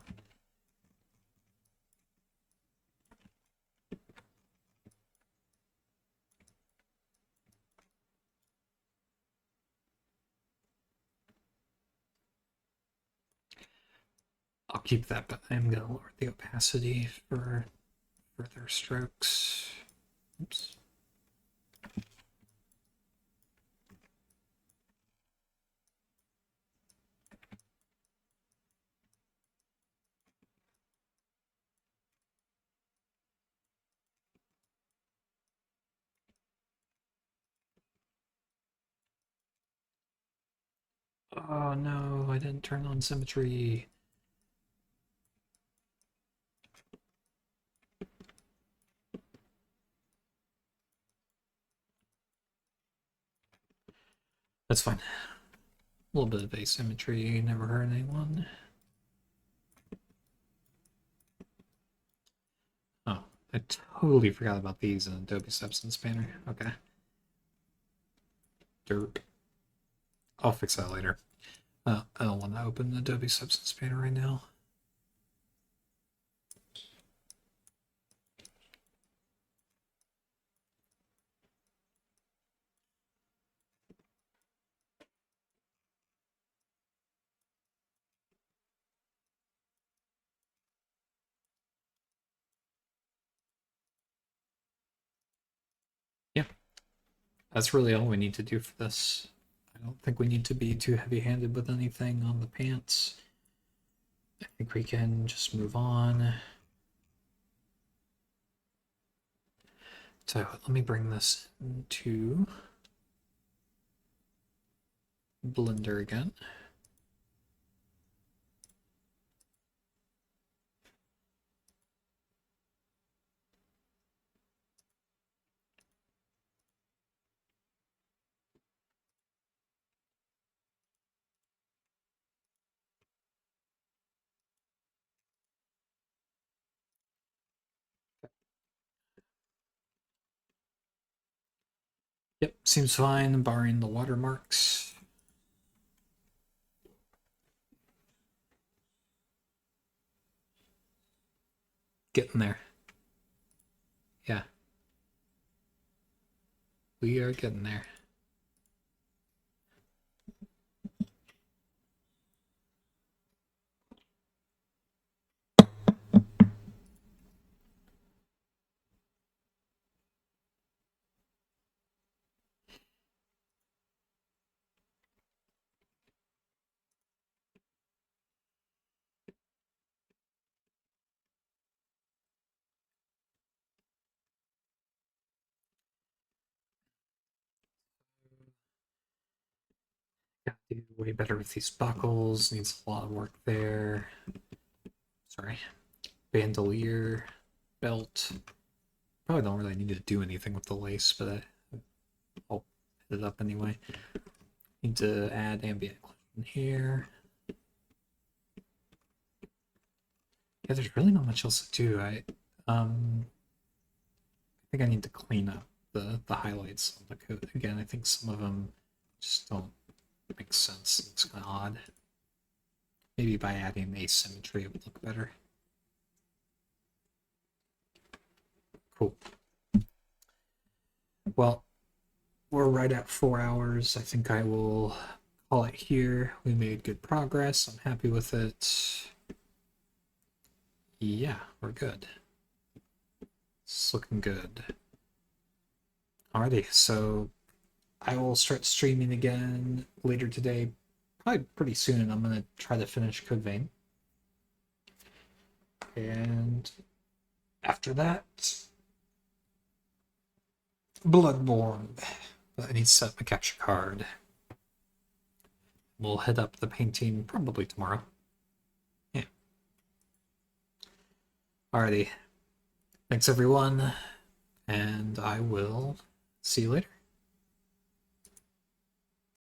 I'll keep that, but I'm gonna lower the opacity for further strokes. Oops. Oh no, I didn't turn on symmetry. That's fine. A little bit of asymmetry never hurt anyone. Oh, I totally forgot about these in Adobe Substance Painter. Okay. Derp. I'll fix that later. I don't want to open the Adobe Substance Painter right now. Yeah, that's really all we need to do for this. I don't think we need to be too heavy-handed with anything on the pants. I think we can just move on. So let me bring this into Blender again. Yep, seems fine, barring the watermarks. Getting there. Yeah. We are getting there. Gotta do way better with these buckles. Needs a lot of work there. Sorry. Bandolier, belt. Probably don't really need to do anything with the lace, but I'll hit it up anyway. Need to add ambient in here. Yeah, there's really not much else to do. I think I need to clean up the highlights on the coat again. I think some of them just don't make sense. It's kind of odd. Maybe by adding asymmetry it would look better. Cool. Well, we're right at 4 hours. I think I will call it here. We made good progress. I'm happy with it. Yeah, we're good. It's looking good. Alrighty, so I will start streaming again later today, probably pretty soon. I'm gonna try to finish Code Vein. And after that, Bloodborne. I need to set up my capture card. We'll head up the painting probably tomorrow. Yeah. Alrighty. Thanks everyone, and I will see you later.